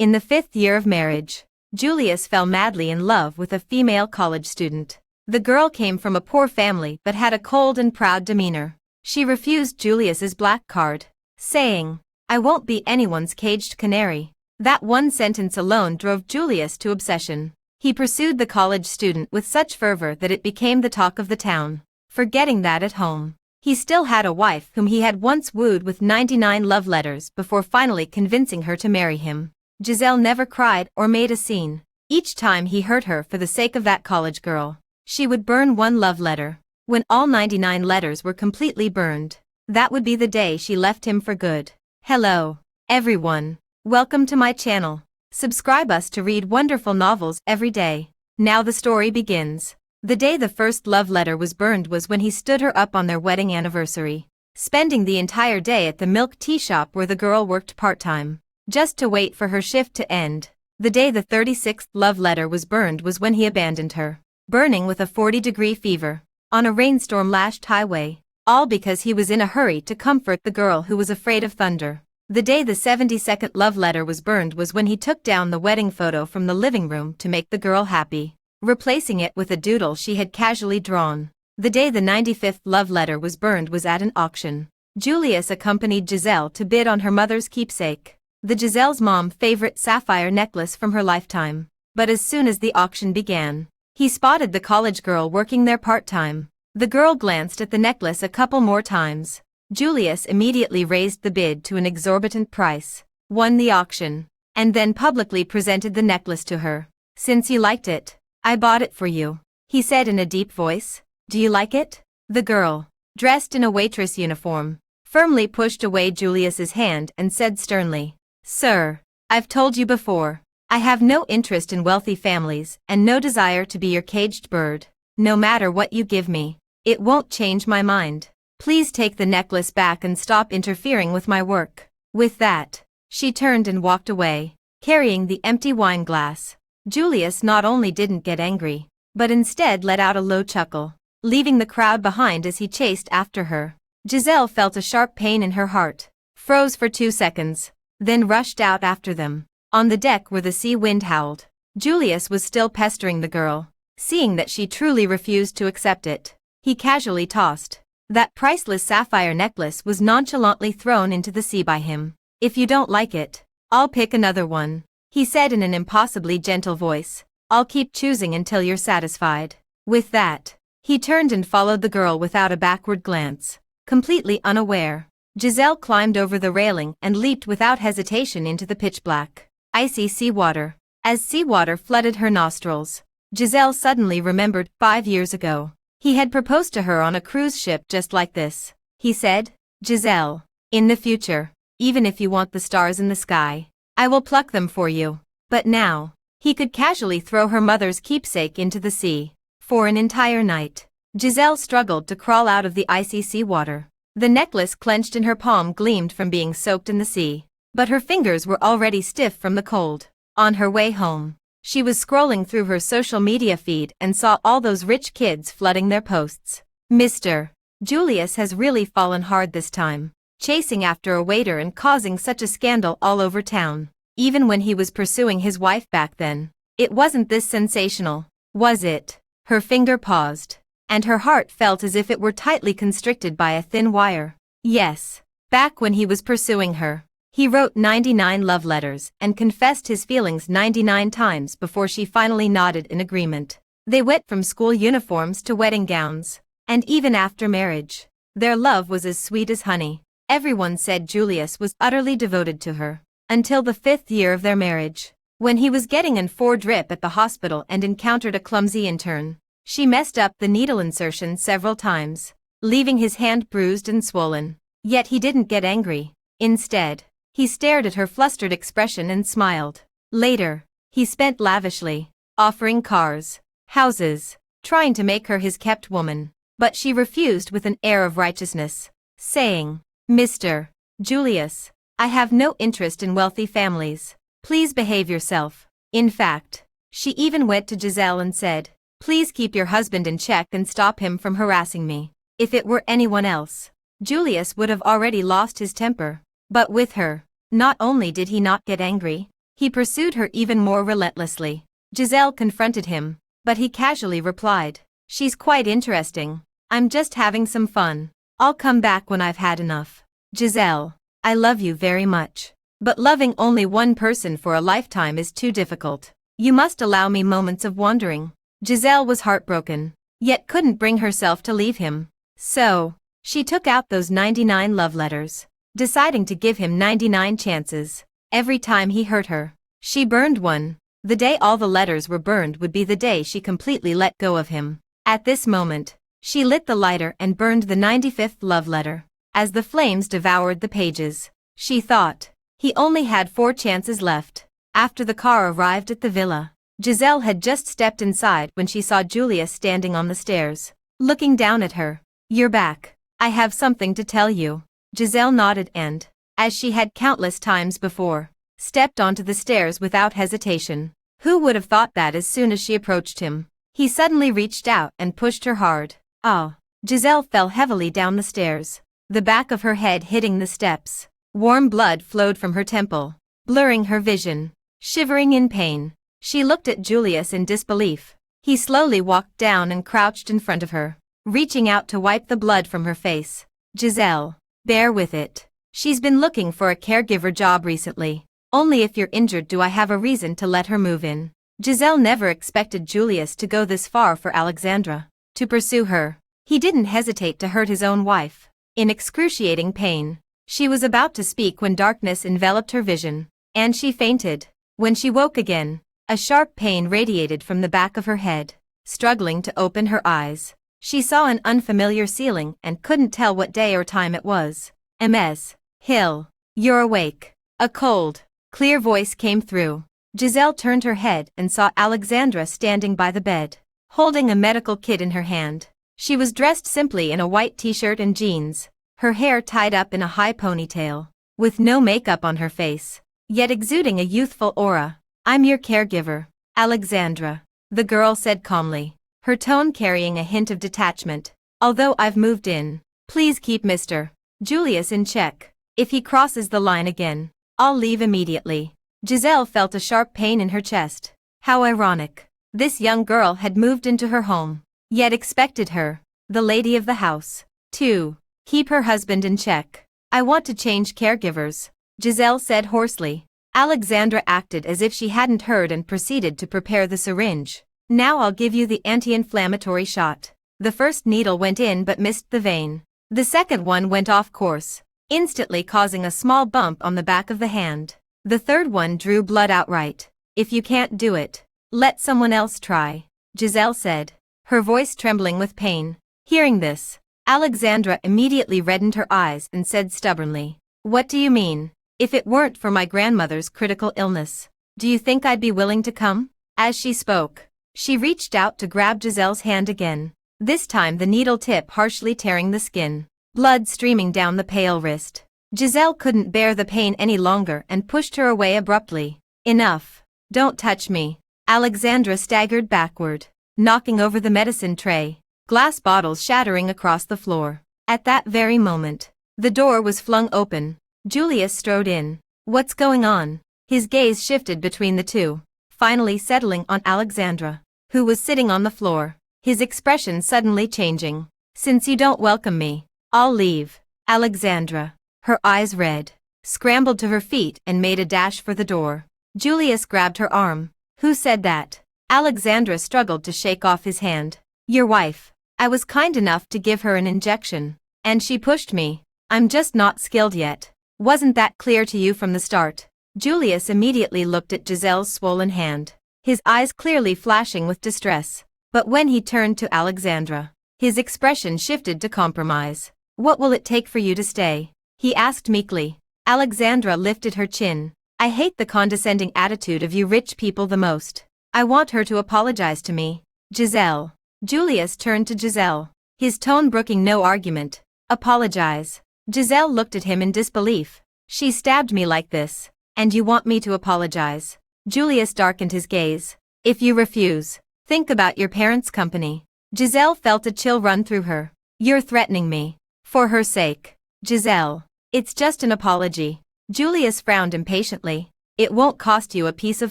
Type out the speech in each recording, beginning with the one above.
In the 5th year of marriage, Julius fell madly in love with a female college student. The girl came from a poor family but had a cold and proud demeanor. She refused Julius's black card, saying, "I won't be anyone's caged canary." That one sentence alone drove Julius to obsession. He pursued the college student with such fervor that it became the talk of the town. Forgetting that at home, he still had a wife whom he had once wooed with 99 love letters before finally convincing her to marry him. Giselle never cried or made a scene. Each time he hurt her for the sake of that college girl, she would burn one love letter. When all 99 letters were completely burned, that would be the day she left him for good. Hello, everyone. Welcome to my channel. Subscribe us to read wonderful novels every day. Now the story begins. The day the first love letter was burned was when he stood her up on their wedding anniversary, spending the entire day at the milk tea shop where the girl worked part-time, just to wait for her shift to end. The day the 36th love letter was burned was when he abandoned her, burning with a 40-degree fever, on a rainstorm-lashed highway, all because he was in a hurry to comfort the girl who was afraid of thunder. The day the 72nd love letter was burned was when he took down the wedding photo from the living room to make the girl happy, replacing it with a doodle she had casually drawn. The day the 95th love letter was burned was at an auction. Julius accompanied Giselle to bid on her mother's keepsake, the Giselle's mom's favorite sapphire necklace from her lifetime. But as soon as the auction began, he spotted the college girl working there part-time. The girl glanced at the necklace a couple more times. Julius immediately raised the bid to an exorbitant price, won the auction, and then publicly presented the necklace to her. "Since you liked it, I bought it for you," he said in a deep voice. "Do you like it?" The girl, dressed in a waitress uniform, firmly pushed away Julius's hand and said sternly, "Sir, I've told you before, I have no interest in wealthy families and no desire to be your caged bird. No matter what you give me, it won't change my mind. Please take the necklace back and stop interfering with my work." With that, she turned and walked away, carrying the empty wine glass. Julius not only didn't get angry, but instead let out a low chuckle, leaving the crowd behind as he chased after her. Giselle felt a sharp pain in her heart, froze for 2 seconds, then rushed out after them. On the deck where the sea wind howled, Julius was still pestering the girl. Seeing that she truly refused to accept it, he casually tossed that priceless sapphire necklace was nonchalantly thrown into the sea by him. "If you don't like it, I'll pick another one," he said in an impossibly gentle voice. "I'll keep choosing until you're satisfied." With that, he turned and followed the girl without a backward glance. Completely unaware, Giselle climbed over the railing and leaped without hesitation into the pitch-black, icy seawater. As seawater flooded her nostrils, Giselle suddenly remembered 5 years ago. He had proposed to her on a cruise ship just like this. He said, "Giselle, in the future, even if you want the stars in the sky, I will pluck them for you." But now, he could casually throw her mother's keepsake into the sea. For an entire night, Giselle struggled to crawl out of the icy seawater. The necklace clenched in her palm gleamed from being soaked in the sea, but her fingers were already stiff from the cold. On her way home, she was scrolling through her social media feed and saw all those rich kids flooding their posts. Mr. Julius has really fallen hard this time, chasing after a waiter and causing such a scandal all over town. Even when he was pursuing his wife back then, it wasn't this sensational, was it? Her finger paused, and her heart felt as if it were tightly constricted by a thin wire. Yes, back when he was pursuing her, he wrote 99 love letters and confessed his feelings 99 times before she finally nodded in agreement. They went from school uniforms to wedding gowns, and even after marriage, their love was as sweet as honey. Everyone said Julius was utterly devoted to her, until the 5th year of their marriage, when he was getting an 4 drip at the hospital and encountered a clumsy intern. She messed up the needle insertion several times, leaving his hand bruised and swollen. Yet he didn't get angry. Instead, he stared at her flustered expression and smiled. Later, he spent lavishly, offering cars, houses, trying to make her his kept woman. But she refused with an air of righteousness, saying, "Mr. Julius, I have no interest in wealthy families. Please behave yourself." In fact, she even went to Giselle and said, "Please keep your husband in check and stop him from harassing me." If it were anyone else, Julius would have already lost his temper. But with her, not only did he not get angry, He pursued her even more relentlessly. Giselle confronted him, but he casually replied, "She's quite interesting. I'm just having some fun. I'll come back when I've had enough." Giselle, I love you very much. But loving only one person for a lifetime is too difficult. You must allow me moments of wandering. Giselle was heartbroken, yet couldn't bring herself to leave him. So, she took out those 99 love letters, deciding to give him 99 chances. Every time he hurt her, she burned one. The day all the letters were burned would be the day she completely let go of him. At this moment, she lit the lighter and burned the 95th love letter. As the flames devoured the pages, she thought, he only had 4 chances left. After the car arrived at the villa, Giselle had just stepped inside when she saw Julius standing on the stairs, looking down at her. "You're back. I have something to tell you." Giselle nodded and, as she had countless times before, stepped onto the stairs without hesitation. Who would have thought that as soon as she approached him, he suddenly reached out and pushed her hard. Ah! Giselle fell heavily down the stairs, the back of her head hitting the steps. Warm blood flowed from her temple, blurring her vision. Shivering in pain, she looked at Julius in disbelief. He slowly walked down and crouched in front of her, reaching out to wipe the blood from her face. "Giselle, bear with it. She's been looking for a caregiver job recently. Only if you're injured do I have a reason to let her move in." Giselle never expected Julius to go this far for Alexandra, to pursue her. He didn't hesitate to hurt his own wife. In excruciating pain, she was about to speak when darkness enveloped her vision, and she fainted. When she woke again, a sharp pain radiated from the back of her head. Struggling to open her eyes, she saw an unfamiliar ceiling and couldn't tell what day or time it was. "Ms. Hill, you're awake." A cold, clear voice came through. Giselle turned her head and saw Alexandra standing by the bed, holding a medical kit in her hand. She was dressed simply in a white t-shirt and jeans, her hair tied up in a high ponytail, with no makeup on her face, yet exuding a youthful aura. "I'm your caregiver, Alexandra," the girl said calmly, her tone carrying a hint of detachment. "Although I've moved in, please keep Mr. Julius in check. If he crosses the line again, I'll leave immediately." Giselle felt a sharp pain in her chest. How ironic. This young girl had moved into her home, yet expected her, the lady of the house, to keep her husband in check. "I want to change caregivers," Giselle said hoarsely. Alexandra acted as if she hadn't heard and proceeded to prepare the syringe. "Now I'll give you the anti-inflammatory shot." The first needle went in but missed the vein. The second one went off course, instantly causing a small bump on the back of the hand. The third one drew blood outright. "If you can't do it, let someone else try," Giselle said, her voice trembling with pain. Hearing this, Alexandra immediately reddened her eyes and said stubbornly, "What do you mean? If it weren't for my grandmother's critical illness, do you think I'd be willing to come?" As she spoke, she reached out to grab Giselle's hand again, this time the needle tip harshly tearing the skin, blood streaming down the pale wrist. Giselle couldn't bear the pain any longer and pushed her away abruptly. "Enough. Don't touch me." Alexandra staggered backward, knocking over the medicine tray, glass bottles shattering across the floor. At that very moment, the door was flung open. Julius strode in. "What's going on?" His gaze shifted between the two, finally settling on Alexandra, who was sitting on the floor, his expression suddenly changing. "Since you don't welcome me, I'll leave." Alexandra, her eyes red, scrambled to her feet and made a dash for the door. Julius grabbed her arm. "Who said that?" Alexandra struggled to shake off his hand. "Your wife. I was kind enough to give her an injection, and she pushed me. I'm just not skilled yet. Wasn't that clear to you from the start?" Julius immediately looked at Giselle's swollen hand, his eyes clearly flashing with distress. But when he turned to Alexandra, his expression shifted to compromise. "What will it take for you to stay?" he asked meekly. Alexandra lifted her chin. "I hate the condescending attitude of you rich people the most. I want her to apologize to me." "Giselle." Julius turned to Giselle, his tone brooking no argument. "Apologize." Giselle looked at him in disbelief. "She stabbed me like this, and you want me to apologize?" Julius darkened his gaze. "If you refuse, think about your parents' company." Giselle felt a chill run through her. "You're threatening me." "For her sake, Giselle. It's just an apology." Julius frowned impatiently. It won't cost you a piece of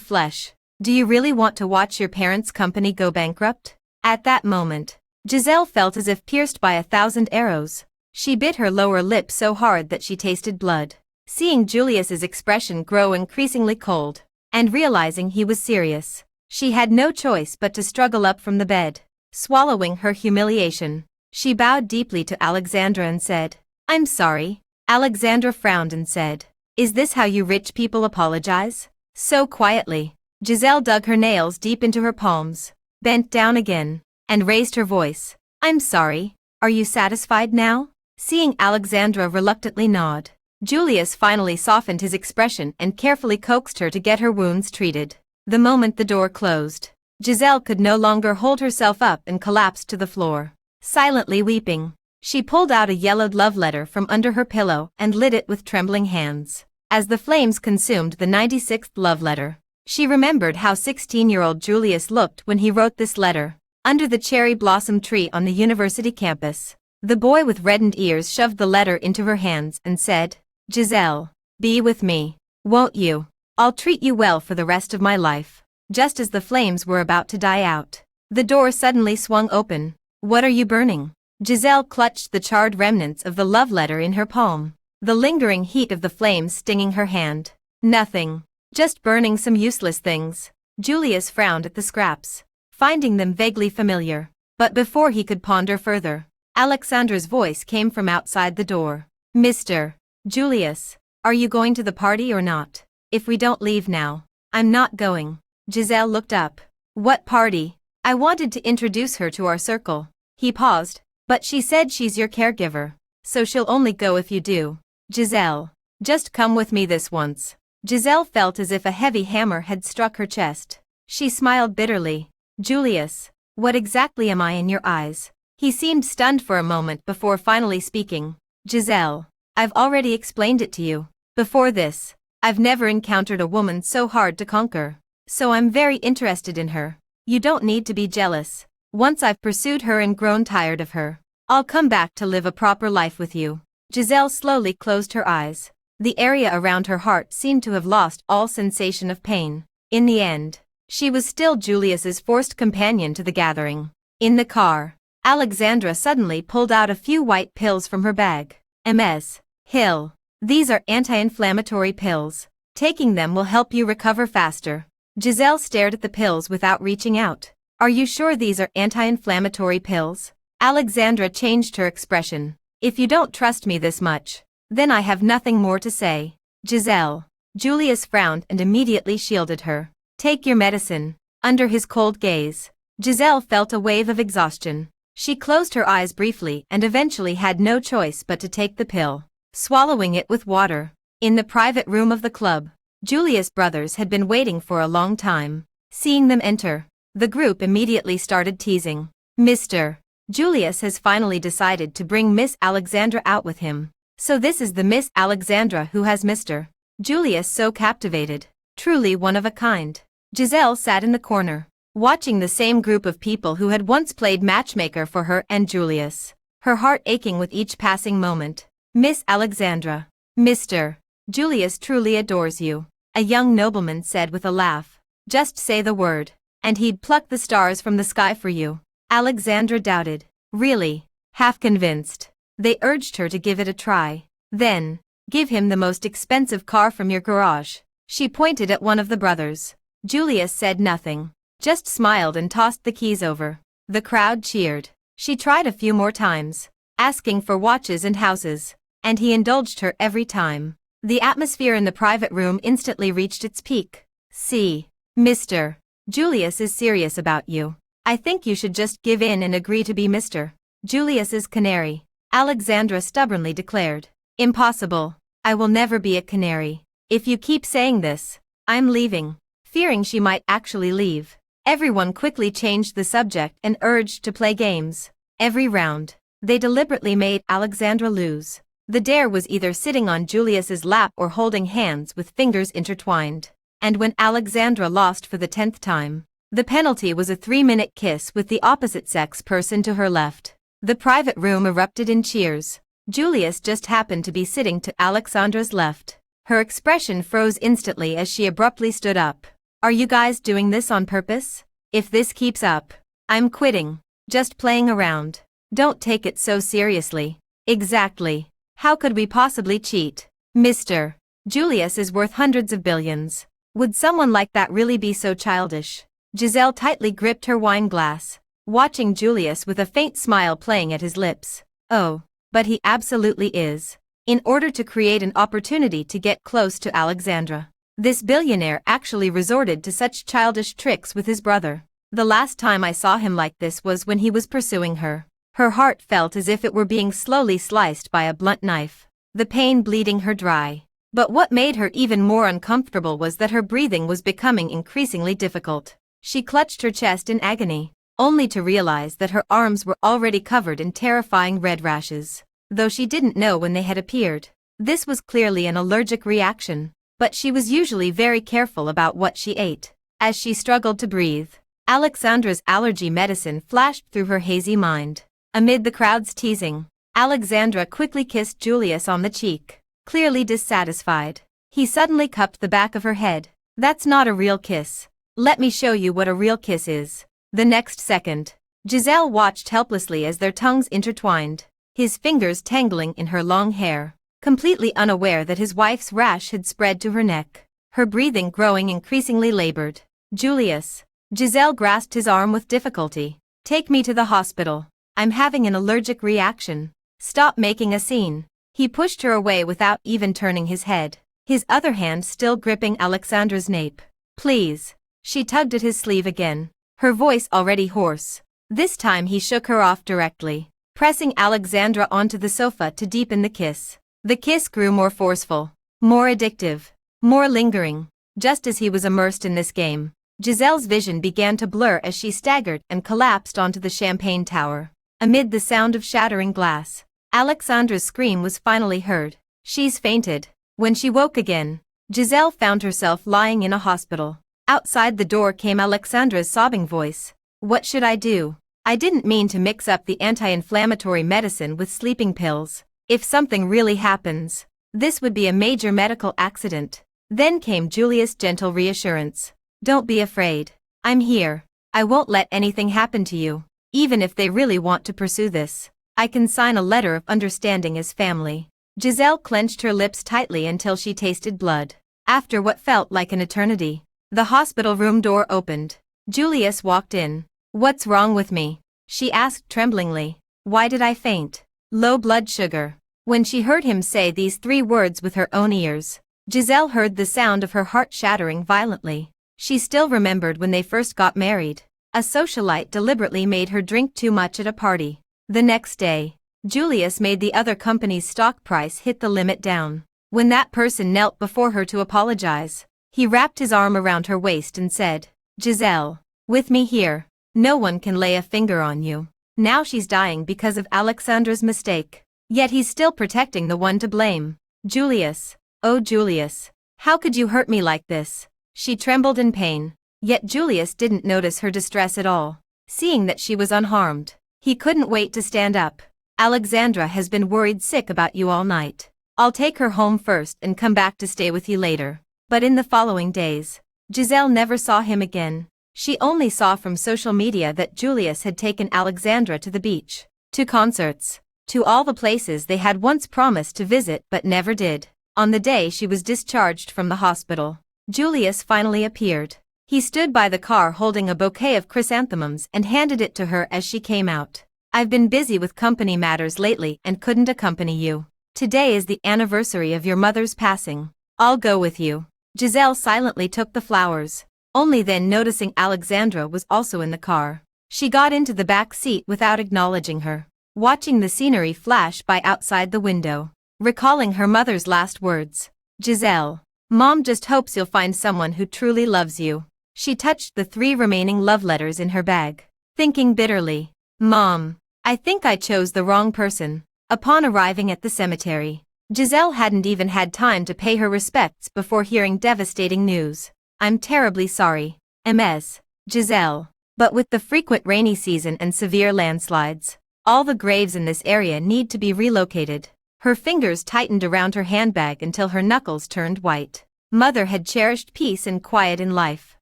flesh. Do you really want to watch your parents' company go bankrupt? At that moment, Giselle felt as if pierced by 1,000 arrows. She bit her lower lip so hard that she tasted blood. Seeing Julius's expression grow increasingly cold, and realizing he was serious, she had no choice but to struggle up from the bed. Swallowing her humiliation, she bowed deeply to Alexandra and said, "I'm sorry." Alexandra frowned and said, "Is this how you rich people apologize?" So quietly, Giselle dug her nails deep into her palms, bent down again, and raised her voice. "I'm sorry. Are you satisfied now?" Seeing Alexandra reluctantly nod, Julius finally softened his expression and carefully coaxed her to get her wounds treated. The moment the door closed, Giselle could no longer hold herself up and collapsed to the floor. Silently weeping, she pulled out a yellowed love letter from under her pillow and lit it with trembling hands. As the flames consumed the 96th love letter, she remembered how 16-year-old Julius looked when he wrote this letter, under the cherry blossom tree on the university campus. The boy with reddened ears shoved the letter into her hands and said, "Giselle, be with me, won't you? I'll treat you well for the rest of my life." Just as the flames were about to die out, the door suddenly swung open. "What are you burning?" Giselle clutched the charred remnants of the love letter in her palm, the lingering heat of the flames stinging her hand. "Nothing. Just burning some useless things." Julius frowned at the scraps, finding them vaguely familiar. But before he could ponder further, Alexandra's voice came from outside the door. "Mr. Julius, are you going to the party or not? If we don't leave now, I'm not going." Giselle looked up. "What party? I wanted to introduce her to our circle." He paused, "But she said she's your caregiver, so she'll only go if you do." "Giselle, just come with me this once." Giselle felt as if a heavy hammer had struck her chest. She smiled bitterly. "Julius, what exactly am I in your eyes?" He seemed stunned for a moment before finally speaking. "Giselle, I've already explained it to you. Before this, I've never encountered a woman so hard to conquer. So I'm very interested in her. You don't need to be jealous. Once I've pursued her and grown tired of her, I'll come back to live a proper life with you." Giselle slowly closed her eyes. The area around her heart seemed to have lost all sensation of pain. In the end, she was still Julius's forced companion to the gathering. In the car, Alexandra suddenly pulled out a few white pills from her bag. "Ms. Hill, these are anti-inflammatory pills. Taking them will help you recover faster." Giselle stared at the pills without reaching out. "Are you sure these are anti-inflammatory pills?" Alexandra changed her expression. "If you don't trust me this much, then I have nothing more to say." "Giselle." Julius frowned and immediately shielded her. "Take your medicine." Under his cold gaze, Giselle felt a wave of exhaustion. She closed her eyes briefly and eventually had no choice but to take the pill, swallowing it with water. In the private room of the club, Julius' brothers had been waiting for a long time. Seeing them enter, the group immediately started teasing. "Mr. Julius has finally decided to bring Miss Alexandra out with him. So this is the Miss Alexandra who has Mr. Julius so captivated. Truly one of a kind." Giselle sat in the corner, watching the same group of people who had once played matchmaker for her and Julius, her heart aching with each passing moment. "Miss Alexandra, Mr. Julius truly adores you," a young nobleman said with a laugh. "Just say the word, and he'd pluck the stars from the sky for you." Alexandra doubted. "Really?" Half convinced. They urged her to give it a try. "Then, give him the most expensive car from your garage." She pointed at one of the brothers. Julius said nothing, just smiled and tossed the keys over. The crowd cheered. She tried a few more times, asking for watches and houses, and he indulged her every time. The atmosphere in the private room instantly reached its peak. "See, Mr. Julius is serious about you. I think you should just give in and agree to be Mr. Julius's canary," Alexandra stubbornly declared. "Impossible. I will never be a canary. If you keep saying this, I'm leaving." Fearing she might actually leave, everyone quickly changed the subject and urged to play games. Every round, they deliberately made Alexandra lose. The dare was either sitting on Julius's lap or holding hands with fingers intertwined. And when Alexandra lost for the 10th time, the penalty was a 3-minute kiss with the opposite sex person to her left. The private room erupted in cheers. Julius just happened to be sitting to Alexandra's left. Her expression froze instantly as she abruptly stood up. Are you guys doing this on purpose? If this keeps up, I'm quitting. Just playing around. Don't take it so seriously. Exactly. How could we possibly cheat? Mr. Julius is worth hundreds of billions. Would someone like that really be so childish? Giselle tightly gripped her wine glass, watching Julius with a faint smile playing at his lips. Oh, but he absolutely is. In order to create an opportunity to get close to Alexandra, this billionaire actually resorted to such childish tricks with his brother. The last time I saw him like this was when he was pursuing her. Her heart felt as if it were being slowly sliced by a blunt knife, the pain bleeding her dry. But what made her even more uncomfortable was that her breathing was becoming increasingly difficult. She clutched her chest in agony, only to realize that her arms were already covered in terrifying red rashes, though she didn't know when they had appeared. This was clearly an allergic reaction, but she was usually very careful about what she ate. As she struggled to breathe, Alexandra's allergy medicine flashed through her hazy mind. Amid the crowd's teasing, Alexandra quickly kissed Julius on the cheek, clearly dissatisfied. He suddenly cupped the back of her head. That's not a real kiss. Let me show you what a real kiss is. The next second, Giselle watched helplessly as their tongues intertwined, his fingers tangling in her long hair, completely unaware that his wife's rash had spread to her neck, her breathing growing increasingly labored. Julius. Giselle grasped his arm with difficulty. Take me to the hospital. I'm having an allergic reaction. Stop making a scene. He pushed her away without even turning his head, his other hand still gripping Alexandra's nape. Please. She tugged at his sleeve again, her voice already hoarse. This time he shook her off directly, pressing Alexandra onto the sofa to deepen the kiss. The kiss grew more forceful, more addictive, more lingering. Just as he was immersed in this game, Giselle's vision began to blur as she staggered and collapsed onto the champagne tower. Amid the sound of shattering glass, Alexandra's scream was finally heard. She's fainted. When she woke again, Giselle found herself lying in a hospital. Outside the door came Alexandra's sobbing voice. What should I do? I didn't mean to mix up the anti-inflammatory medicine with sleeping pills. If something really happens, this would be a major medical accident. Then came Julius' gentle reassurance. Don't be afraid. I'm here. I won't let anything happen to you. Even if they really want to pursue this, I can sign a letter of understanding as family. Giselle clenched her lips tightly until she tasted blood. After what felt like an eternity, the hospital room door opened. Julius walked in. What's wrong with me? She asked tremblingly. Why did I faint? Low blood sugar. When she heard him say these 3 words with her own ears, Giselle heard the sound of her heart shattering violently. She still remembered when they first got married. A socialite deliberately made her drink too much at a party. The next day, Julius made the other company's stock price hit the limit down. When that person knelt before her to apologize, he wrapped his arm around her waist and said, Giselle, with me here, no one can lay a finger on you. Now she's dying because of Alexandra's mistake. Yet he's still protecting the one to blame. Julius, oh Julius, how could you hurt me like this? She trembled in pain. Yet Julius didn't notice her distress at all. Seeing that she was unharmed, he couldn't wait to stand up. Alexandra has been worried sick about you all night. I'll take her home first and come back to stay with you later. But in the following days, Giselle never saw him again. She only saw from social media that Julius had taken Alexandra to the beach, to concerts, to all the places they had once promised to visit but never did. On the day she was discharged from the hospital, Julius finally appeared. He stood by the car holding a bouquet of chrysanthemums and handed it to her as she came out. I've been busy with company matters lately and couldn't accompany you. Today is the anniversary of your mother's passing. I'll go with you. Giselle silently took the flowers, only then noticing Alexandra was also in the car. She got into the back seat without acknowledging her, watching the scenery flash by outside the window, recalling her mother's last words. Giselle, Mom just hopes you'll find someone who truly loves you. She touched the 3 remaining love letters in her bag, thinking bitterly, Mom, I think I chose the wrong person. Upon arriving at the cemetery, Giselle hadn't even had time to pay her respects before hearing devastating news. I'm terribly sorry, Ms. Giselle. But with the frequent rainy season and severe landslides, all the graves in this area need to be relocated. Her fingers tightened around her handbag until her knuckles turned white. Mother had cherished peace and quiet in life.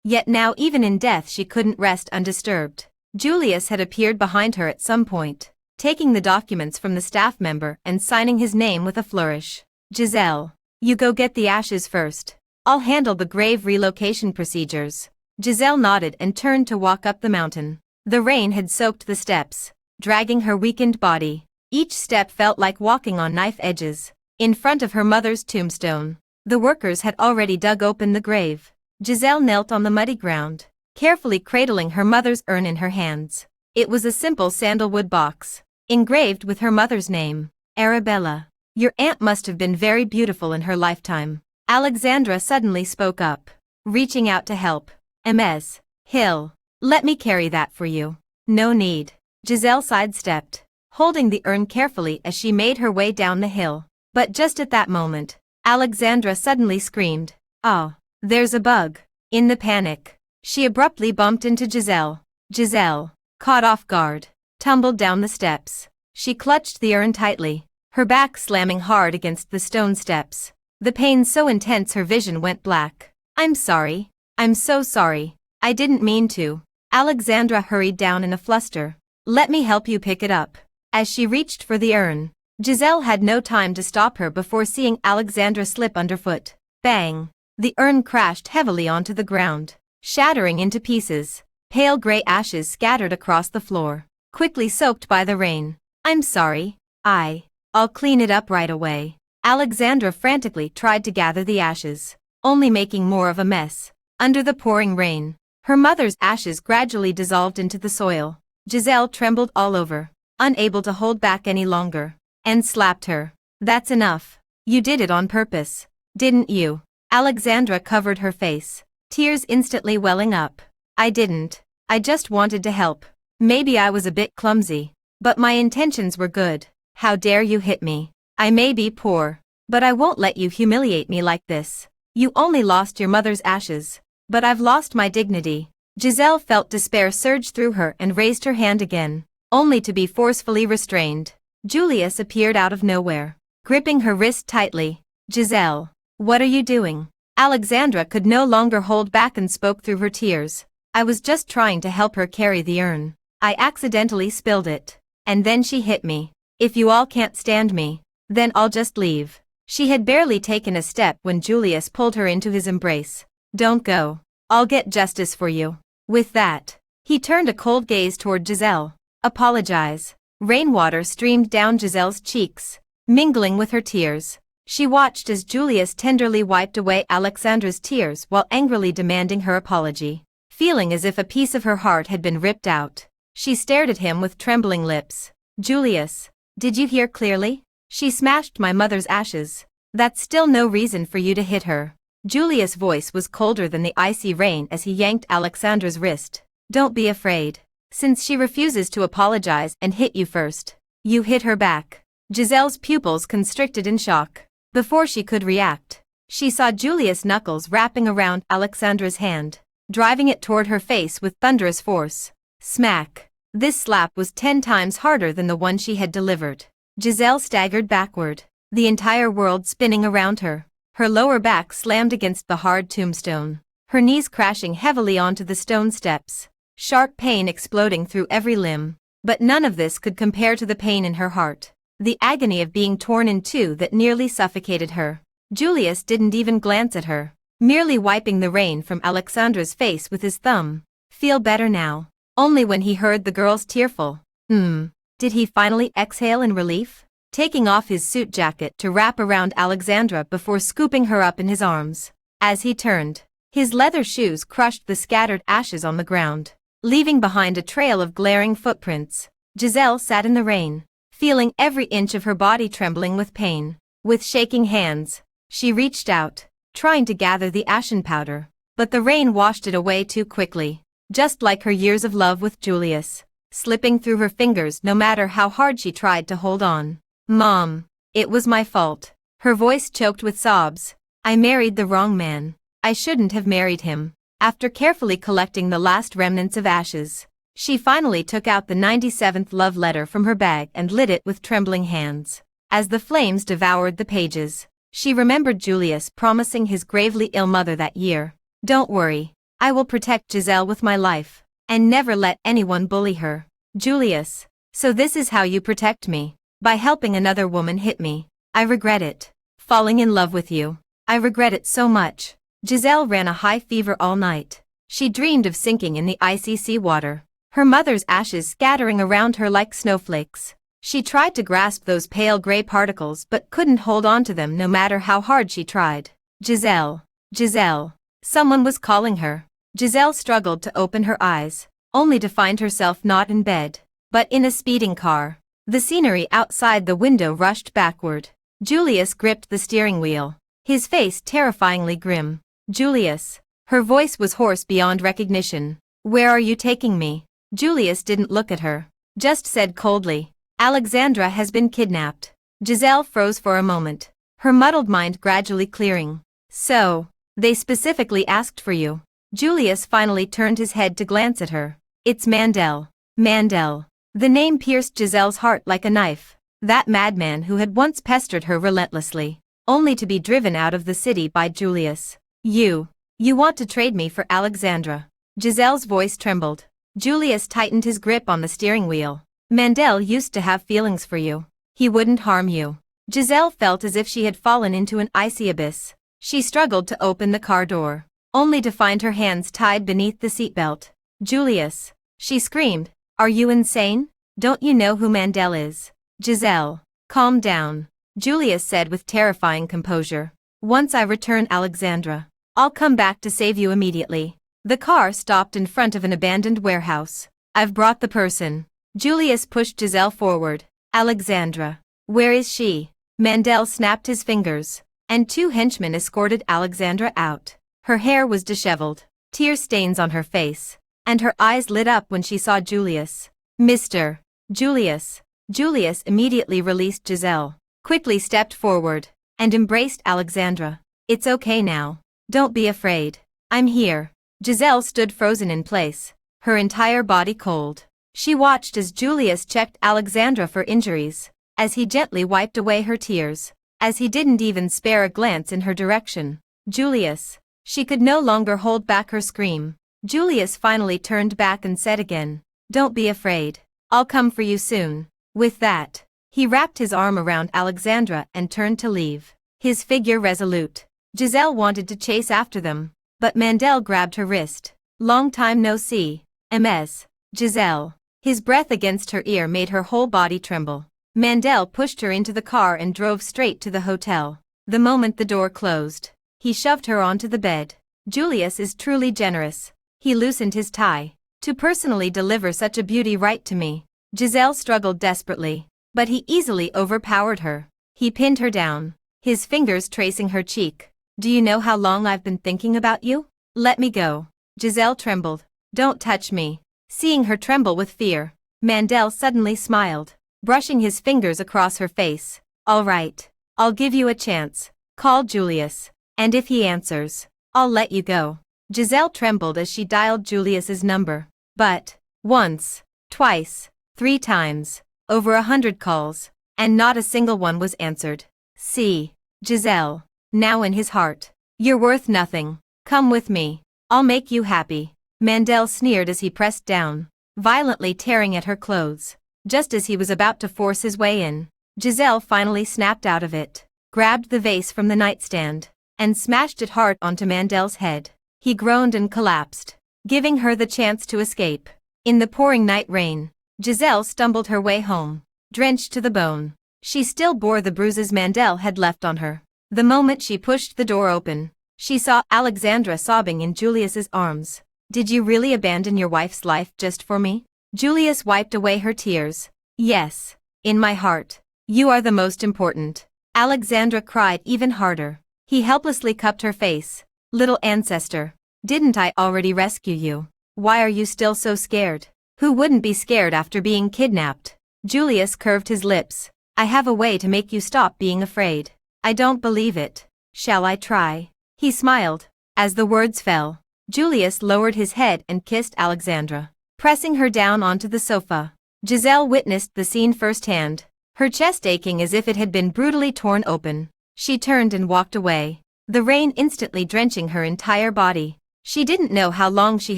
Yet now even in death she couldn't rest undisturbed. Julius had appeared behind her at some point, taking the documents from the staff member and signing his name with a flourish. Giselle, you go get the ashes first. I'll handle the grave relocation procedures. Giselle nodded and turned to walk up the mountain. The rain had soaked the steps, dragging her weakened body. Each step felt like walking on knife edges. In front of her mother's tombstone, the workers had already dug open the grave. Giselle knelt on the muddy ground, carefully cradling her mother's urn in her hands. It was a simple sandalwood box, engraved with her mother's name, Arabella. Your aunt must have been very beautiful in her lifetime. Alexandra suddenly spoke up, reaching out to help. Ms. Hill, let me carry that for you. No need. Giselle sidestepped, holding the urn carefully as she made her way down the hill. But just at that moment, Alexandra suddenly screamed, "Oh, there's a bug." In the panic, she abruptly bumped into Giselle. Giselle, caught off guard, tumbled down the steps. She clutched the urn tightly, her back slamming hard against the stone steps. The pain so intense her vision went black. "I'm sorry. I'm so sorry. I didn't mean to." Alexandra hurried down in a fluster. "Let me help you pick it up." As she reached for the urn, Giselle had no time to stop her before seeing Alexandra slip underfoot. Bang! The urn crashed heavily onto the ground, shattering into pieces. Pale gray ashes scattered across the floor, quickly soaked by the rain. "I'm sorry. I'll clean it up right away." Alexandra frantically tried to gather the ashes, only making more of a mess. Under the pouring rain, her mother's ashes gradually dissolved into the soil. Giselle trembled all over, unable to hold back any longer, and slapped her. "That's enough. You did it on purpose, didn't you?" Alexandra covered her face, tears instantly welling up. "I didn't. I just wanted to help. Maybe I was a bit clumsy, but my intentions were good. How dare you hit me? I may be poor, but I won't let you humiliate me like this. You only lost your mother's ashes, but I've lost my dignity." Giselle felt despair surge through her and raised her hand again, only to be forcefully restrained. Julius appeared out of nowhere, gripping her wrist tightly. "Giselle, what are you doing?" Alexandra could no longer hold back and spoke through her tears. "I was just trying to help her carry the urn. I accidentally spilled it, and then she hit me. If you all can't stand me, then I'll just leave." She had barely taken a step when Julius pulled her into his embrace. "Don't go. I'll get justice for you." With that, he turned a cold gaze toward Giselle. "Apologize." Rainwater streamed down Giselle's cheeks, mingling with her tears. She watched as Julius tenderly wiped away Alexandra's tears while angrily demanding her apology. Feeling as if a piece of her heart had been ripped out, she stared at him with trembling lips. "Julius, did you hear clearly? She smashed my mother's ashes. That's still no reason for you to hit her." Julius' voice was colder than the icy rain as he yanked Alexandra's wrist. "Don't be afraid. Since she refuses to apologize and hit you first, you hit her back." Giselle's pupils constricted in shock. Before she could react, she saw Julius' knuckles wrapping around Alexandra's hand, driving it toward her face with thunderous force. Smack! This slap was 10 times harder than the one she had delivered. Giselle staggered backward, the entire world spinning around her. Her lower back slammed against the hard tombstone, her knees crashing heavily onto the stone steps, sharp pain exploding through every limb. But none of this could compare to the pain in her heart, the agony of being torn in two that nearly suffocated her. Julius didn't even glance at her, merely wiping the rain from Alexandra's face with his thumb. "Feel better now?" Only when he heard the girl's tearful, did he finally exhale in relief, taking off his suit jacket to wrap around Alexandra before scooping her up in his arms. As he turned, his leather shoes crushed the scattered ashes on the ground, leaving behind a trail of glaring footprints. Giselle sat in the rain, feeling every inch of her body trembling with pain. With shaking hands, she reached out, trying to gather the ashen powder, but the rain washed it away too quickly, just like her years of love with Julius, slipping through her fingers no matter how hard she tried to hold on. "Mom, it was my fault." Her voice choked with sobs. "I married the wrong man. I shouldn't have married him." After carefully collecting the last remnants of ashes, she finally took out the 97th love letter from her bag and lit it with trembling hands. as the flames devoured the pages. She remembered Julius promising his gravely ill mother that year. "Don't worry. I will protect Giselle with my life, and never let anyone bully her." Julius, so this is how you protect me? By helping another woman hit me. I regret it. Falling in love with you. I regret it so much. Giselle ran a high fever all night. She dreamed of sinking in the icy sea water, her mother's ashes scattering around her like snowflakes. She tried to grasp those pale gray particles but couldn't hold on to them no matter how hard she tried. Giselle. Giselle. Someone was calling her. Giselle struggled to open her eyes, only to find herself not in bed, but in a speeding car. The scenery outside the window rushed backward. Julius gripped the steering wheel, his face terrifyingly grim. "Julius." Her voice was hoarse beyond recognition. "Where are you taking me?" Julius didn't look at her, just said coldly, "Alexandra has been kidnapped." Giselle froze for a moment, her muddled mind gradually clearing. "So, they specifically asked for you." Julius finally turned his head to glance at her. "It's Mandel." Mandel. The name pierced Giselle's heart like a knife. That madman who had once pestered her relentlessly, only to be driven out of the city by Julius. You want to trade me for Alexandra." Giselle's voice trembled. Julius tightened his grip on the steering wheel. "Mandel used to have feelings for you. He wouldn't harm you." Giselle felt as if she had fallen into an icy abyss. She struggled to open the car door, only to find her hands tied beneath the seatbelt. "Julius," she screamed, "are you insane? Don't you know who Mandel is?" "Giselle, calm down," Julius said with terrifying composure. "Once I return Alexandra, I'll come back to save you immediately." The car stopped in front of an abandoned warehouse. "I've brought the person." Julius pushed Giselle forward. "Alexandra. Where is she?" Mandel snapped his fingers, and two henchmen escorted Alexandra out. Her hair was disheveled, tear stains on her face, and her eyes lit up when she saw Julius. "Mr. Julius." Julius immediately released Giselle, quickly stepped forward, and embraced Alexandra. "It's okay now. Don't be afraid. I'm here." Giselle stood frozen in place, her entire body cold. She watched as Julius checked Alexandra for injuries, as he gently wiped away her tears, as he didn't even spare a glance in her direction. "Julius." She could no longer hold back her scream. Julius finally turned back and said again, "Don't be afraid. I'll come for you soon." With that, he wrapped his arm around Alexandra and turned to leave, his figure resolute. Giselle wanted to chase after them, but Mandel grabbed her wrist. "Long time no see, Ms. Giselle." His breath against her ear made her whole body tremble. Mandel pushed her into the car and drove straight to the hotel. The moment the door closed, he shoved her onto the bed. "Julius is truly generous." He loosened his tie. "To personally deliver such a beauty right to me." Giselle struggled desperately, but he easily overpowered her. He pinned her down, his fingers tracing her cheek. "Do you know how long I've been thinking about you? Let me go." Giselle trembled. "Don't touch me." Seeing her tremble with fear, Mandel suddenly smiled, brushing his fingers across her face. "All right, I'll give you a chance. Call Julius, and if he answers, I'll let you go." Giselle trembled as she dialed Julius's number. But, once, twice, 3 times, over 100 calls, and not a single one was answered. "See, Giselle." Now in his heart, "You're worth nothing. Come with me. I'll make you happy." Mandel sneered as he pressed down, violently tearing at her clothes. Just as he was about to force his way in, Giselle finally snapped out of it, grabbed the vase from the nightstand, and smashed it hard onto Mandel's head. He groaned and collapsed, giving her the chance to escape. In the pouring night rain, Giselle stumbled her way home, drenched to the bone. She still bore the bruises Mandel had left on her. The moment she pushed the door open, she saw Alexandra sobbing in Julius's arms. "Did you really abandon your wife's life just for me?" Julius wiped away her tears. "Yes, in my heart. You are the most important." Alexandra cried even harder. He helplessly cupped her face. "Little ancestor, didn't I already rescue you? Why are you still so scared?" "Who wouldn't be scared after being kidnapped?" Julius curved his lips. "I have a way to make you stop being afraid." "I don't believe it." "Shall I try?" He smiled. As the words fell, Julius lowered his head and kissed Alexandra, pressing her down onto the sofa. Giselle witnessed the scene firsthand, her chest aching as if it had been brutally torn open. She turned and walked away, the rain instantly drenching her entire body. She didn't know how long she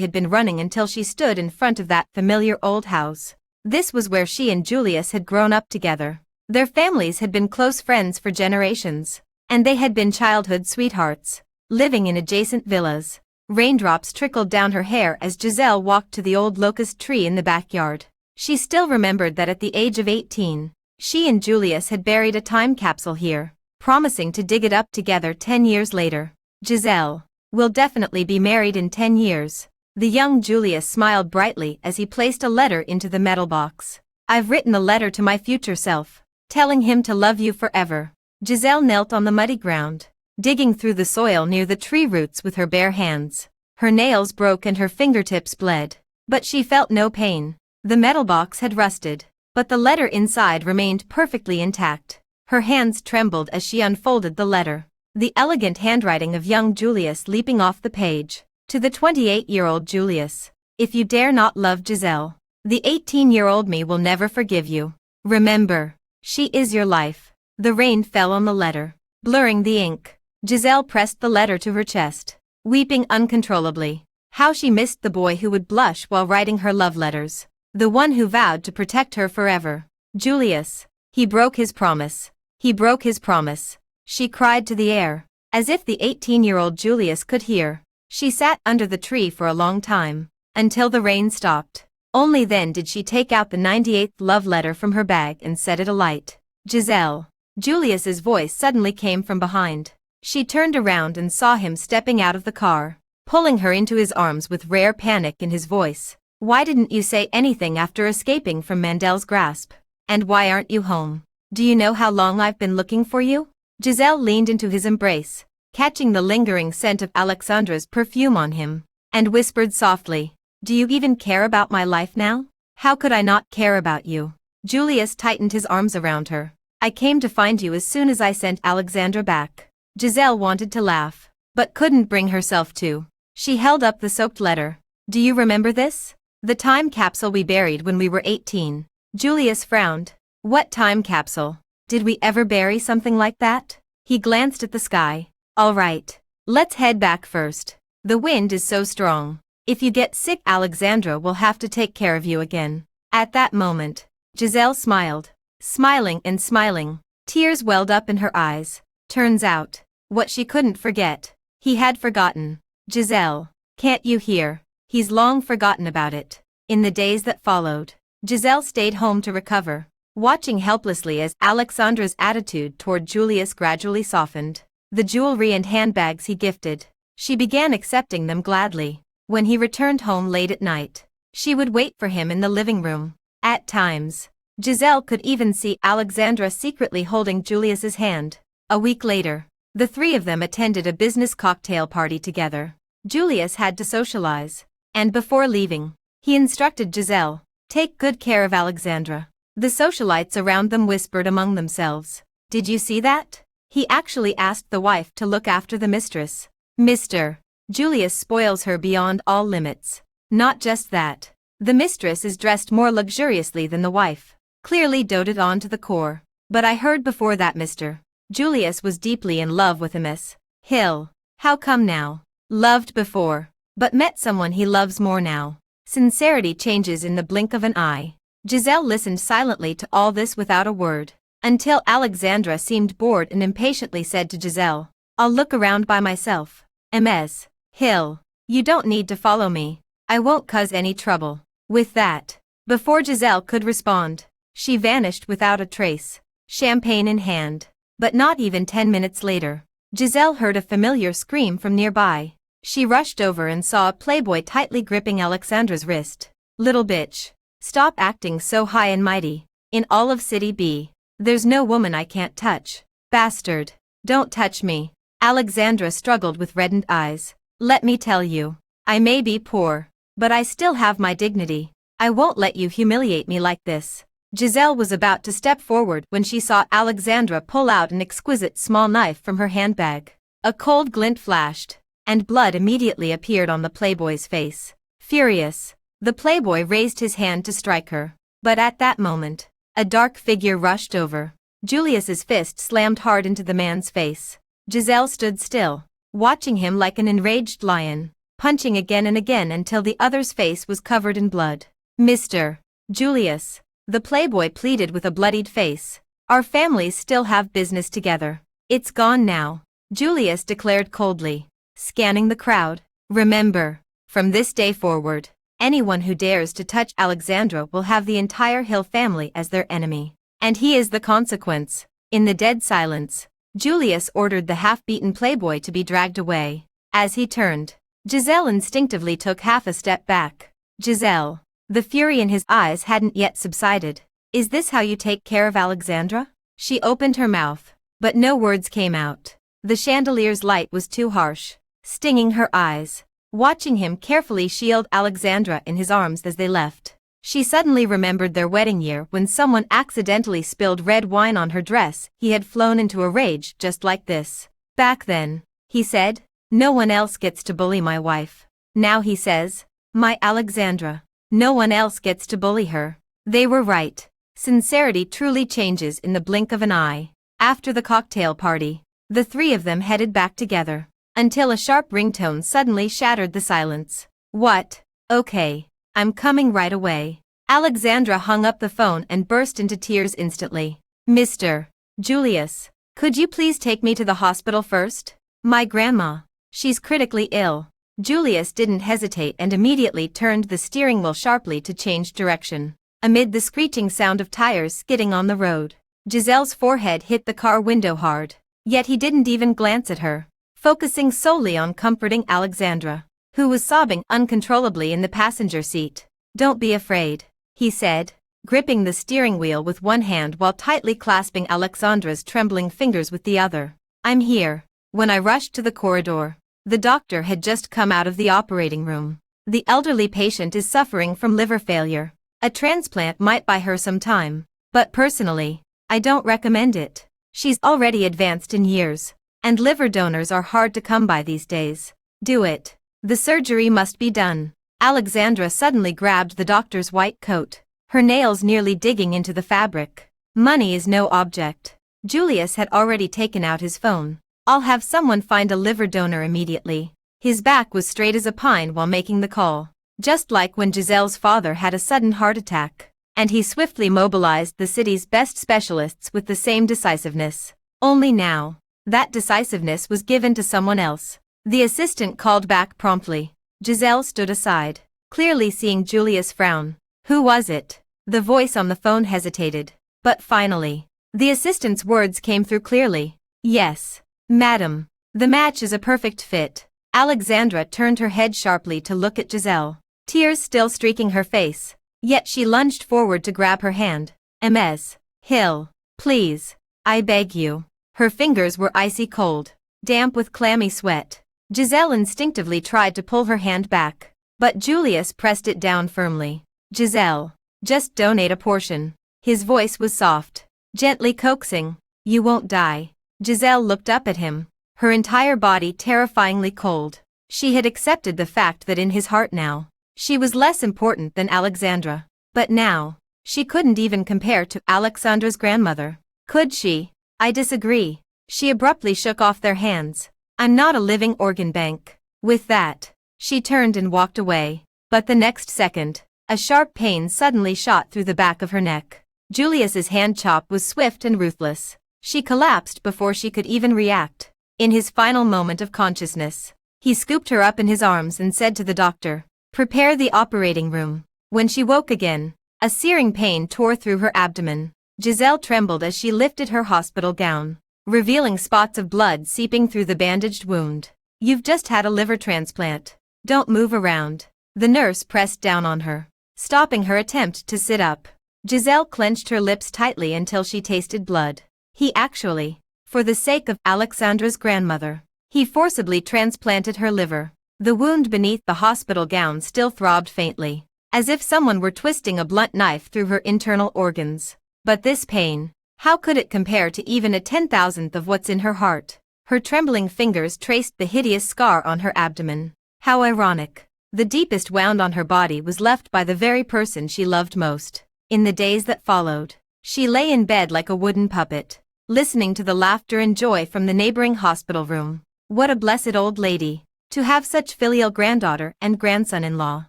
had been running until she stood in front of that familiar old house. This was where she and Julius had grown up together. Their families had been close friends for generations, and they had been childhood sweethearts, living in adjacent villas. Raindrops trickled down her hair as Giselle walked to the old locust tree in the backyard. She still remembered that at the age of 18, she and Julius had buried a time capsule here, promising to dig it up together 10 years later. Giselle, we'll definitely be married in 10 years. The young Julius smiled brightly as he placed a letter into the metal box. I've written a letter to my future self, telling him to love you forever. Giselle knelt on the muddy ground, digging through the soil near the tree roots with her bare hands. Her nails broke and her fingertips bled, but she felt no pain. The metal box had rusted, but the letter inside remained perfectly intact. Her hands trembled as she unfolded the letter. The elegant handwriting of young Julius leaping off the page. To the 28-year-old Julius, if you dare not love Giselle, the 18-year-old me will never forgive you. Remember, she is your life. The rain fell on the letter, blurring the ink. Giselle pressed the letter to her chest, weeping uncontrollably. How she missed the boy who would blush while writing her love letters. The one who vowed to protect her forever. Julius, he broke his promise. He broke his promise. She cried to the air, as if the 18-year-old Julius could hear. She sat under the tree for a long time, until the rain stopped. Only then did she take out the 98th love letter from her bag and set it alight. Giselle. Julius's voice suddenly came from behind. She turned around and saw him stepping out of the car, pulling her into his arms with rare panic in his voice. Why didn't you say anything after escaping from Mandel's grasp? And why aren't you home? Do you know how long I've been looking for you? Giselle leaned into his embrace, catching the lingering scent of Alexandra's perfume on him, and whispered softly, do you even care about my life now? How could I not care about you? Julius tightened his arms around her. I came to find you as soon as I sent Alexandra back. Giselle wanted to laugh, but couldn't bring herself to. She held up the soaked letter. Do you remember this? The time capsule we buried when we were 18. Julius frowned. What time capsule? Did we ever bury something like that? He glanced at the sky. All right, let's head back first. The wind is so strong. If you get sick, Alexandra will have to take care of you again. At that moment, Giselle smiled. Smiling and smiling. Tears welled up in her eyes. Turns out, what she couldn't forget, he had forgotten. Giselle, can't you hear? He's long forgotten about it. In the days that followed, Giselle stayed home to recover, watching helplessly as Alexandra's attitude toward Julius gradually softened. The jewelry and handbags he gifted, she began accepting them gladly. When he returned home late at night, she would wait for him in the living room. At times, Giselle could even see Alexandra secretly holding Julius's hand. A week later, the three of them attended a business cocktail party together. Julius had to socialize, and before leaving, he instructed Giselle, take good care of Alexandra. The socialites around them whispered among themselves. Did you see that? He actually asked the wife to look after the mistress. Mr. Julius spoils her beyond all limits. Not just that. The mistress is dressed more luxuriously than the wife. Clearly doted on to the core. But I heard before that Mr. Julius was deeply in love with a Miss Hill. How come now? Loved before, but met someone he loves more now. Sincerity changes in the blink of an eye. Giselle listened silently to all this without a word, until Alexandra seemed bored and impatiently said to Giselle, I'll look around by myself. Ms. Hill, you don't need to follow me. I won't cause any trouble. With that, before Giselle could respond, she vanished without a trace, champagne in hand. But not even 10 minutes later, Giselle heard a familiar scream from nearby. She rushed over and saw a playboy tightly gripping Alexandra's wrist. Little bitch, stop acting so high and mighty. In all of City B, there's no woman I can't touch. Bastard, don't touch me. Alexandra struggled with reddened eyes. Let me tell you, I may be poor, but I still have my dignity. I won't let you humiliate me like this. Giselle was about to step forward when she saw Alexandra pull out an exquisite small knife from her handbag. A cold glint flashed, and blood immediately appeared on the playboy's face. Furious, the playboy raised his hand to strike her. But at that moment, A dark figure rushed over. Julius's fist slammed hard into the man's face. Giselle stood still, watching him like an enraged lion, punching again and again until the other's face was covered in blood. Mr. Julius, the playboy pleaded with a bloodied face. Our families still have business together. It's gone now, Julius declared coldly, scanning the crowd. Remember, from this day forward, anyone who dares to touch Alexandra will have the entire Hill family as their enemy. And he is the consequence. In the dead silence, Julius ordered the half-beaten playboy to be dragged away. As he turned, Giselle instinctively took half a step back. Giselle, the fury in his eyes hadn't yet subsided. Is this how you take care of Alexandra? She opened her mouth, but no words came out. The chandelier's light was too harsh, stinging her eyes. Watching him carefully shield Alexandra in his arms as they left, she suddenly remembered their wedding year when someone accidentally spilled red wine on her dress. He had flown into a rage just like this. Back then, he said, no one else gets to bully my wife. Now he says, my Alexandra, no one else gets to bully her. They were right. Sincerity truly changes in the blink of an eye. After the cocktail party, the three of them headed back together, until a sharp ringtone suddenly shattered the silence. What? Okay. I'm coming right away. Alexandra hung up the phone and burst into tears instantly. Mr. Julius, could you please take me to the hospital first? My grandma. She's critically ill. Julius didn't hesitate and immediately turned the steering wheel sharply to change direction. Amid the screeching sound of tires skidding on the road, Giselle's forehead hit the car window hard. Yet he didn't even glance at her, focusing solely on comforting Alexandra, who was sobbing uncontrollably in the passenger seat. Don't be afraid, he said, gripping the steering wheel with one hand while tightly clasping Alexandra's trembling fingers with the other. I'm here. When I rushed to the corridor, the doctor had just come out of the operating room. The elderly patient is suffering from liver failure. A transplant might buy her some time, but personally, I don't recommend it. She's already advanced in years, and liver donors are hard to come by these days. Do it. The surgery must be done. Alexandra suddenly grabbed the doctor's white coat, her nails nearly digging into the fabric. Money is no object. Julius had already taken out his phone. I'll have someone find a liver donor immediately. His back was straight as a pine while making the call, just like when Giselle's father had a sudden heart attack, and he swiftly mobilized the city's best specialists with the same decisiveness. Only now, that decisiveness was given to someone else. The assistant called back promptly. Giselle stood aside, clearly seeing Julius frown. Who was it? The voice on the phone hesitated, but finally, the assistant's words came through clearly. Yes, madam. The match is a perfect fit. Alexandra turned her head sharply to look at Giselle, tears still streaking her face, yet she lunged forward to grab her hand. Ms. Hill, please. I beg you. Her fingers were icy cold, damp with clammy sweat. Giselle instinctively tried to pull her hand back, but Julius pressed it down firmly. Giselle, just donate a portion. His voice was soft, gently coaxing. You won't die. Giselle looked up at him, her entire body terrifyingly cold. She had accepted the fact that in his heart now, she was less important than Alexandra. But now, she couldn't even compare to Alexandra's grandmother. Could she? I disagree. She abruptly shook off their hands. I'm not a living organ bank. With that, she turned and walked away. But the next second, a sharp pain suddenly shot through the back of her neck. Julius's hand chop was swift and ruthless. She collapsed before she could even react. In his final moment of consciousness, he scooped her up in his arms and said to the doctor, "Prepare the operating room." When she woke again, a searing pain tore through her abdomen. Giselle trembled as she lifted her hospital gown, revealing spots of blood seeping through the bandaged wound. You've just had a liver transplant. Don't move around. The nurse pressed down on her, stopping her attempt to sit up. Giselle clenched her lips tightly until she tasted blood. He actually, for the sake of Alexandra's grandmother, he forcibly transplanted her liver. The wound beneath the hospital gown still throbbed faintly, as if someone were twisting a blunt knife through her internal organs. But this pain, how could it compare to even a 10,000th of what's in her heart? Her trembling fingers traced the hideous scar on her abdomen. How ironic. The deepest wound on her body was left by the very person she loved most. In the days that followed, She lay in bed like a wooden puppet, listening to the laughter and joy from the neighboring hospital room. What a blessed old lady, to have such filial granddaughter and grandson-in-law.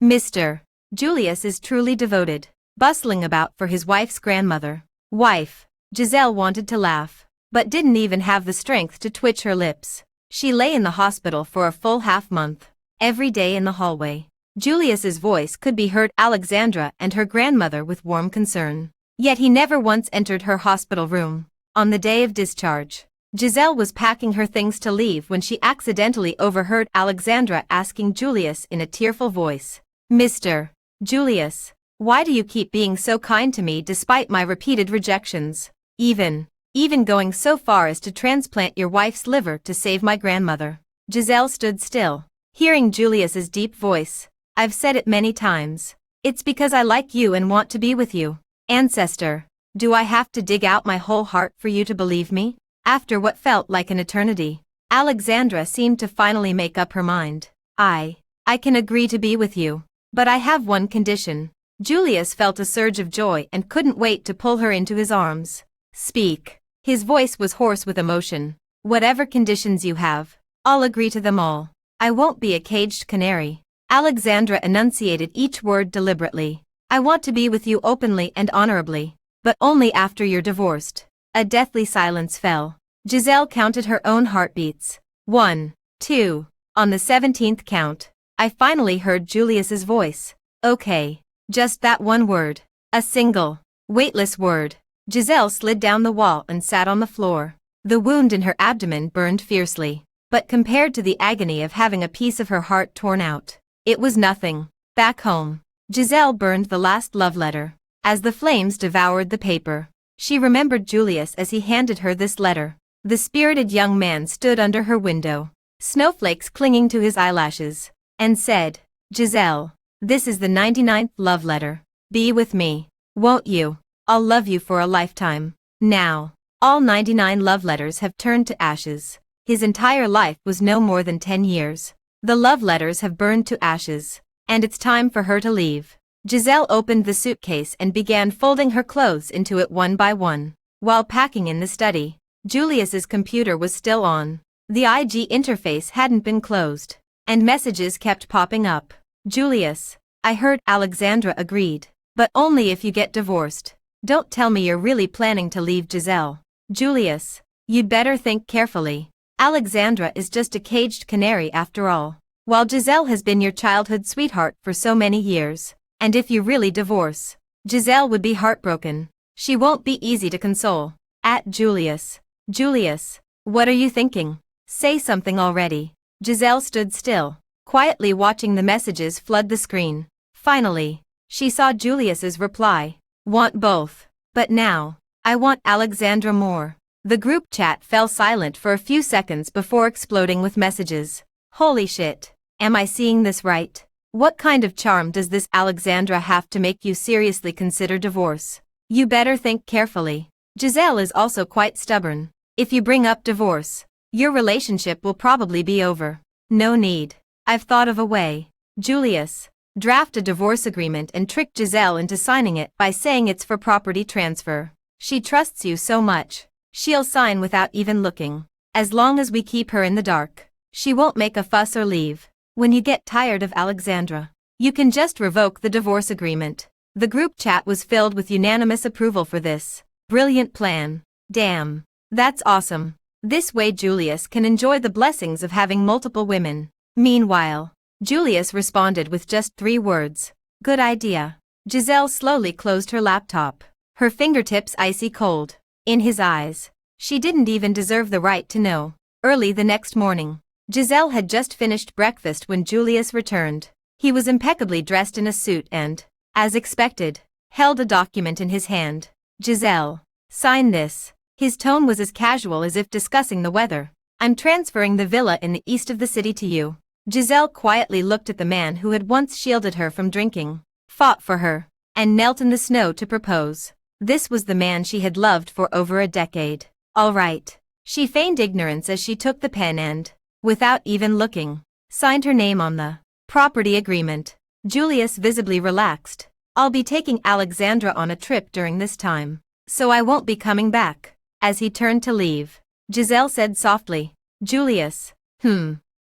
Mr. Julius is truly devoted, bustling about for his wife's grandmother. Wife. Giselle wanted to laugh, but didn't even have the strength to twitch her lips. She lay in the hospital for a full half-month. Every day in the hallway, Julius's voice could be heard Alexandra and her grandmother with warm concern. Yet he never once entered her hospital room. On the day of discharge, Giselle was packing her things to leave when she accidentally overheard Alexandra asking Julius in a tearful voice, "Mr. Julius, why do you keep being so kind to me despite my repeated rejections? Even going so far as to transplant your wife's liver to save my grandmother." Giselle stood still, hearing Julius's deep voice. "I've said it many times. It's because I like you and want to be with you. Ancestor, do I have to dig out my whole heart for you to believe me?" After what felt like an eternity, Alexandra seemed to finally make up her mind. I can agree to be with you, but I have one condition." Julius felt a surge of joy and couldn't wait to pull her into his arms. "Speak." His voice was hoarse with emotion. "Whatever conditions you have, I'll agree to them all. I won't be a caged canary." Alexandra enunciated each word deliberately. "I want to be with you openly and honorably, but only after you're divorced." A deathly silence fell. Giselle counted her own heartbeats. 1, 2. On the 17th count, I finally heard Julius's voice. "Okay." Just that one word. A single, weightless word. Giselle slid down the wall and sat on the floor. The wound in her abdomen burned fiercely, but compared to the agony of having a piece of her heart torn out, it was nothing. Back home, Giselle burned the last love letter. As the flames devoured the paper, she remembered Julius as he handed her this letter. The spirited young man stood under her window, snowflakes clinging to his eyelashes, and said, "Giselle, this is the 99th love letter. Be with me, won't you? I'll love you for a lifetime." Now, all 99 love letters have turned to ashes. His entire life was no more than 10 years. The love letters have burned to ashes, and it's time for her to leave. Giselle opened the suitcase and began folding her clothes into it one by one. While packing in the study, Julius's computer was still on. The IG interface hadn't been closed, and messages kept popping up. "Julius, I heard," Alexandra agreed, "but only if you get divorced. Don't tell me you're really planning to leave Giselle." "Julius, you'd better think carefully. Alexandra is just a caged canary after all. While Giselle has been your childhood sweetheart for so many years, and if you really divorce, Giselle would be heartbroken. She won't be easy to console." At Julius. "Julius, what are you thinking? Say something already." Giselle stood still, quietly watching the messages flood the screen. Finally, she saw Julius's reply. "Want both. But now, I want Alexandra more." The group chat fell silent for a few seconds before exploding with messages. "Holy shit. Am I seeing this right? What kind of charm does this Alexandra have to make you seriously consider divorce? You better think carefully. Giselle is also quite stubborn. If you bring up divorce, your relationship will probably be over." "No need. I've thought of a way." "Julius, draft a divorce agreement and trick Giselle into signing it by saying it's for property transfer. She trusts you so much, she'll sign without even looking. As long as we keep her in the dark, she won't make a fuss or leave. When you get tired of Alexandra, you can just revoke the divorce agreement." The group chat was filled with unanimous approval for this brilliant plan. "Damn. That's awesome. This way Julius can enjoy the blessings of having multiple women." Meanwhile, Julius responded with just 3 words. "Good idea." Giselle slowly closed her laptop, her fingertips icy cold. In his eyes, she didn't even deserve the right to know. Early the next morning, Giselle had just finished breakfast when Julius returned. He was impeccably dressed in a suit and, as expected, held a document in his hand. "Giselle, sign this." His tone was as casual as if discussing the weather. "I'm transferring the villa in the east of the city to you." Giselle quietly looked at the man who had once shielded her from drinking, fought for her, and knelt in the snow to propose. This was the man she had loved for over a decade. "All right." She feigned ignorance as she took the pen and, without even looking, signed her name on the property agreement. Julius visibly relaxed. "I'll be taking Alexandra on a trip during this time. So I won't be coming back. As he turned to leave, Giselle said softly, Julius.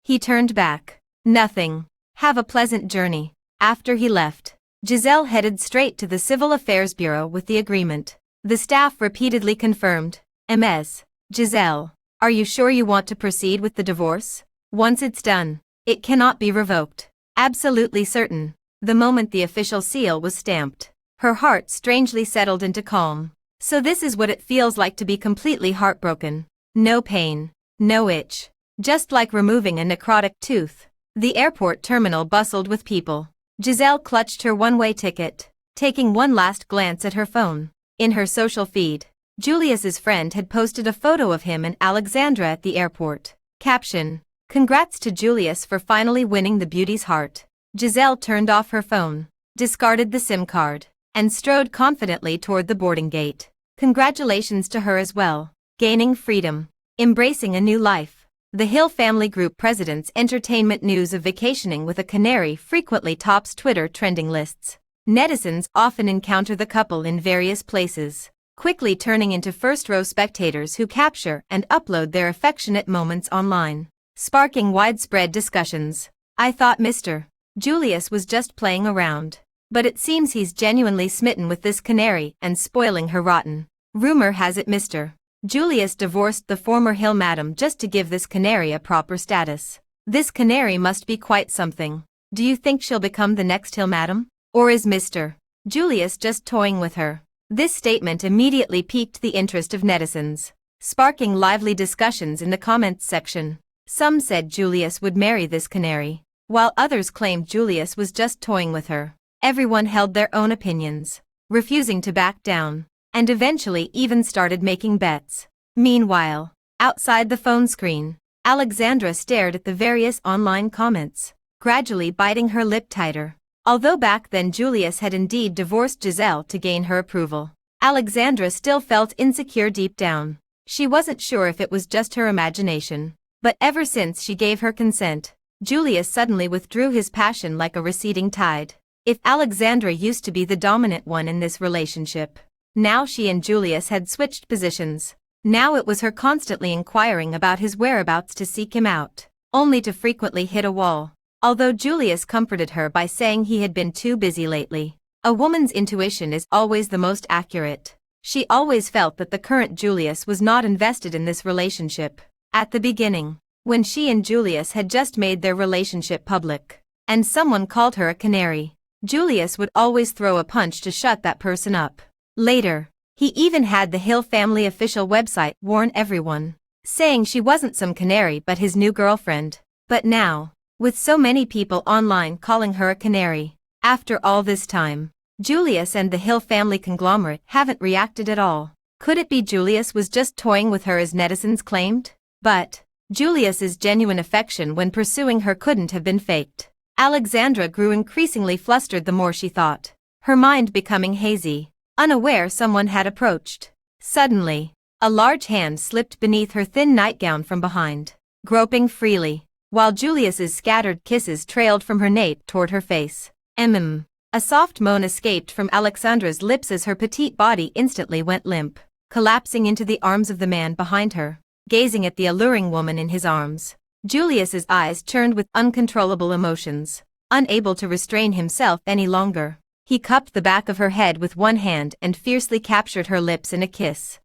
He turned back. Nothing. Have a pleasant journey. After he left, Giselle headed straight to the Civil Affairs Bureau with the agreement. The staff repeatedly confirmed, Ms. Giselle, are you sure you want to proceed with the divorce? Once it's done, it cannot be revoked. Absolutely certain. The moment the official seal was stamped, her heart strangely settled into calm. So this is what it feels like to be completely heartbroken. No pain, no itch. Just like removing a necrotic tooth. The airport terminal bustled with people. Giselle clutched her one-way ticket, taking one last glance at her phone. In her social feed, Julius's friend had posted a photo of him and Alexandra at the airport. Caption: Congrats to Julius for finally winning the beauty's heart. Giselle turned off her phone, discarded the SIM card, and strode confidently toward the boarding gate. Congratulations to her as well. Gaining freedom. Embracing a new life. The Hill family group president's entertainment news of vacationing with a canary frequently tops Twitter trending lists. Netizens often encounter the couple in various places, quickly turning into first-row spectators who capture and upload their affectionate moments online, sparking widespread discussions. I thought Mr. Julius was just playing around, but it seems he's genuinely smitten with this canary and spoiling her rotten. Rumor has it Mr. Julius divorced the former Hill madam just to give this canary a proper status. This canary must be quite something. Do you think she'll become the next Hill madam? Or is Mr. Julius just toying with her? This statement immediately piqued the interest of netizens, sparking lively discussions in the comments section. Some said Julius would marry this canary, while others claimed Julius was just toying with her. Everyone held their own opinions, refusing to back down, and eventually even started making bets. Meanwhile, outside the phone screen, Alexandra stared at the various online comments, gradually biting her lip tighter. Although back then Julius had indeed divorced Giselle to gain her approval, Alexandra still felt insecure deep down. She wasn't sure if it was just her imagination, but ever since she gave her consent, Julius suddenly withdrew his passion like a receding tide. If Alexandra used to be the dominant one in this relationship, now she and Julius had switched positions. Now it was her constantly inquiring about his whereabouts to seek him out, only to frequently hit a wall. Although Julius comforted her by saying he had been too busy lately, a woman's intuition is always the most accurate. She always felt that the current Julius was not invested in this relationship. At the beginning, when she and Julius had just made their relationship public, and someone called her a canary, Julius would always throw a punch to shut that person up. Later, he even had the Hill family official website warn everyone, saying she wasn't some canary but his new girlfriend. But now, with so many people online calling her a canary, after all this time, Julius and the Hill family conglomerate haven't reacted at all. Could it be Julius was just toying with her as netizens claimed? But Julius's genuine affection when pursuing her couldn't have been faked. Alexandra grew increasingly flustered the more she thought, her mind becoming hazy, unaware someone had approached. Suddenly, a large hand slipped beneath her thin nightgown from behind, groping freely, while Julius's scattered kisses trailed from her nape toward her face. A soft moan escaped from Alexandra's lips as her petite body instantly went limp, collapsing into the arms of the man behind her. Gazing at the alluring woman in his arms, Julius's eyes churned with uncontrollable emotions. Unable to restrain himself any longer, he cupped the back of her head with one hand and fiercely captured her lips in a kiss.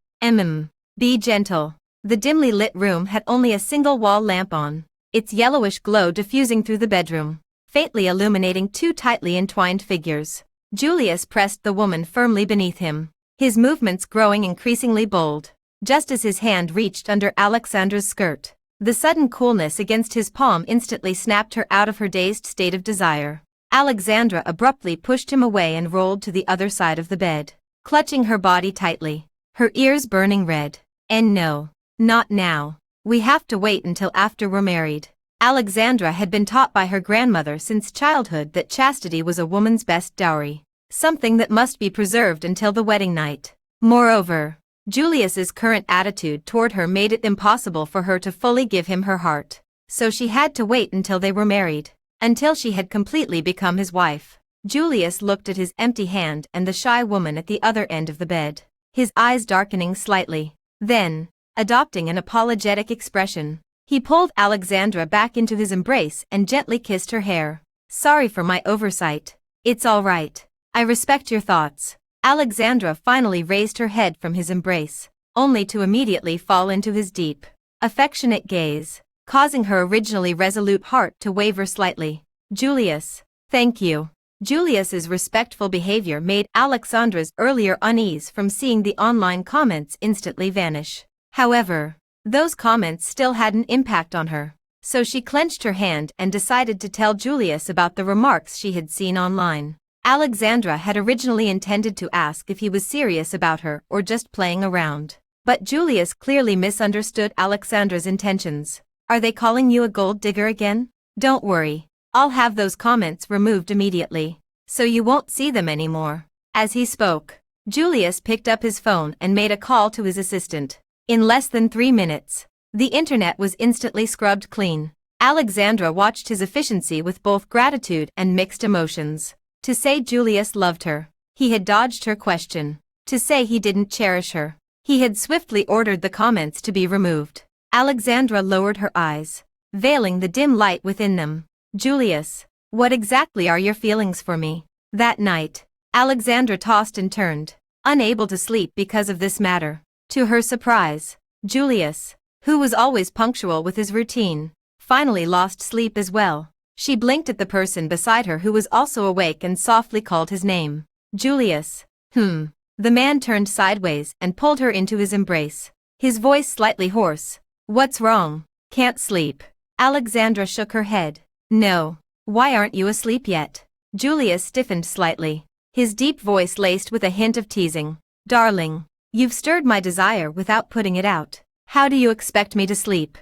Be gentle. The dimly lit room had only a single wall lamp on, its yellowish glow diffusing through the bedroom, faintly illuminating two tightly entwined figures. Julius pressed the woman firmly beneath him, his movements growing increasingly bold. Just as his hand reached under Alexandra's skirt, the sudden coolness against his palm instantly snapped her out of her dazed state of desire. Alexandra abruptly pushed him away and rolled to the other side of the bed, clutching her body tightly, her ears burning red. And no, not now. We have to wait until after we're married. Alexandra had been taught by her grandmother since childhood that chastity was a woman's best dowry, something that must be preserved until the wedding night. Moreover, Julius's current attitude toward her made it impossible for her to fully give him her heart, so she had to wait until they were married, until she had completely become his wife. Julius looked at his empty hand and the shy woman at the other end of the bed. his eyes darkening slightly. Then, adopting an apologetic expression, he pulled Alexandra back into his embrace and gently kissed her hair. "Sorry for my oversight. It's all right. I respect your thoughts." Alexandra finally raised her head from his embrace, only to immediately fall into his deep, affectionate gaze, causing her originally resolute heart to waver slightly. "Julius, thank you." Julius's respectful behavior made Alexandra's earlier unease from seeing the online comments instantly vanish. However, those comments still had an impact on her, so she clenched her hand and decided to tell Julius about the remarks she had seen online. Alexandra had originally intended to ask if he was serious about her or just playing around. But Julius clearly misunderstood Alexandra's intentions. "Are they calling you a gold digger again? Don't worry. I'll have those comments removed immediately, so you won't see them anymore." As he spoke, Julius picked up his phone and made a call to his assistant. In less than 3 minutes, the internet was instantly scrubbed clean. Alexandra watched his efficiency with both gratitude and mixed emotions. To say Julius loved her, he had dodged her question. To say he didn't cherish her, he had swiftly ordered the comments to be removed. Alexandra lowered her eyes, veiling the dim light within them. "Julius, what exactly are your feelings for me?" That night, Alexandra tossed and turned, unable to sleep because of this matter. To her surprise, Julius, who was always punctual with his routine, finally lost sleep as well. She blinked at the person beside her who was also awake and softly called his name. "Julius." The man turned sideways and pulled her into his embrace, his voice slightly hoarse. "What's wrong? Can't sleep?" Alexandra shook her head. "No. Why aren't you asleep yet?" Julius stiffened slightly, his deep voice laced with a hint of teasing. "Darling, you've stirred my desire without putting it out. How do you expect me to sleep?"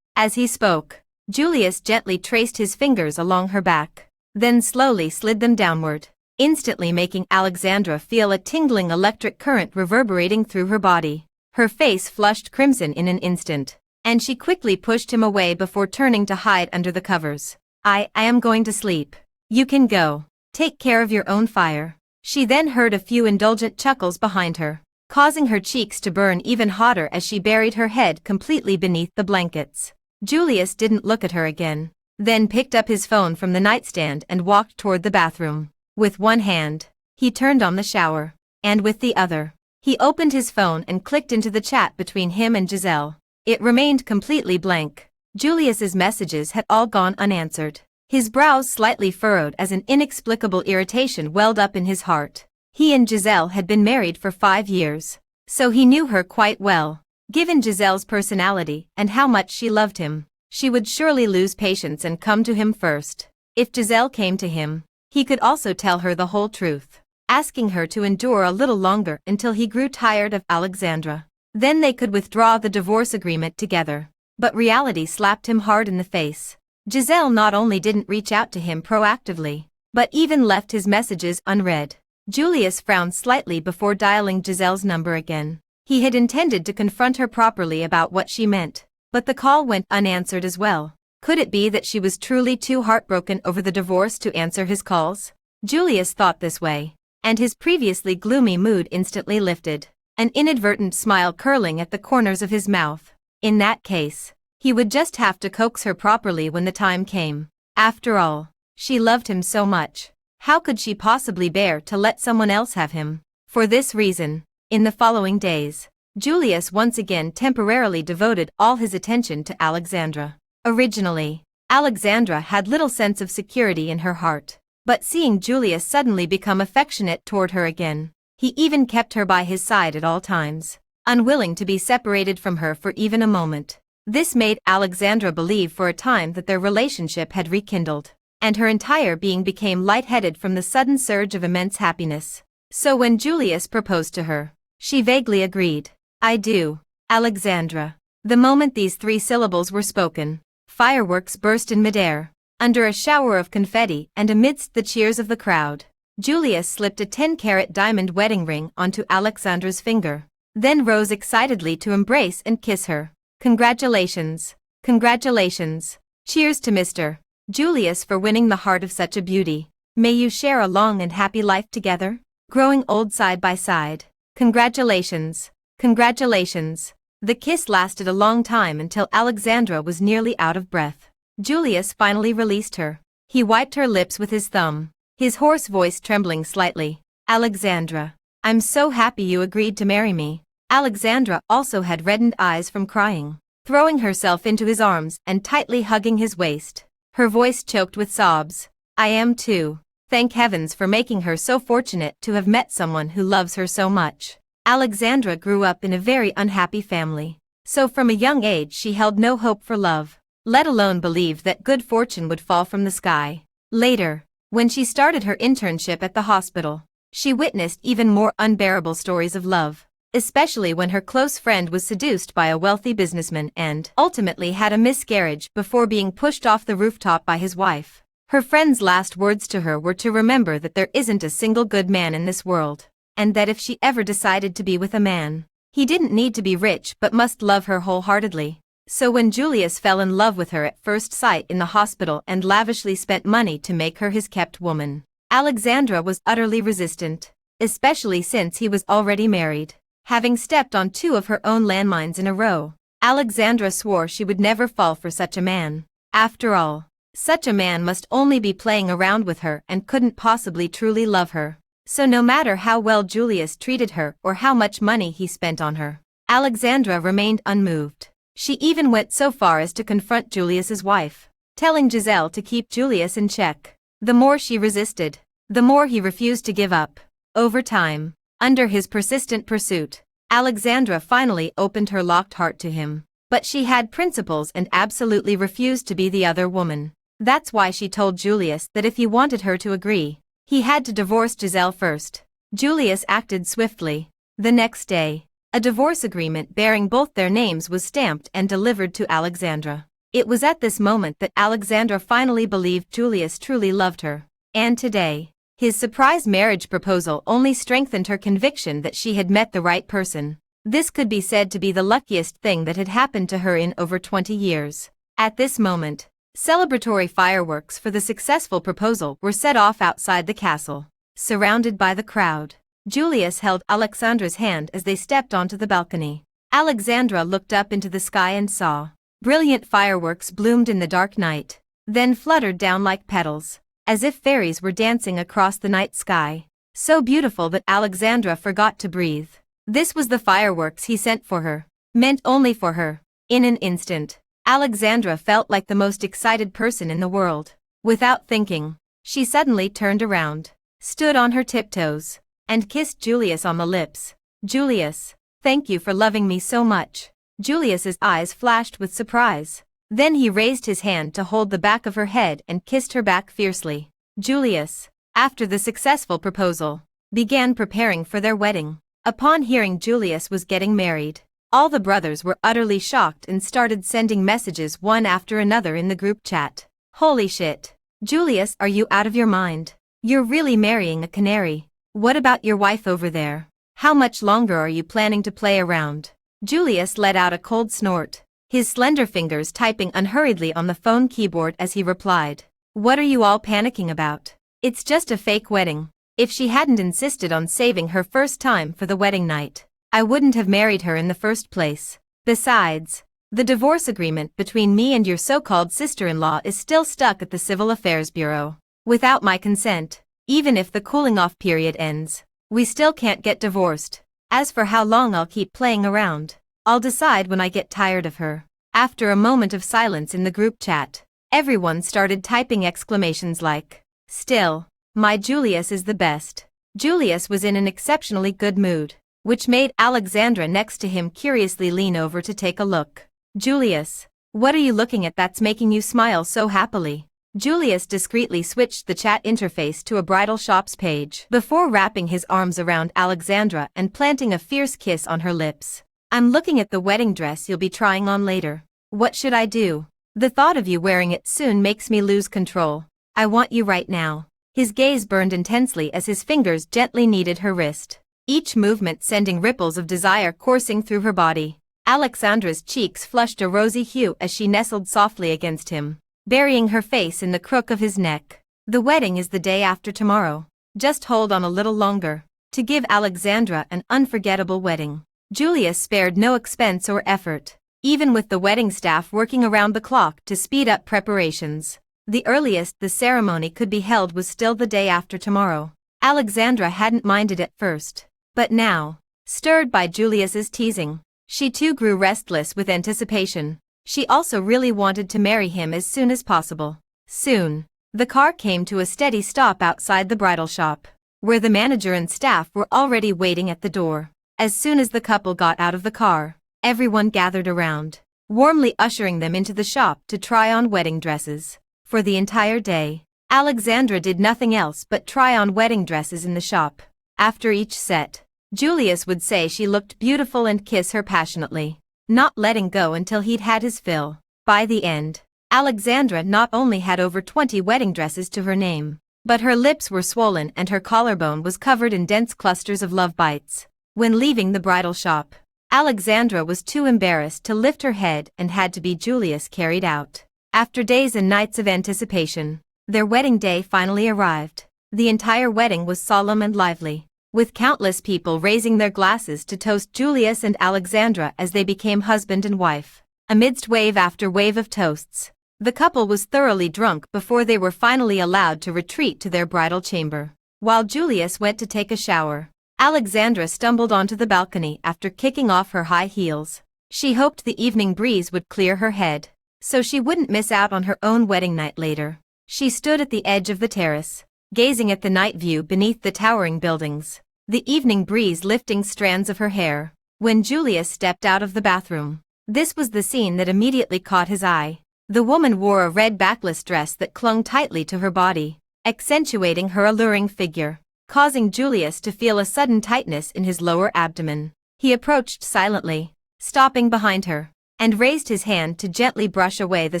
As he spoke, Julius gently traced his fingers along her back, then slowly slid them downward, instantly making Alexandra feel a tingling electric current reverberating through her body. Her face flushed crimson in an instant, and she quickly pushed him away before turning to hide under the covers. I am going to sleep. You can go. Take care of your own fire." She then heard a few indulgent chuckles behind her, causing her cheeks to burn even hotter as she buried her head completely beneath the blankets. Julius didn't look at her again, then picked up his phone from the nightstand and walked toward the bathroom. With one hand, he turned on the shower, and with the other, he opened his phone and clicked into the chat between him and Giselle. It remained completely blank. Julius's messages had all gone unanswered. His brows slightly furrowed as an inexplicable irritation welled up in his heart. He and Giselle had been married for 5 years, so he knew her quite well. Given Giselle's personality and how much she loved him, she would surely lose patience and come to him first. If Giselle came to him, he could also tell her the whole truth, asking her to endure a little longer until he grew tired of Alexandra. Then they could withdraw the divorce agreement together. But reality slapped him hard in the face. Giselle not only didn't reach out to him proactively, but even left his messages unread. Julius frowned slightly before dialing Giselle's number again. He had intended to confront her properly about what she meant, but the call went unanswered as well. Could it be that she was truly too heartbroken over the divorce to answer his calls? Julius thought this way, and his previously gloomy mood instantly lifted, an inadvertent smile curling at the corners of his mouth. In that case, he would just have to coax her properly when the time came. After all, she loved him so much. How could she possibly bear to let someone else have him? For this reason, in the following days, Julius once again temporarily devoted all his attention to Alexandra. Originally, Alexandra had little sense of security in her heart, but seeing Julius suddenly become affectionate toward her again, he even kept her by his side at all times, unwilling to be separated from her for even a moment. This made Alexandra believe for a time that their relationship had rekindled, and her entire being became lightheaded from the sudden surge of immense happiness. So when Julius proposed to her, she vaguely agreed. "I do, Alexandra." The moment these 3 syllables were spoken, fireworks burst in midair. Under a shower of confetti and amidst the cheers of the crowd, Julius slipped a 10-carat diamond wedding ring onto Alexandra's finger, then rose excitedly to embrace and kiss her. "Congratulations. Congratulations. Cheers to Mr. Julius for winning the heart of such a beauty. May you share a long and happy life together, growing old side by side." Congratulations. Congratulations. The kiss lasted a long time until Alexandra was nearly out of breath. Julius finally released her. He wiped her lips with his thumb, his hoarse voice trembling slightly. Alexandra, I'm so happy you agreed to marry me. Alexandra also had reddened eyes from crying, throwing herself into his arms and tightly hugging his waist. Her voice choked with sobs. I am too. Thank heavens for making her so fortunate to have met someone who loves her so much. Alexandra grew up in a very unhappy family, so from a young age she held no hope for love, let alone believed that good fortune would fall from the sky. Later, when she started her internship at the hospital, she witnessed even more unbearable stories of love, especially when her close friend was seduced by a wealthy businessman and ultimately had a miscarriage before being pushed off the rooftop by his wife. Her friend's last words to her were to remember that there isn't a single good man in this world, and that if she ever decided to be with a man, he didn't need to be rich but must love her wholeheartedly. So when Julius fell in love with her at first sight in the hospital and lavishly spent money to make her his kept woman, Alexandra was utterly resistant, especially since he was already married. Having stepped on 2 of her own landmines in a row, Alexandra swore she would never fall for such a man. After all, such a man must only be playing around with her and couldn't possibly truly love her. So no matter how well Julius treated her or how much money he spent on her, Alexandra remained unmoved. She even went so far as to confront Julius's wife, telling Giselle to keep Julius in check. The more she resisted, the more he refused to give up. Over time, under his persistent pursuit, Alexandra finally opened her locked heart to him. But she had principles and absolutely refused to be the other woman. That's why she told Julius that if he wanted her to agree, he had to divorce Giselle first. Julius acted swiftly. The next day, a divorce agreement bearing both their names was stamped and delivered to Alexandra. It was at this moment that Alexandra finally believed Julius truly loved her. And today, his surprise marriage proposal only strengthened her conviction that she had met the right person. This could be said to be the luckiest thing that had happened to her in over 20 years. At this moment, celebratory fireworks for the successful proposal were set off outside the castle. Surrounded by the crowd, Julius held Alexandra's hand as they stepped onto the balcony. Alexandra looked up into the sky and saw brilliant fireworks bloomed in the dark night, then fluttered down like petals, as if fairies were dancing across the night sky, so beautiful that Alexandra forgot to breathe. This was the fireworks he sent for her, meant only for her. In an instant, Alexandra felt like the most excited person in the world. Without thinking, she suddenly turned around, stood on her tiptoes, and kissed Julius on the lips. Julius, thank you for loving me so much. Julius's eyes flashed with surprise. Then he raised his hand to hold the back of her head and kissed her back fiercely. Julius, after the successful proposal, began preparing for their wedding. Upon hearing Julius was getting married, all the brothers were utterly shocked and started sending messages one after another in the group chat. Holy shit. Julius, are you out of your mind? You're really marrying a canary. What about your wife over there? How much longer are you planning to play around? Julius let out a cold snort, his slender fingers typing unhurriedly on the phone keyboard as he replied. What are you all panicking about? It's just a fake wedding. If she hadn't insisted on saving her first time for the wedding night, I wouldn't have married her in the first place. Besides, the divorce agreement between me and your so-called sister-in-law is still stuck at the Civil Affairs Bureau. Without my consent, even if the cooling-off period ends, we still can't get divorced. As for how long I'll keep playing around, I'll decide when I get tired of her. After a moment of silence in the group chat, everyone started typing exclamations like, "Still, my Julius is the best." Julius was in an exceptionally good mood, which made Alexandra next to him curiously lean over to take a look. Julius, what are you looking at that's making you smile so happily? Julius discreetly switched the chat interface to a bridal shops page before wrapping his arms around Alexandra and planting a fierce kiss on her lips. I'm looking at the wedding dress you'll be trying on later. What should I do? The thought of you wearing it soon makes me lose control. I want you right now. His gaze burned intensely as his fingers gently kneaded her wrist, each movement sending ripples of desire coursing through her body. Alexandra's cheeks flushed a rosy hue as she nestled softly against him, burying her face in the crook of his neck. The wedding is the day after tomorrow. Just hold on a little longer. to give Alexandra an unforgettable wedding. Julius spared no expense or effort, even with the wedding staff working around the clock to speed up preparations. The earliest the ceremony could be held was still the day after tomorrow. Alexandra hadn't minded at first, but now, stirred by Julius's teasing, she too grew restless with anticipation. She also really wanted to marry him as soon as possible. Soon, the car came to a steady stop outside the bridal shop, where the manager and staff were already waiting at the door. As soon as the couple got out of the car, everyone gathered around, warmly ushering them into the shop to try on wedding dresses. For the entire day, Alexandra did nothing else but try on wedding dresses in the shop. After each set, Julius would say she looked beautiful and kiss her passionately, not letting go until he'd had his fill. By the end, Alexandra not only had over 20 wedding dresses to her name, but her lips were swollen and her collarbone was covered in dense clusters of love bites. When leaving the bridal shop, Alexandra was too embarrassed to lift her head and had to be Julius carried out. After days and nights of anticipation, their wedding day finally arrived. The entire wedding was solemn and lively, with countless people raising their glasses to toast Julius and Alexandra as they became husband and wife. Amidst wave after wave of toasts, the couple was thoroughly drunk before they were finally allowed to retreat to their bridal chamber. While Julius went to take a shower, Alexandra stumbled onto the balcony after kicking off her high heels. She hoped the evening breeze would clear her head, so she wouldn't miss out on her own wedding night later. She stood at the edge of the terrace, gazing at the night view beneath the towering buildings, the evening breeze lifting strands of her hair, when Julius stepped out of the bathroom. This was the scene that immediately caught his eye. The woman wore a red backless dress that clung tightly to her body, accentuating her alluring figure, causing Julius to feel a sudden tightness in his lower abdomen. He approached silently, stopping behind her, and raised his hand to gently brush away the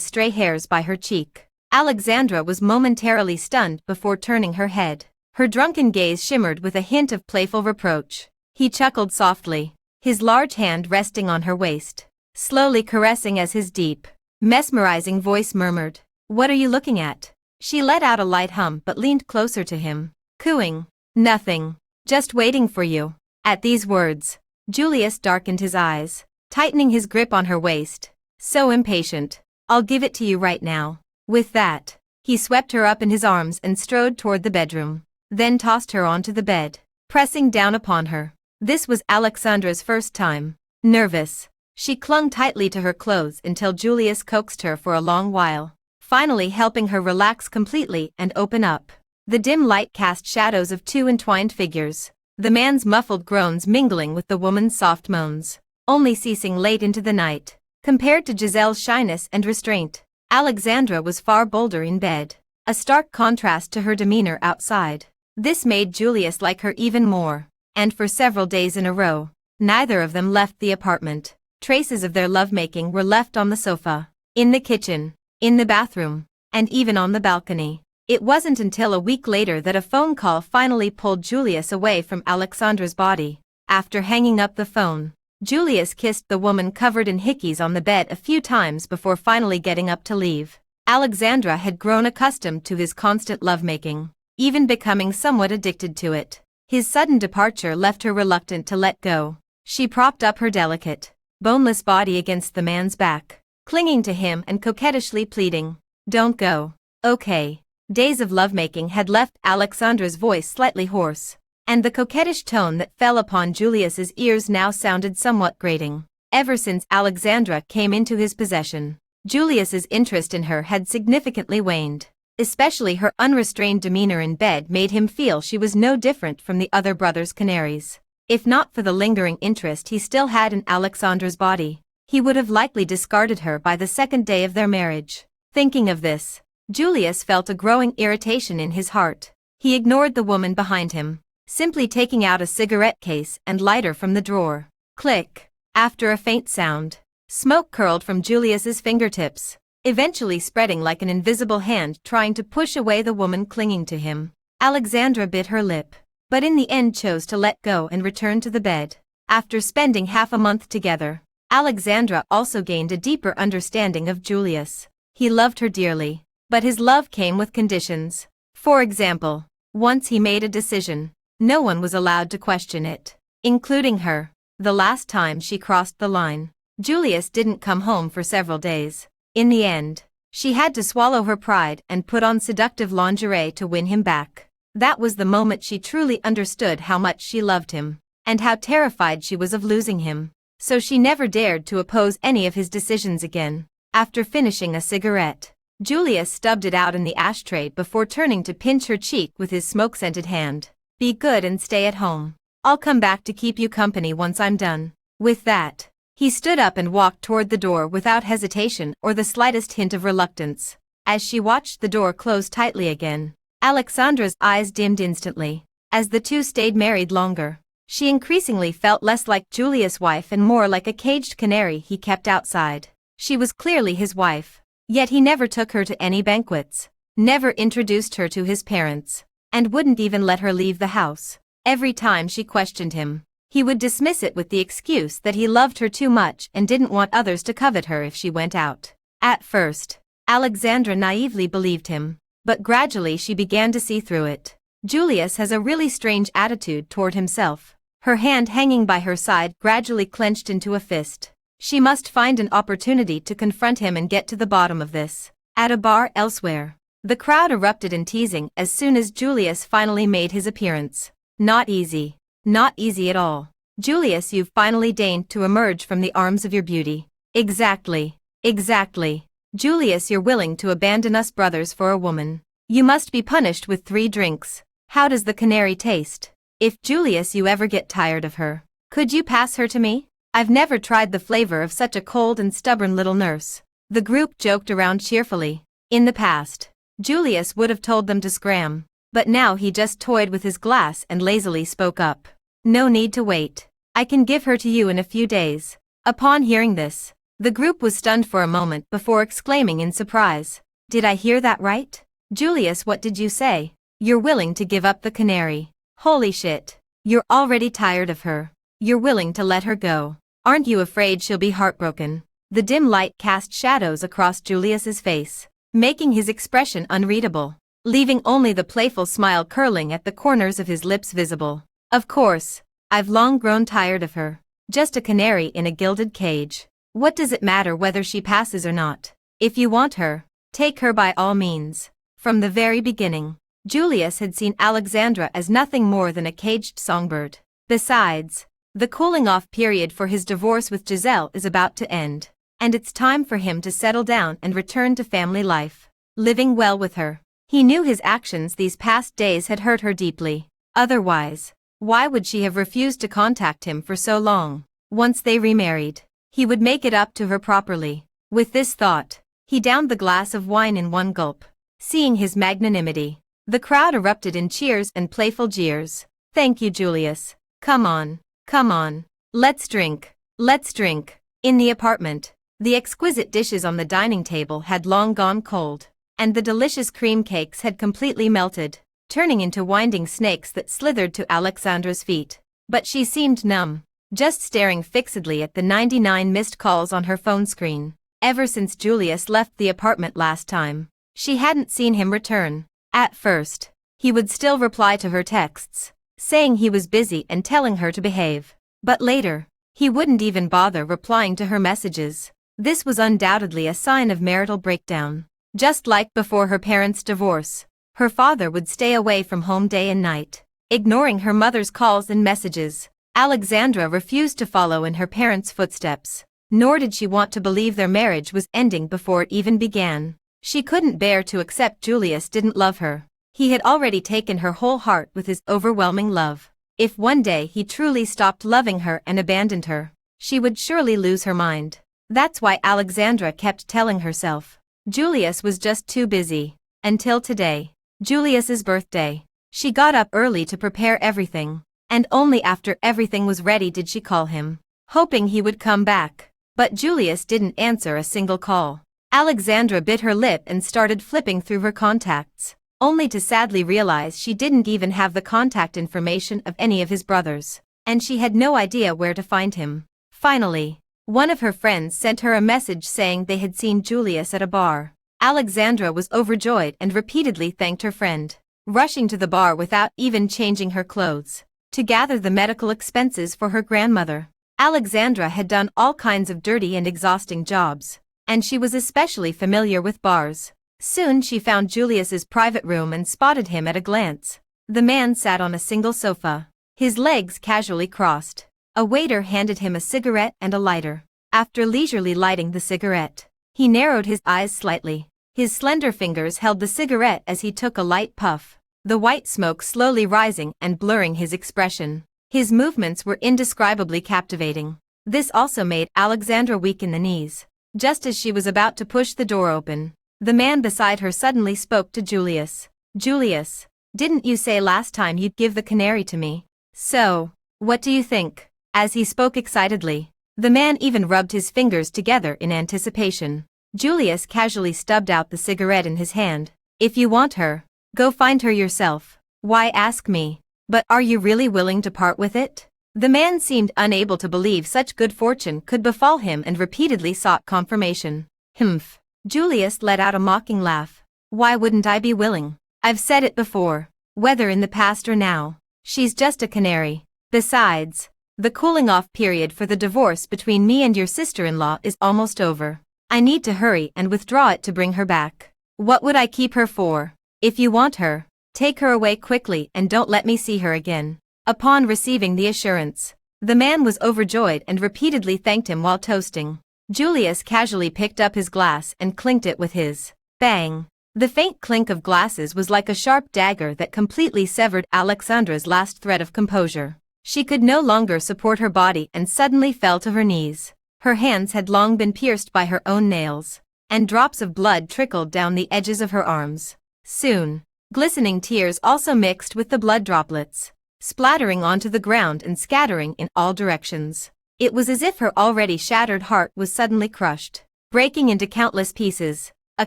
stray hairs by her cheek. Alexandra was momentarily stunned before turning her head. Her drunken gaze shimmered with a hint of playful reproach. He chuckled softly, his large hand resting on her waist, slowly caressing as his deep, mesmerizing voice murmured, "What are you looking at?" She let out a light hum but leaned closer to him, cooing, "Nothing. Just waiting for you." At these words, Julius darkened his eyes, tightening his grip on her waist. "So impatient. I'll give it to you right now." With that, he swept her up in his arms and strode toward the bedroom, then tossed her onto the bed, pressing down upon her. This was Alexandra's first time. Nervous, she clung tightly to her clothes until Julius coaxed her for a long while, finally helping her relax completely and open up. The dim light cast shadows of two entwined figures, the man's muffled groans mingling with the woman's soft moans, only ceasing late into the night. Compared to Giselle's shyness and restraint, Alexandra was far bolder in bed, a stark contrast to her demeanor outside. This made Julius like her even more, and for several days in a row, neither of them left the apartment. Traces of their lovemaking were left on the sofa, in the kitchen, in the bathroom, and even on the balcony. It wasn't until a week later that a phone call finally pulled Julius away from Alexandra's body. After hanging up the phone, Julius kissed the woman covered in hickeys on the bed a few times before finally getting up to leave. Alexandra had grown accustomed to his constant lovemaking, even becoming somewhat addicted to it. His sudden departure left her reluctant to let go. She propped up her delicate, boneless body against the man's back, clinging to him and coquettishly pleading, "Don't go." "Okay." Days of lovemaking had left Alexandra's voice slightly hoarse, and the coquettish tone that fell upon Julius's ears now sounded somewhat grating. Ever since Alexandra came into his possession, Julius's interest in her had significantly waned. Especially her unrestrained demeanor in bed made him feel she was no different from the other brothers' canaries. If not for the lingering interest he still had in Alexandra's body, he would have likely discarded her by the second day of their marriage. Thinking of this, Julius felt a growing irritation in his heart. He ignored the woman behind him, simply taking out a cigarette case and lighter from the drawer. Click. After a faint sound, smoke curled from Julius's fingertips, eventually spreading like an invisible hand trying to push away the woman clinging to him. Alexandra bit her lip, but in the end chose to let go and return to the bed. After spending half a month together, Alexandra also gained a deeper understanding of Julius. He loved her dearly, but his love came with conditions. For example, once he made a decision. No one was allowed to question it, including her. The last time she crossed the line, Julius didn't come home for several days. In the end, she had to swallow her pride and put on seductive lingerie to win him back. That was the moment she truly understood how much she loved him, and how terrified she was of losing him. So she never dared to oppose any of his decisions again. After finishing a cigarette, Julius stubbed it out in the ashtray before turning to pinch her cheek with his smoke-scented hand. "Be good and stay at home. I'll come back to keep you company once I'm done." With that, he stood up and walked toward the door without hesitation or the slightest hint of reluctance. As she watched the door close tightly again, Alexandra's eyes dimmed instantly. As the two stayed married longer, she increasingly felt less like Julius' wife and more like a caged canary he kept outside. She was clearly his wife, yet he never took her to any banquets, never introduced her to his parents, and wouldn't even let her leave the house. Every time she questioned him, he would dismiss it with the excuse that he loved her too much and didn't want others to covet her if she went out. At first, Alexandra naively believed him, but gradually she began to see through it. Julius has a really strange attitude toward himself. Her hand hanging by her side gradually clenched into a fist. She must find an opportunity to confront him and get to the bottom of this. At a bar elsewhere, the crowd erupted in teasing as soon as Julius finally made his appearance. "Not easy. Not easy at all. Julius, you've finally deigned to emerge from the arms of your beauty." "Exactly. Exactly. Julius, you're willing to abandon us brothers for a woman. You must be punished with 3 drinks. How does the canary taste? If, Julius, you ever get tired of her, could you pass her to me? I've never tried the flavor of such a cold and stubborn little nurse." The group joked around cheerfully. In the past, Julius would have told them to scram, but now he just toyed with his glass and lazily spoke up. "No need to wait. I can give her to you in a few days." Upon hearing this, the group was stunned for a moment before exclaiming in surprise, "Did I hear that right? Julius, what did you say? You're willing to give up the canary? Holy shit. You're already tired of her. You're willing to let her go. Aren't you afraid she'll be heartbroken?" The dim light cast shadows across Julius's face, making his expression unreadable, leaving only the playful smile curling at the corners of his lips visible. "Of course, I've long grown tired of her. Just a canary in a gilded cage. What does it matter whether she passes or not? If you want her, take her by all means." From the very beginning, Julius had seen Alexandra as nothing more than a caged songbird. Besides, the cooling-off period for his divorce with Giselle is about to end, and it's time for him to settle down and return to family life, living well with her. He knew his actions these past days had hurt her deeply. Otherwise, why would she have refused to contact him for so long? Once they remarried, he would make it up to her properly. With this thought, he downed the glass of wine in one gulp. Seeing his magnanimity, the crowd erupted in cheers and playful jeers. "Thank you, Julius. Come on. Come on. Let's drink. Let's drink." In the apartment, the exquisite dishes on the dining table had long gone cold, and the delicious cream cakes had completely melted, turning into winding snakes that slithered to Alexandra's feet. But she seemed numb, just staring fixedly at the 99 missed calls on her phone screen. Ever since Julius left the apartment last time, she hadn't seen him return. At first, he would still reply to her texts, saying he was busy and telling her to behave. But later, he wouldn't even bother replying to her messages. This was undoubtedly a sign of marital breakdown. Just like before her parents' divorce, her father would stay away from home day and night, ignoring her mother's calls and messages. Alexandra refused to follow in her parents' footsteps, nor did she want to believe their marriage was ending before it even began. She couldn't bear to accept Julius didn't love her. He had already taken her whole heart with his overwhelming love. If one day he truly stopped loving her and abandoned her, she would surely lose her mind. That's why Alexandra kept telling herself, Julius was just too busy. Until today, Julius's birthday. She got up early to prepare everything, and only after everything was ready did she call him, hoping he would come back. But Julius didn't answer a single call. Alexandra bit her lip and started flipping through her contacts, only to sadly realize she didn't even have the contact information of any of his brothers, and she had no idea where to find him. Finally, one of her friends sent her a message saying they had seen Julius at a bar. Alexandra was overjoyed and repeatedly thanked her friend. rushing to the bar without even changing her clothes, to gather the medical expenses for her grandmother. Alexandra had done all kinds of dirty and exhausting jobs, and she was especially familiar with bars. Soon she found Julius's private room and spotted him at a glance. The man sat on a single sofa, his legs casually crossed. A waiter handed him a cigarette and a lighter. After leisurely lighting the cigarette, he narrowed his eyes slightly. His slender fingers held the cigarette as he took a light puff, the white smoke slowly rising and blurring his expression. His movements were indescribably captivating. This also made Alexandra weak in the knees. Just as she was about to push the door open, the man beside her suddenly spoke to Julius. "Julius, didn't you say last time you'd give the canary to me? So, what do you think?" As he spoke excitedly, the man even rubbed his fingers together in anticipation. Julius casually stubbed out the cigarette in his hand. "If you want her, go find her yourself. Why ask me? But are you really willing to part with it?" The man seemed unable to believe such good fortune could befall him and repeatedly sought confirmation. "Humph." Julius let out a mocking laugh. "Why wouldn't I be willing? I've said it before, whether in the past or now. She's just a canary. Besides, the cooling-off period for the divorce between me and your sister-in-law is almost over. I need to hurry and withdraw it to bring her back. What would I keep her for? If you want her, take her away quickly and don't let me see her again." Upon receiving the assurance, the man was overjoyed and repeatedly thanked him while toasting. Julius casually picked up his glass and clinked it with his. Bang! The faint clink of glasses was like a sharp dagger that completely severed Alexandra's last thread of composure. She could no longer support her body and suddenly fell to her knees. Her hands had long been pierced by her own nails, and drops of blood trickled down the edges of her arms. Soon, glistening tears also mixed with the blood droplets, splattering onto the ground and scattering in all directions. It was as if her already shattered heart was suddenly crushed, breaking into countless pieces. A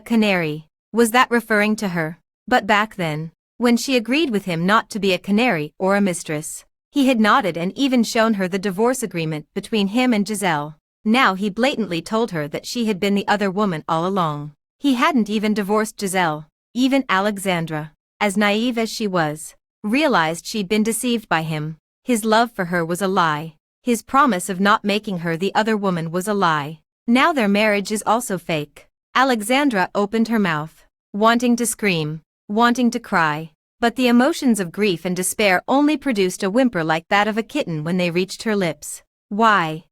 canary. Was that referring to her? But back then, when she agreed with him not to be a canary or a mistress, he had nodded and even shown her the divorce agreement between him and Giselle. Now he blatantly told her that she had been the other woman all along. He hadn't even divorced Giselle. Even Alexandra, as naive as she was, realized she'd been deceived by him. His love for her was a lie. His promise of not making her the other woman was a lie. Now their marriage is also fake. Alexandra opened her mouth, wanting to scream, wanting to cry, but the emotions of grief and despair only produced a whimper like that of a kitten when they reached her lips. Why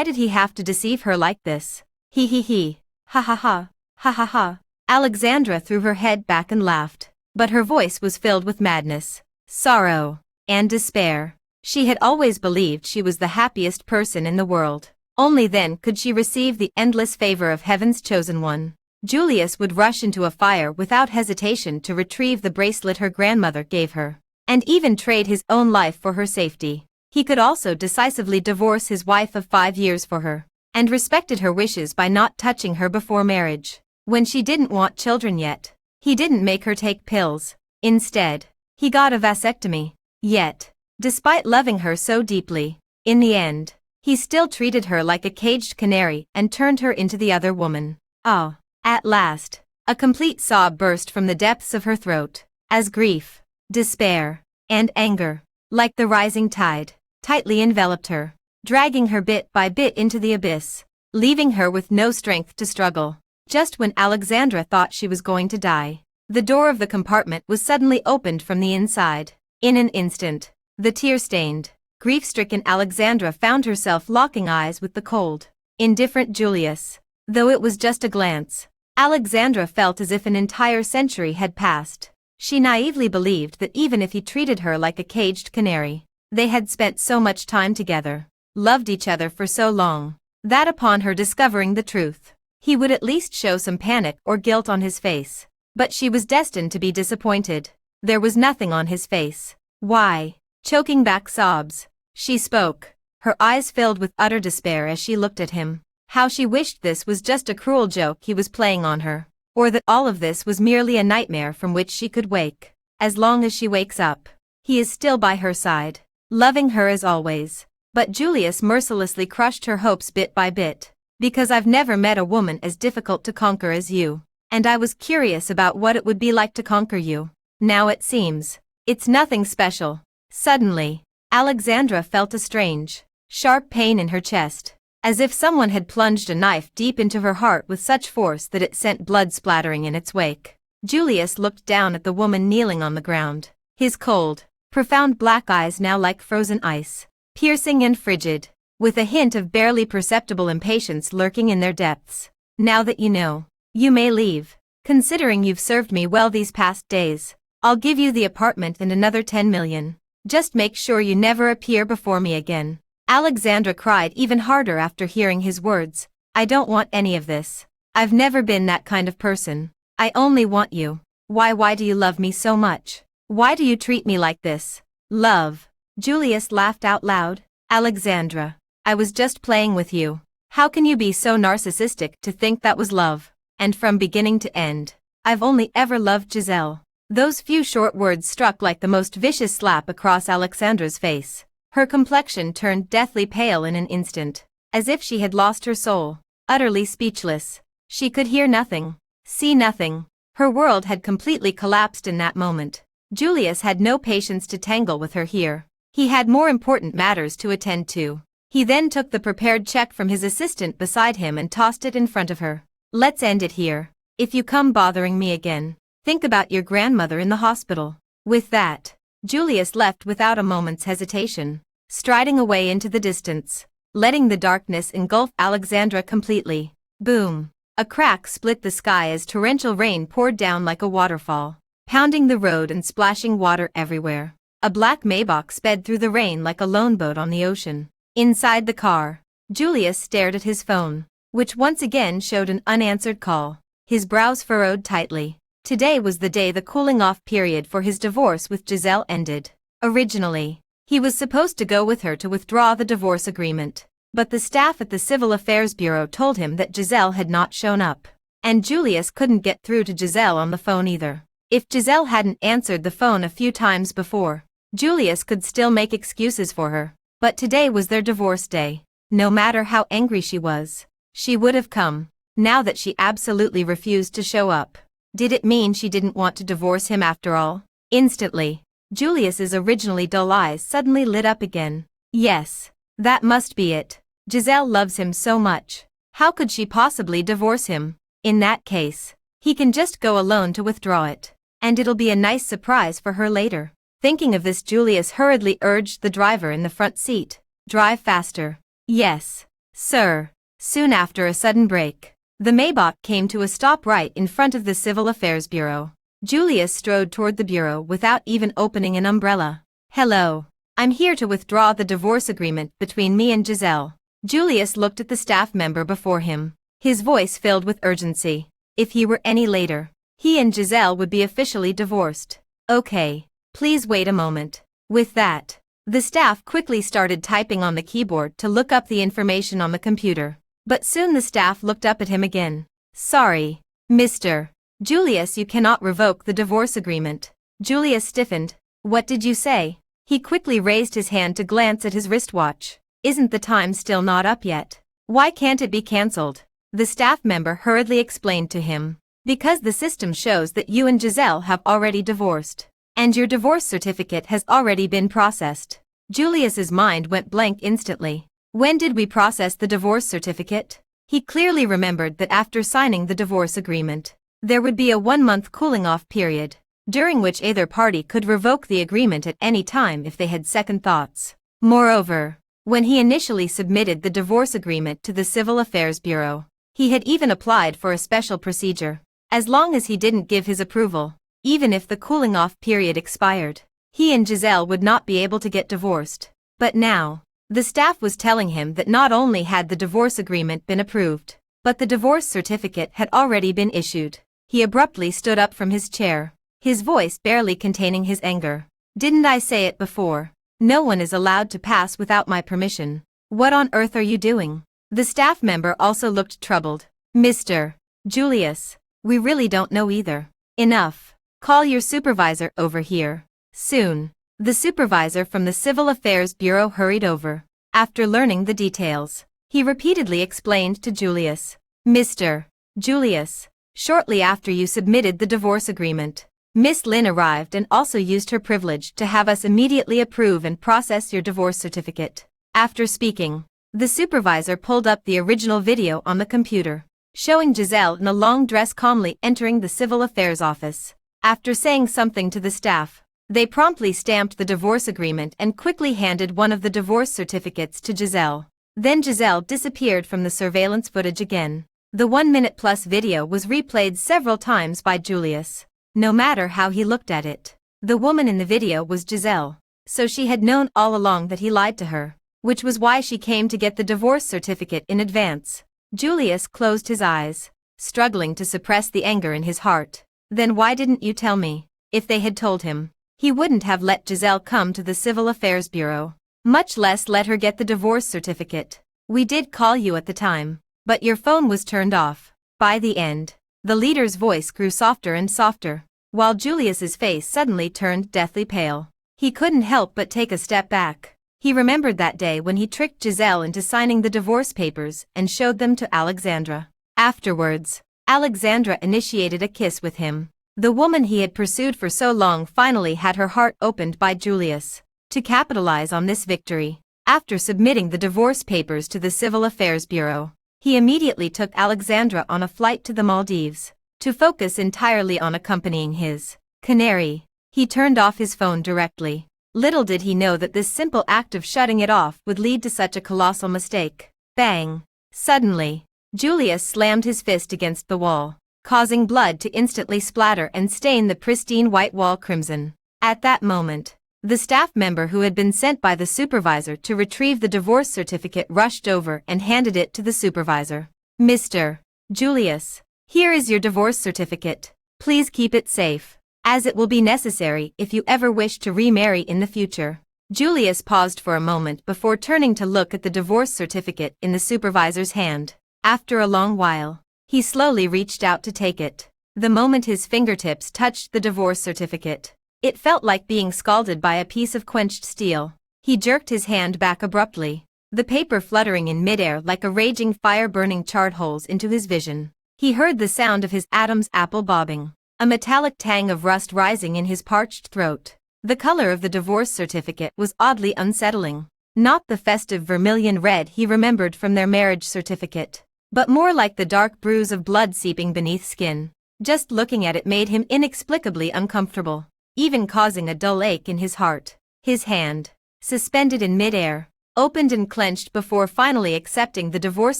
did he have to deceive her like this? He. Ha ha ha, ha ha ha. Alexandra threw her head back and laughed, but her voice was filled with madness, sorrow, and despair. She had always believed she was the happiest person in the world. Only then could she receive the endless favor of heaven's chosen one. Julius would rush into a fire without hesitation to retrieve the bracelet her grandmother gave her, and even trade his own life for her safety. He could also decisively divorce his wife of 5 years for her, and respected her wishes by not touching her before marriage. When she didn't want children yet, he didn't make her take pills. Instead, he got a vasectomy. Yet, despite loving her so deeply, in the end, he still treated her like a caged canary and turned her into the other woman. Ah! At last, a complete sob burst from the depths of her throat, as grief, despair, and anger, like the rising tide, tightly enveloped her, dragging her bit by bit into the abyss, leaving her with no strength to struggle. Just when Alexandra thought she was going to die, the door of the compartment was suddenly opened from the inside. In an instant, the tear-stained, grief-stricken Alexandra found herself locking eyes with the cold, indifferent Julius. Though it was just a glance, Alexandra felt as if an entire century had passed. She naively believed that even if he treated her like a caged canary, they had spent so much time together, loved each other for so long, that upon her discovering the truth, he would at least show some panic or guilt on his face. But she was destined to be disappointed. There was nothing on his face. Why? Choking back sobs, she spoke, her eyes filled with utter despair as she looked at him. How she wished this was just a cruel joke he was playing on her, or that all of this was merely a nightmare from which she could wake. As long as she wakes up, he is still by her side, loving her as always. But Julius mercilessly crushed her hopes bit by bit. Because I've never met a woman as difficult to conquer as you, and I was curious about what it would be like to conquer you. Now it seems. It's nothing special. Suddenly, Alexandra felt a strange, sharp pain in her chest, as if someone had plunged a knife deep into her heart with such force that it sent blood splattering in its wake. Julius looked down at the woman kneeling on the ground, his cold, profound black eyes now like frozen ice, piercing and frigid, with a hint of barely perceptible impatience lurking in their depths. Now that you know, you may leave. Considering you've served me well these past days, I'll give you the apartment and another 10 million. Just make sure you never appear before me again. Alexandra cried even harder after hearing his words. I don't want any of this. I've never been that kind of person. I only want you. Why do you love me so much? Why do you treat me like this? Love. Julius laughed out loud. Alexandra, I was just playing with you. How can you be so narcissistic to think that was love? And from beginning to end, I've only ever loved Giselle. Those few short words struck like the most vicious slap across Alexandra's face. Her complexion turned deathly pale in an instant, as if she had lost her soul. Utterly speechless, she could hear nothing, see nothing. Her world had completely collapsed in that moment. Julius had no patience to tangle with her here. He had more important matters to attend to. He then took the prepared check from his assistant beside him and tossed it in front of her. Let's end it here. If you come bothering me again, think about your grandmother in the hospital. With that, Julius left without a moment's hesitation, striding away into the distance, letting the darkness engulf Alexandra completely. Boom! A crack split the sky as torrential rain poured down like a waterfall, pounding the road and splashing water everywhere. A black Maybach sped through the rain like a lone boat on the ocean. Inside the car, Julius stared at his phone, which once again showed an unanswered call. His brows furrowed tightly. Today was the day the cooling-off period for his divorce with Giselle ended. Originally, he was supposed to go with her to withdraw the divorce agreement, but the staff at the Civil Affairs Bureau told him that Giselle had not shown up. And Julius couldn't get through to Giselle on the phone either. If Giselle hadn't answered the phone a few times before, Julius could still make excuses for her. But today was their divorce day. No matter how angry she was, she would have come. Now that she absolutely refused to show up, did it mean she didn't want to divorce him after all? Instantly, Julius's originally dull eyes suddenly lit up again. Yes, that must be it. Giselle loves him so much. How could she possibly divorce him? In that case, he can just go alone to withdraw it, and it'll be a nice surprise for her later. Thinking of this, Julius hurriedly urged the driver in the front seat. Drive faster. Yes, sir. Soon after a sudden brake, the Maybach came to a stop right in front of the Civil Affairs Bureau. Julius strode toward the bureau without even opening an umbrella. Hello. I'm here to withdraw the divorce agreement between me and Giselle. Julius looked at the staff member before him, his voice filled with urgency. If he were any later, he and Giselle would be officially divorced. Okay. Please wait a moment. With that, the staff quickly started typing on the keyboard to look up the information on the computer. But soon the staff looked up at him again. Sorry, Mr. Julius, you cannot revoke the divorce agreement. Julius stiffened. What did you say? He quickly raised his hand to glance at his wristwatch. Isn't the time still not up yet? Why can't it be cancelled? The staff member hurriedly explained to him. Because the system shows that you and Giselle have already divorced. And your divorce certificate has already been processed. Julius's mind went blank instantly. When did we process the divorce certificate? He clearly remembered that after signing the divorce agreement, there would be a 1-month cooling-off period, during which either party could revoke the agreement at any time if they had second thoughts. Moreover, when he initially submitted the divorce agreement to the Civil Affairs Bureau, he had even applied for a special procedure. As long as he didn't give his approval, even if the cooling-off period expired, he and Giselle would not be able to get divorced. But now, the staff was telling him that not only had the divorce agreement been approved, but the divorce certificate had already been issued. He abruptly stood up from his chair, his voice barely containing his anger. Didn't I say it before? No one is allowed to pass without my permission. What on earth are you doing? The staff member also looked troubled. Mr. Julius, we really don't know either. Enough. Call your supervisor over here. Soon. The supervisor from the Civil Affairs Bureau hurried over. After learning the details, he repeatedly explained to Julius. Mr. Julius, shortly after you submitted the divorce agreement, Miss Lin arrived and also used her privilege to have us immediately approve and process your divorce certificate. After speaking, the supervisor pulled up the original video on the computer, showing Giselle in a long dress calmly entering the civil affairs office. After saying something to the staff, they promptly stamped the divorce agreement and quickly handed one of the divorce certificates to Giselle. Then Giselle disappeared from the surveillance footage again. The 1-minute-plus video was replayed several times by Julius. No matter how he looked at it, the woman in the video was Giselle, so she had known all along that he lied to her, which was why she came to get the divorce certificate in advance. Julius closed his eyes, struggling to suppress the anger in his heart. Then why didn't you tell me? If they had told him, he wouldn't have let Giselle come to the Civil Affairs Bureau, much less let her get the divorce certificate. We did call you at the time, but your phone was turned off. By the end, the leader's voice grew softer and softer, while Julius's face suddenly turned deathly pale. He couldn't help but take a step back. He remembered that day when he tricked Giselle into signing the divorce papers and showed them to Alexandra. Afterwards, Alexandra initiated a kiss with him. The woman he had pursued for so long finally had her heart opened by Julius. To capitalize on this victory, after submitting the divorce papers to the Civil Affairs Bureau, he immediately took Alexandra on a flight to the Maldives. To focus entirely on accompanying his canary, he turned off his phone directly. Little did he know that this simple act of shutting it off would lead to such a colossal mistake. Bang! Suddenly, Julius slammed his fist against the wall, causing blood to instantly splatter and stain the pristine white wall crimson. At that moment, the staff member who had been sent by the supervisor to retrieve the divorce certificate rushed over and handed it to the supervisor. Mr. Julius, here is your divorce certificate. Please keep it safe, as it will be necessary if you ever wish to remarry in the future. Julius paused for a moment before turning to look at the divorce certificate in the supervisor's hand. After a long while, he slowly reached out to take it. The moment his fingertips touched the divorce certificate, it felt like being scalded by a piece of quenched steel. He jerked his hand back abruptly, the paper fluttering in midair like a raging fire burning charred holes into his vision. He heard the sound of his Adam's apple bobbing, a metallic tang of rust rising in his parched throat. The color of the divorce certificate was oddly unsettling. Not the festive vermilion red he remembered from their marriage certificate, but more like the dark bruise of blood seeping beneath skin. Just looking at it made him inexplicably uncomfortable, even causing a dull ache in his heart. His hand, suspended in midair, opened and clenched before finally accepting the divorce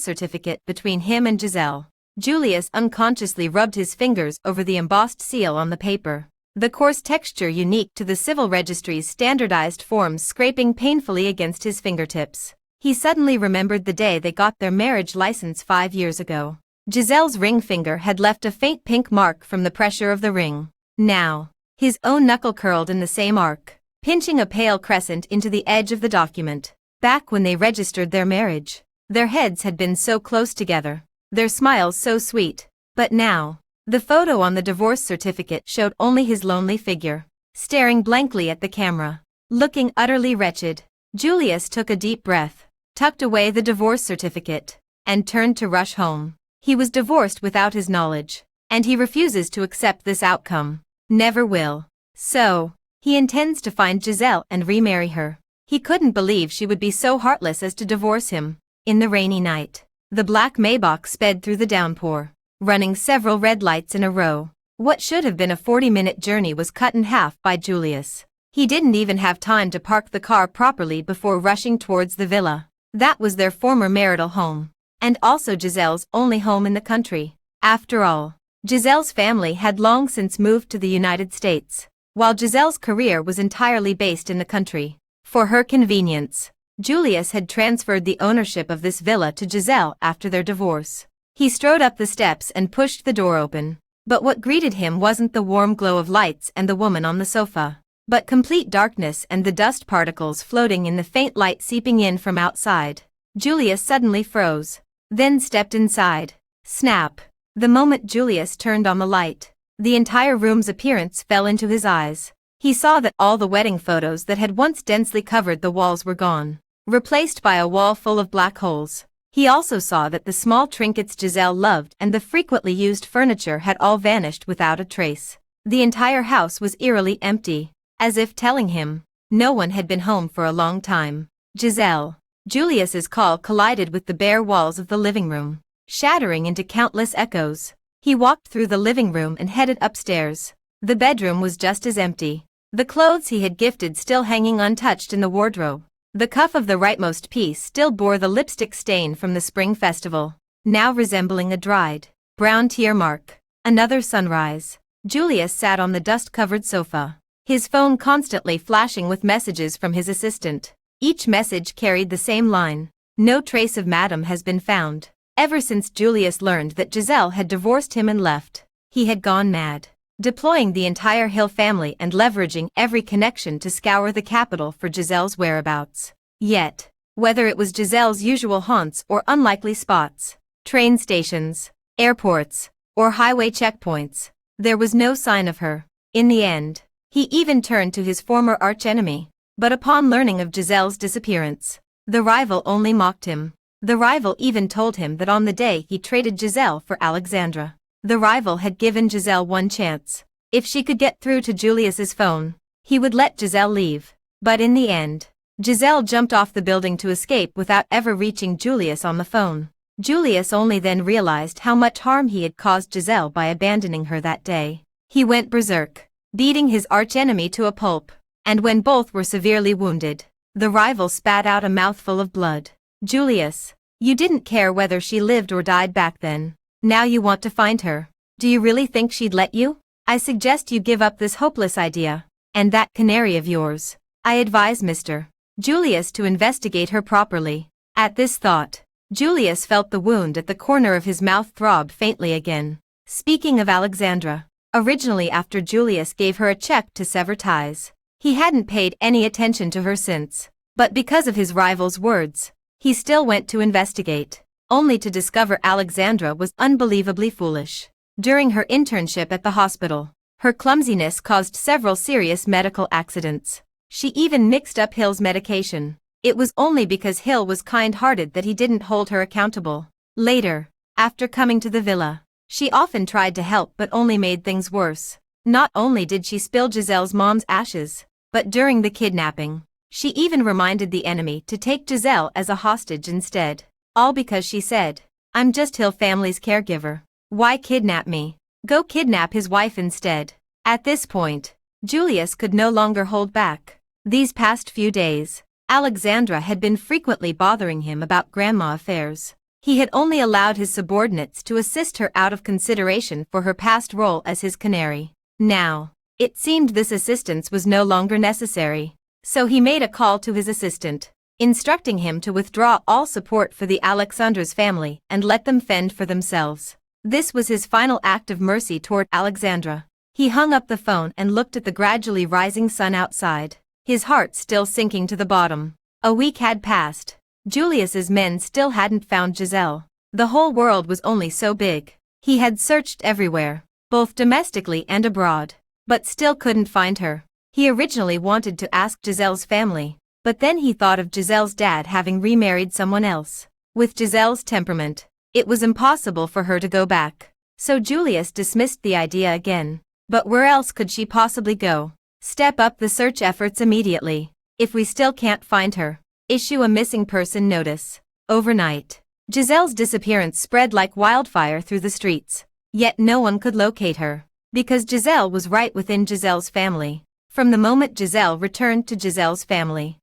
certificate between him and Giselle. Julius unconsciously rubbed his fingers over the embossed seal on the paper, the coarse texture unique to the civil registry's standardized forms scraping painfully against his fingertips. He suddenly remembered the day they got their marriage license 5 years ago. Giselle's ring finger had left a faint pink mark from the pressure of the ring. Now, his own knuckle curled in the same arc, pinching a pale crescent into the edge of the document. Back when they registered their marriage, their heads had been so close together, their smiles so sweet. But now, the photo on the divorce certificate showed only his lonely figure, staring blankly at the camera, looking utterly wretched. Julius took a deep breath, tucked away the divorce certificate, and turned to rush home. He was divorced without his knowledge, and he refuses to accept this outcome. Never will. So, he intends to find Giselle and remarry her. He couldn't believe she would be so heartless as to divorce him. In the rainy night, the black Maybach sped through the downpour, running several red lights in a row. What should have been a 40-minute journey was cut in half by Julius. He didn't even have time to park the car properly before rushing towards the villa. That was their former marital home, and also Giselle's only home in the country. After all, Giselle's family had long since moved to the United States, while Giselle's career was entirely based in the country. For her convenience, Julius had transferred the ownership of this villa to Giselle after their divorce. He strode up the steps and pushed the door open, but what greeted him wasn't the warm glow of lights and the woman on the sofa, but complete darkness and the dust particles floating in the faint light seeping in from outside. Julius suddenly froze, then stepped inside. Snap! The moment Julius turned on the light, the entire room's appearance fell into his eyes. He saw that all the wedding photos that had once densely covered the walls were gone, replaced by a wall full of black holes. He also saw that the small trinkets Giselle loved and the frequently used furniture had all vanished without a trace. The entire house was eerily empty, as if telling him, no one had been home for a long time. Giselle. Julius's call collided with the bare walls of the living room, shattering into countless echoes. He walked through the living room and headed upstairs. The bedroom was just as empty. The clothes he had gifted still hanging untouched in the wardrobe. The cuff of the rightmost piece still bore the lipstick stain from the spring festival, now resembling a dried, brown tear mark. Another sunrise. Julius sat on the dust-covered sofa, his phone constantly flashing with messages from his assistant. Each message carried the same line: no trace of Madame has been found. Ever since Julius learned that Giselle had divorced him and left, he had gone mad, deploying the entire Hill family and leveraging every connection to scour the capital for Giselle's whereabouts. Yet, whether it was Giselle's usual haunts or unlikely spots, train stations, airports, or highway checkpoints, there was no sign of her. In the end, he even turned to his former archenemy. But upon learning of Giselle's disappearance, the rival only mocked him. The rival even told him that on the day he traded Giselle for Alexandra, the rival had given Giselle one chance. If she could get through to Julius's phone, he would let Giselle leave. But in the end, Giselle jumped off the building to escape without ever reaching Julius on the phone. Julius only then realized how much harm he had caused Giselle by abandoning her that day. He went berserk, beating his archenemy to a pulp. And when both were severely wounded, the rival spat out a mouthful of blood. Julius, you didn't care whether she lived or died back then. Now you want to find her. Do you really think she'd let you? I suggest you give up this hopeless idea. And that canary of yours. I advise Mr. Julius to investigate her properly. At this thought, Julius felt the wound at the corner of his mouth throb faintly again. Speaking of Alexandra, originally after Julius gave her a check to sever ties, he hadn't paid any attention to her since, but because of his rival's words, he still went to investigate, only to discover Alexandra was unbelievably foolish. During her internship at the hospital, her clumsiness caused several serious medical accidents. She even mixed up Hill's medication. It was only because Hill was kind-hearted that he didn't hold her accountable. Later, after coming to the villa, she often tried to help but only made things worse. Not only did she spill Giselle's mom's ashes, but during the kidnapping, she even reminded the enemy to take Giselle as a hostage instead. All because she said, I'm just Hill family's caregiver. Why kidnap me? Go kidnap his wife instead. At this point, Julius could no longer hold back. These past few days, Alexandra had been frequently bothering him about grandma affairs. He had only allowed his subordinates to assist her out of consideration for her past role as his canary. Now, it seemed this assistance was no longer necessary, so he made a call to his assistant, instructing him to withdraw all support for the Alexandra's family and let them fend for themselves. This was his final act of mercy toward Alexandra. He hung up the phone and looked at the gradually rising sun outside, his heart still sinking to the bottom. A week had passed. Julius's men still hadn't found Giselle. The whole world was only so big. He had searched everywhere, both domestically and abroad, but still couldn't find her. He originally wanted to ask Giselle's family, but then he thought of Giselle's dad having remarried someone else. With Giselle's temperament, it was impossible for her to go back, so Julius dismissed the idea again. But where else could she possibly go? Step up the search efforts immediately. If we still can't find her, issue a missing person notice. Overnight, Giselle's disappearance spread like wildfire through the streets, yet no one could locate her, because Giselle was right within Giselle's family. From the moment Giselle returned to Giselle's family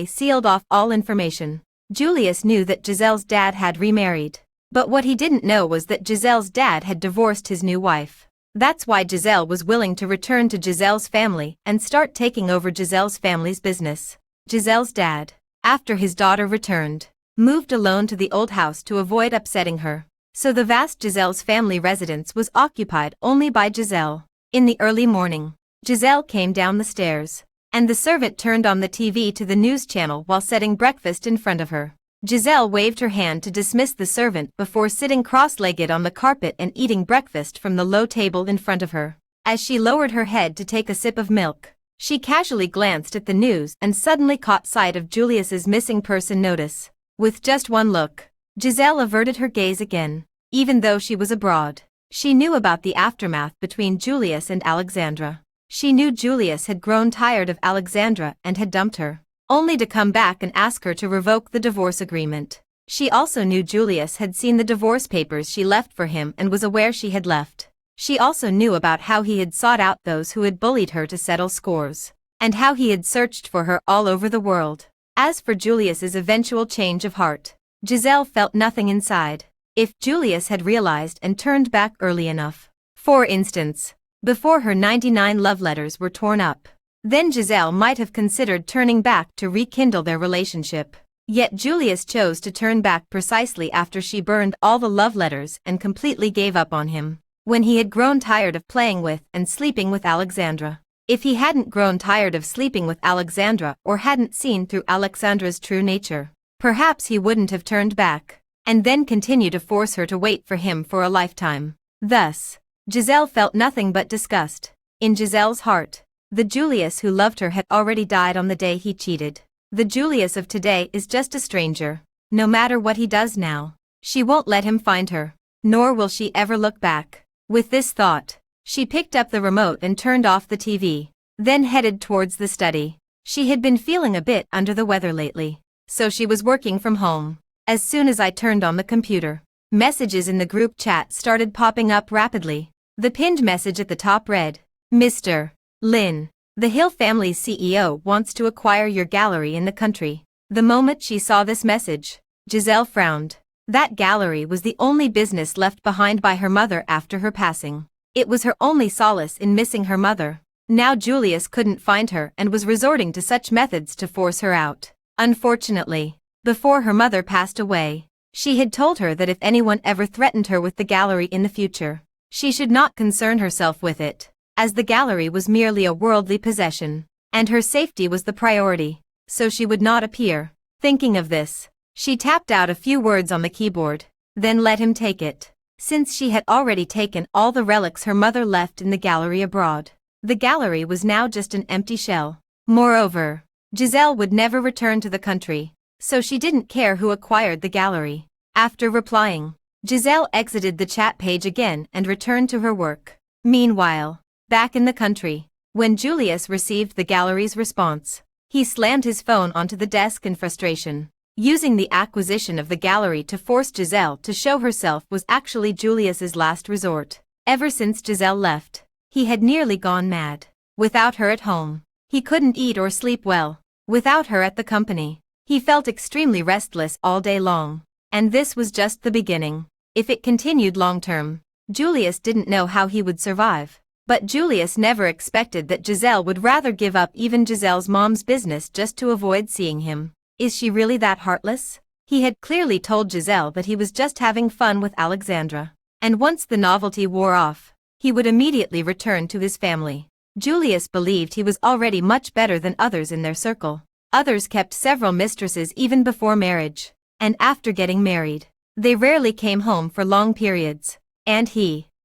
sealed off all information. Julius knew that Giselle's dad had remarried, but what he didn't know was that Giselle's dad had divorced his new wife. That's why Giselle was willing to return to Giselle's family and start taking over Giselle's family's business. Giselle's dad, after his daughter returned, moved alone to the old house to avoid upsetting her, so the vast Giselle's family residence was occupied only by Giselle. In the early morning, Giselle came down the stairs, and the servant turned on the TV to the news channel while setting breakfast in front of her. Giselle waved her hand to dismiss the servant before sitting cross-legged on the carpet and eating breakfast from the low table in front of her. As she lowered her head to take a sip of milk, she casually glanced at the news and suddenly caught sight of Julius's missing person notice. With just one look, Giselle averted her gaze again. Even though she was abroad, She knew about the aftermath between Julius and Alexandra. She knew Julius had grown tired of Alexandra and had dumped her, only to come back and ask her to revoke the divorce agreement. She also knew Julius had seen the divorce papers she left for him and was aware she had left. She also knew about how he had sought out those who had bullied her to settle scores, and how he had searched for her all over the world. As for Julius's eventual change of heart, Giselle felt nothing inside. If Julius had realized and turned back early enough, for instance, before her 99 love letters were torn up, then Giselle might have considered turning back to rekindle their relationship. Yet Julius chose to turn back precisely after she burned all the love letters and completely gave up on him, when he had grown tired of playing with and sleeping with Alexandra. If he hadn't grown tired of sleeping with Alexandra or hadn't seen through Alexandra's true nature, perhaps he wouldn't have turned back, and then continue to force her to wait for him for a lifetime. Thus, Giselle felt nothing but disgust. In Giselle's heart, the Julius who loved her had already died on the day he cheated. The Julius of today is just a stranger. No matter what he does now, she won't let him find her, nor will she ever look back. With this thought, she picked up the remote and turned off the TV, then headed towards the study. She had been feeling a bit under the weather lately, so she was working from home. As soon as I turned on the computer, messages in the group chat started popping up rapidly. The pinned message at the top read, "Mr. Lin, the Hill family's CEO wants to acquire your gallery in the country." The moment she saw this message, Giselle frowned. That gallery was the only business left behind by her mother after her passing. It was her only solace in missing her mother. Now Julius couldn't find her and was resorting to such methods to force her out. Unfortunately, before her mother passed away, she had told her that if anyone ever threatened her with the gallery in the future, she should not concern herself with it, as the gallery was merely a worldly possession, and her safety was the priority, so she would not appear. Thinking of this, she tapped out a few words on the keyboard, then let him take it. Since she had already taken all the relics her mother left in the gallery abroad, the gallery was now just an empty shell. Moreover, Giselle would never return to the country, so she didn't care who acquired the gallery. After replying, Giselle exited the chat page again and returned to her work. Meanwhile, back in the country, when Julius received the gallery's response, he slammed his phone onto the desk in frustration. Using the acquisition of the gallery to force Giselle to show herself was actually Julius's last resort. Ever since Giselle left, he had nearly gone mad. Without her at home, he couldn't eat or sleep well. Without her at the company, he felt extremely restless all day long. And this was just the beginning. If it continued long-term, Julius didn't know how he would survive. But Julius never expected that Giselle would rather give up even Giselle's mom's business just to avoid seeing him. Is she really that heartless? He had clearly told Giselle that he was just having fun with Alexandra, and once the novelty wore off, he would immediately return to his family. Julius believed he was already much better than others in their circle. Others kept several mistresses even before marriage, and after getting married, they rarely came home for long periods. And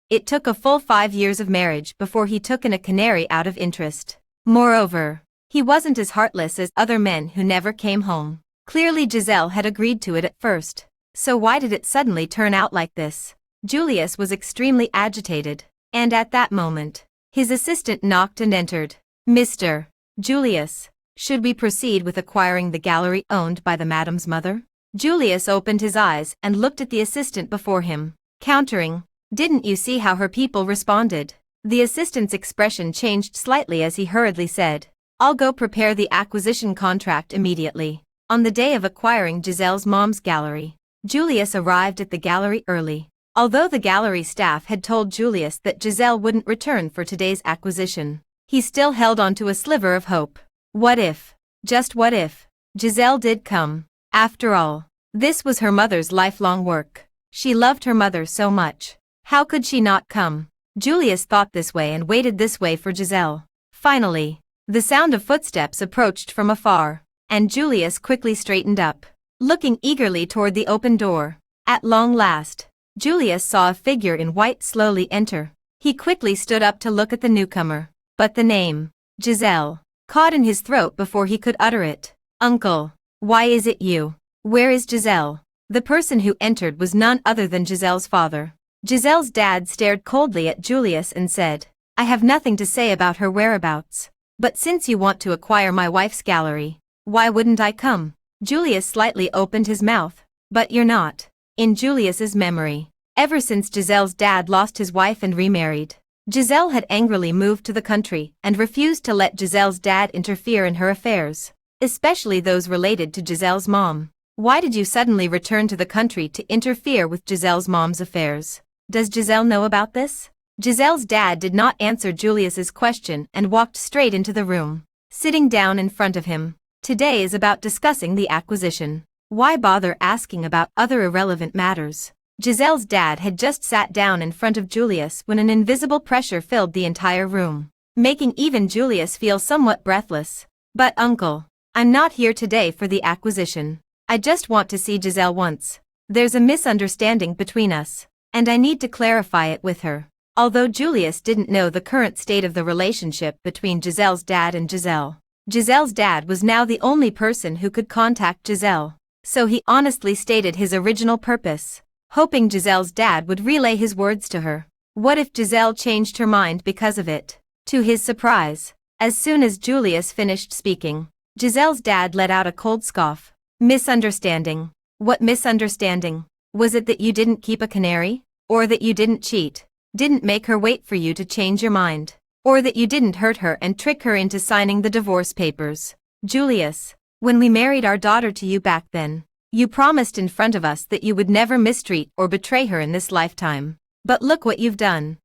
it took a full 5 years of marriage before he took in a canary out of interest. Moreover, he wasn't as heartless as other men who never came home. Clearly Giselle had agreed to it at first, so why did it suddenly turn out like this? Julius was extremely agitated, and at that moment, his assistant knocked and entered. "Mr. Julius, should we proceed with acquiring the gallery owned by the madam's mother?" Julius opened his eyes and looked at the assistant before him, countering, "Didn't you see how her people responded?" The assistant's expression changed slightly as he hurriedly said, "I'll go prepare the acquisition contract immediately." On the day of acquiring Giselle's mom's gallery, Julius arrived at the gallery early. Although the gallery staff had told Julius that Giselle wouldn't return for today's acquisition, he still held on to a sliver of hope. What if, just what if, Giselle did come? After all, this was her mother's lifelong work. She loved her mother so much. How could she not come? Julius thought this way and waited this way for Giselle. Finally, the sound of footsteps approached from afar, and Julius quickly straightened up, looking eagerly toward the open door. At long last, Julius saw a figure in white slowly enter. He quickly stood up to look at the newcomer, but the name, Giselle, caught in his throat before he could utter it. "Uncle, why is it you? Where is Giselle?" The person who entered was none other than Giselle's father. Giselle's dad stared coldly at Julius and said, I have nothing to say about her whereabouts. But since you want to acquire my wife's gallery, why wouldn't I come? Julius slightly opened his mouth. But you're not. In Julius's memory, ever since Giselle's dad lost his wife and remarried, Giselle had angrily moved to the country and refused to let Giselle's dad interfere in her affairs, especially those related to Giselle's mom. Why did you suddenly return to the country to interfere with Giselle's mom's affairs? Does Giselle know about this? Giselle's dad did not answer Julius's question and walked straight into the room, sitting down in front of him. Today is about discussing the acquisition. Why bother asking about other irrelevant matters? Giselle's dad had just sat down in front of Julius when an invisible pressure filled the entire room, making even Julius feel somewhat breathless. But uncle, I'm not here today for the acquisition. I just want to see Giselle once. There's a misunderstanding between us, and I need to clarify it with her. Although Julius didn't know the current state of the relationship between Giselle's dad and Giselle, Giselle's dad was now the only person who could contact Giselle. So he honestly stated his original purpose, hoping Giselle's dad would relay his words to her. What if Giselle changed her mind because of it? To his surprise, as soon as Julius finished speaking, Giselle's dad let out a cold scoff. Misunderstanding? What misunderstanding? Was it that you didn't keep a canary? Or that you didn't cheat? Didn't make her wait for you to change your mind? Or that you didn't hurt her and trick her into signing the divorce papers? Julius, when we married our daughter to you back then, you promised in front of us that you would never mistreat or betray her in this lifetime. But look what you've done.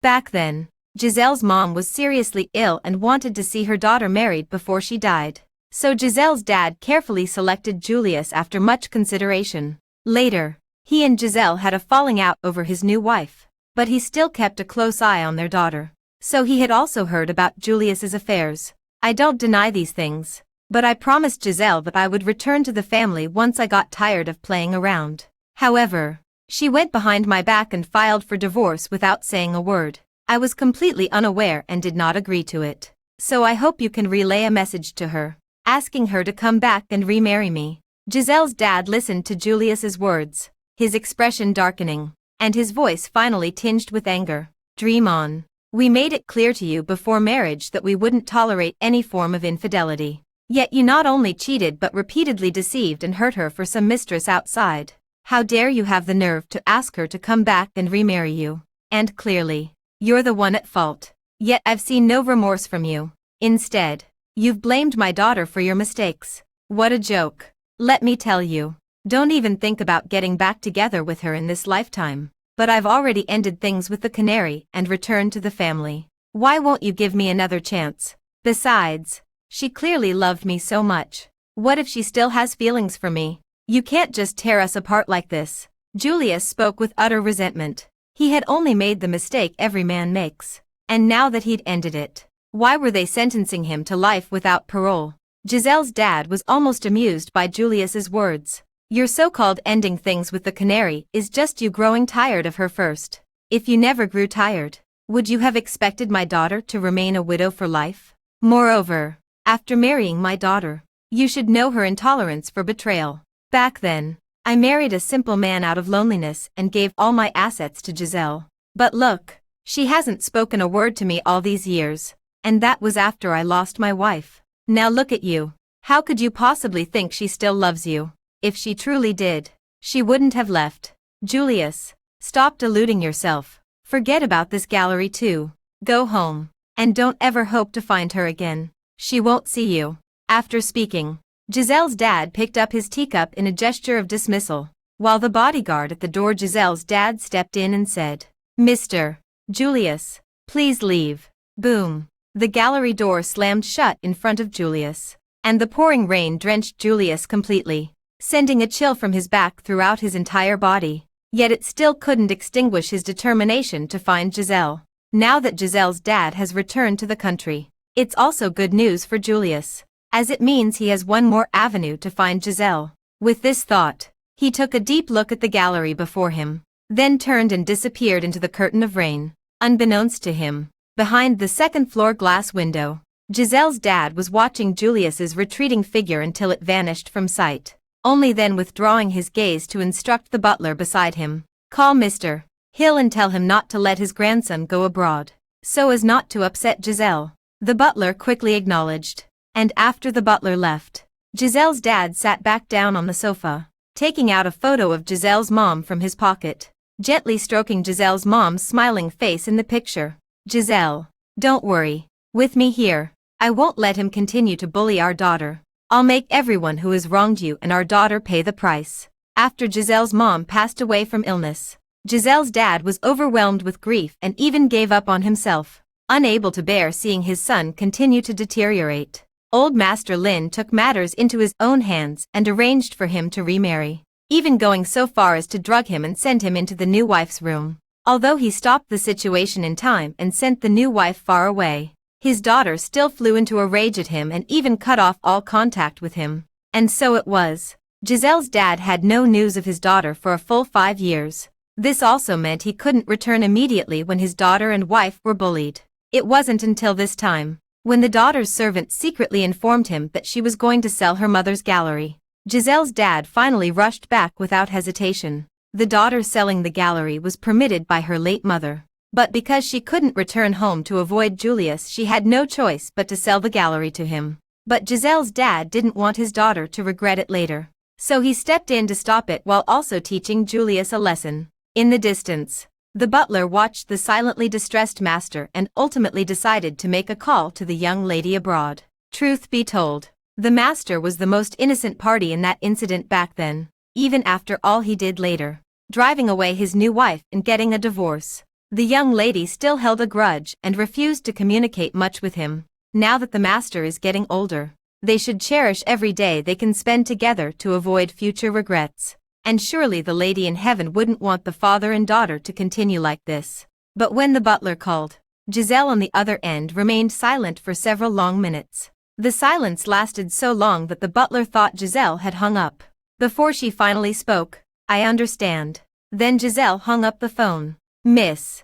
Back then, Giselle's mom was seriously ill and wanted to see her daughter married before she died. So Giselle's dad carefully selected Julius after much consideration. Later, he and Giselle had a falling out over his new wife, but he still kept a close eye on their daughter. So he had also heard about Julius's affairs. I don't deny these things, but I promised Giselle that I would return to the family once I got tired of playing around. However, she went behind my back and filed for divorce without saying a word. I was completely unaware and did not agree to it. So I hope you can relay a message to her, asking her to come back and remarry me. Giselle's dad listened to Julius's words, his expression darkening, and his voice finally tinged with anger. Dream on. We made it clear to you before marriage that we wouldn't tolerate any form of infidelity. Yet you not only cheated but repeatedly deceived and hurt her for some mistress outside. How dare you have the nerve to ask her to come back and remarry you? And clearly, you're the one at fault. Yet I've seen no remorse from you. Instead, you've blamed my daughter for your mistakes. What a joke. Let me tell you, don't even think about getting back together with her in this lifetime. But I've already ended things with the canary and returned to the family. Why won't you give me another chance? Besides, she clearly loved me so much. What if she still has feelings for me? You can't just tear us apart like this. Julius spoke with utter resentment. He had only made the mistake every man makes. And now that he'd ended it, why were they sentencing him to life without parole? Giselle's dad was almost amused by Julius's words. Your so-called ending things with the canary is just you growing tired of her first. If you never grew tired, would you have expected my daughter to remain a widow for life? Moreover, after marrying my daughter, you should know her intolerance for betrayal. Back then, I married a simple man out of loneliness and gave all my assets to Giselle. But look, she hasn't spoken a word to me all these years, and that was after I lost my wife. Now look at you. How could you possibly think she still loves you? If she truly did, she wouldn't have left. Julius, stop deluding yourself. Forget about this gallery too. Go home, and don't ever hope to find her again. She won't see you. After speaking, Giselle's dad picked up his teacup in a gesture of dismissal, while the bodyguard at the door Giselle's dad stepped in and said, Mr. Julius, please leave. Boom. The gallery door slammed shut in front of Julius, and the pouring rain drenched Julius completely, sending a chill from his back throughout his entire body. Yet it still couldn't extinguish his determination to find Giselle. Now that Giselle's dad has returned to the country, it's also good news for Julius, as it means he has one more avenue to find Giselle. With this thought, he took a deep look at the gallery before him, then turned and disappeared into the curtain of rain. Unbeknownst to him, behind the second-floor glass window, Giselle's dad was watching Julius's retreating figure until it vanished from sight, only then withdrawing his gaze to instruct the butler beside him. Call Mr. Hill and tell him not to let his grandson go abroad, so as not to upset Giselle. The butler quickly acknowledged. And after the butler left, Giselle's dad sat back down on the sofa, taking out a photo of Giselle's mom from his pocket, gently stroking Giselle's mom's smiling face in the picture. Giselle, don't worry. With me here, I won't let him continue to bully our daughter. I'll make everyone who has wronged you and our daughter pay the price. After Giselle's mom passed away from illness, Giselle's dad was overwhelmed with grief and even gave up on himself, unable to bear seeing his son continue to deteriorate. Old Master Lin took matters into his own hands and arranged for him to remarry, even going so far as to drug him and send him into the new wife's room. Although he stopped the situation in time and sent the new wife far away, his daughter still flew into a rage at him and even cut off all contact with him. And so it was. Giselle's dad had no news of his daughter for a full 5 years. This also meant he couldn't return immediately when his daughter and wife were bullied. It wasn't until this time, when the daughter's servant secretly informed him that she was going to sell her mother's gallery, Giselle's dad finally rushed back without hesitation. The daughter selling the gallery was permitted by her late mother, but because she couldn't return home to avoid Julius, she had no choice but to sell the gallery to him. But Giselle's dad didn't want his daughter to regret it later, so he stepped in to stop it while also teaching Julius a lesson. In the distance, the butler watched the silently distressed master and ultimately decided to make a call to the young lady abroad. Truth be told, the master was the most innocent party in that incident back then, even after all he did later, driving away his new wife and getting a divorce. The young lady still held a grudge and refused to communicate much with him. Now that the master is getting older, they should cherish every day they can spend together to avoid future regrets. And surely the lady in heaven wouldn't want the father and daughter to continue like this. But when the butler called, Giselle on the other end remained silent for several long minutes. The silence lasted so long that the butler thought Giselle had hung up. Before she finally spoke, "I understand." Then Giselle hung up the phone. Miss,